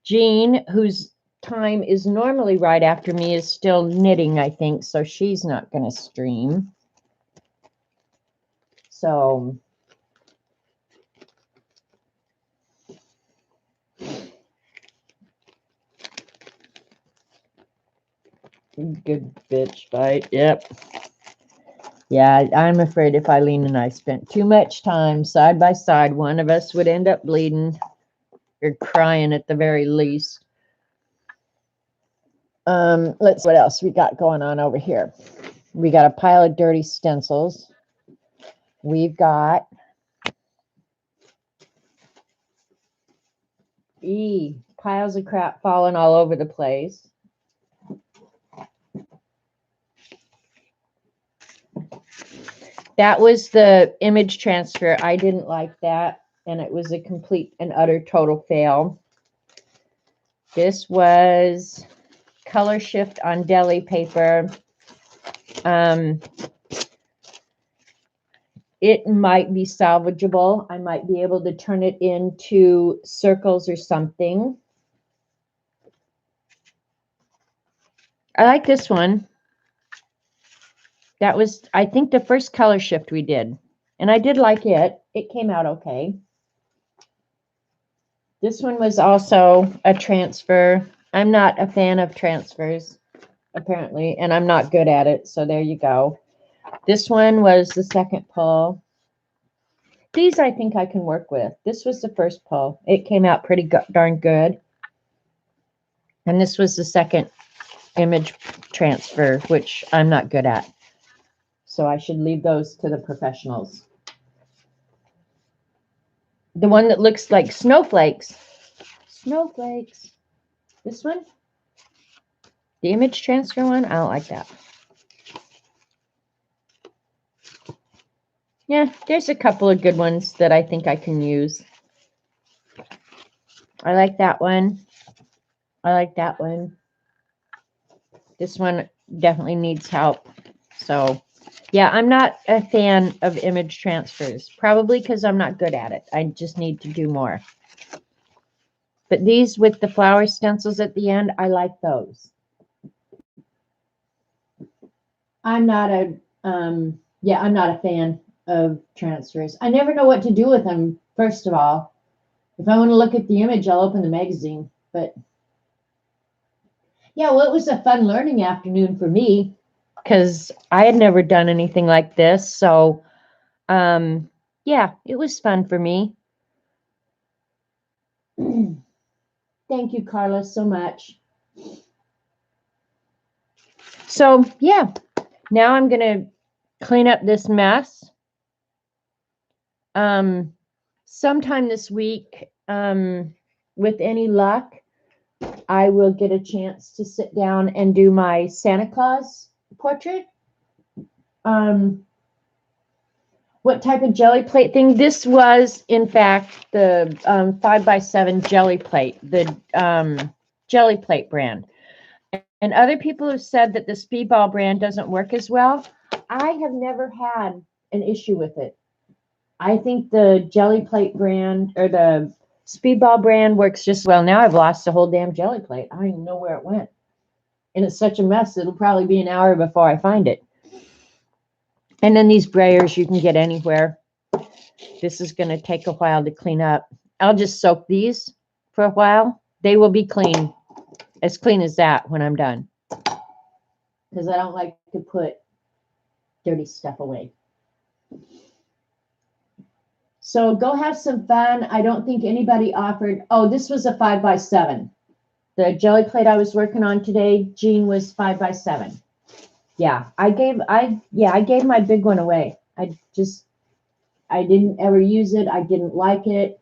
Jean, whose time is normally right after me, is still knitting, I think, so she's not going to stream. So good bitch fight. Yep. Yeah, I'm afraid if Eileen and I spent too much time side by side, one of us would end up bleeding or crying at the very least. Let's see what else we got going on over here. We got a pile of dirty stencils. We've got piles of crap falling all over the place. That was the image transfer. I didn't like that, and it was a complete and utter total fail. This was color shift on deli paper. It might be salvageable. I might be able to turn it into circles or something. I like this one. That was, I think, the first color shift we did. And I did like it. It came out okay. This one was also a transfer. I'm not a fan of transfers, apparently, and I'm not good at it. So there you go. This one was the second pull. These I think I can work with. This was the first pull. It came out pretty darn good. And this was the second image transfer, which I'm not good at. So I should leave those to the professionals. The one that looks like snowflakes. Snowflakes. This one? The image transfer one? I don't like that. Yeah, there's a couple of good ones that I think I can use. I like that one. I like that one. This one definitely needs help. So, yeah, I'm not a fan of image transfers. Probably because I'm not good at it. I just need to do more. But these with the flower stencils at the end, I like those. I'm not a I'm not a fan of transfers. I never know what to do with them, first of all. If I want to look at the image, I'll open the magazine. But yeah, well, it was a fun learning afternoon for me because I had never done anything like this. So yeah, it was fun for me. Thank you, Carla, so much. So, yeah, now I'm going to clean up this mess. Sometime this week, with any luck, I will get a chance to sit down and do my Santa Claus portrait. What type of jelly plate thing? This was, in fact, the 5x7 jelly plate, the jelly plate brand. And other people have said that the Speedball brand doesn't work as well. I have never had an issue with it. I think the jelly plate brand or the Speedball brand works just well. Now I've lost the whole damn jelly plate. I don't even know where it went. And it's such a mess, it'll probably be an hour before I find it. And then these brayers you can get anywhere. This is going to take a while to clean up. I'll just soak these for a while. They will be clean as that when I'm done. Because I don't like to put dirty stuff away. So go have some fun. I don't think anybody offered. Oh, this was a 5x7. The jelly plate I was working on today, Jean, was 5x7. Yeah, I gave my big one away. I didn't ever use it. I didn't like it.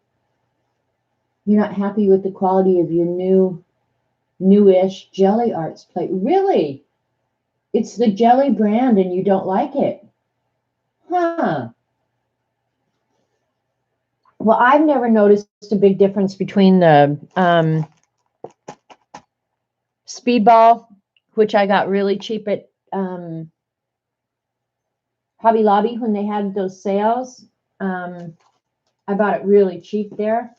You're not happy with the quality of your newish Gelli Arts plate. Really? It's the Gelli brand and you don't like it? Huh. Well, I've never noticed a big difference between the Speedball, which I got really cheap at Hobby Lobby when they had those sales. I bought it really cheap there.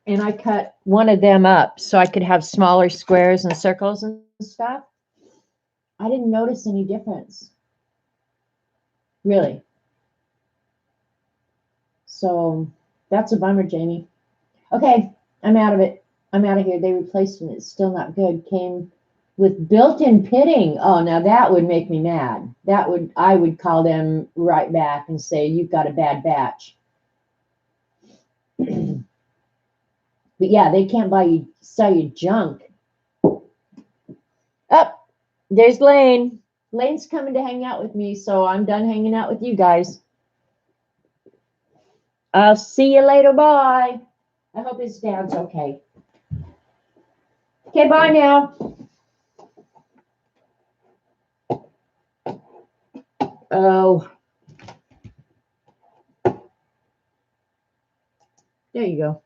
And I cut one of them up so I could have smaller squares and circles and stuff. I didn't notice any difference. Really. So that's a bummer, Jamie. Okay, I'm out of it. I'm out of here. They replaced it. It's still not good. Came with built-in pitting. Oh, now that would make me mad. I would call them right back and say, you've got a bad batch. But yeah, they can't sell you junk. Oh, there's Lane. Lane's coming to hang out with me, so I'm done hanging out with you guys. I'll see you later. Bye. I hope his dad's okay. Okay, bye now. Oh. There you go.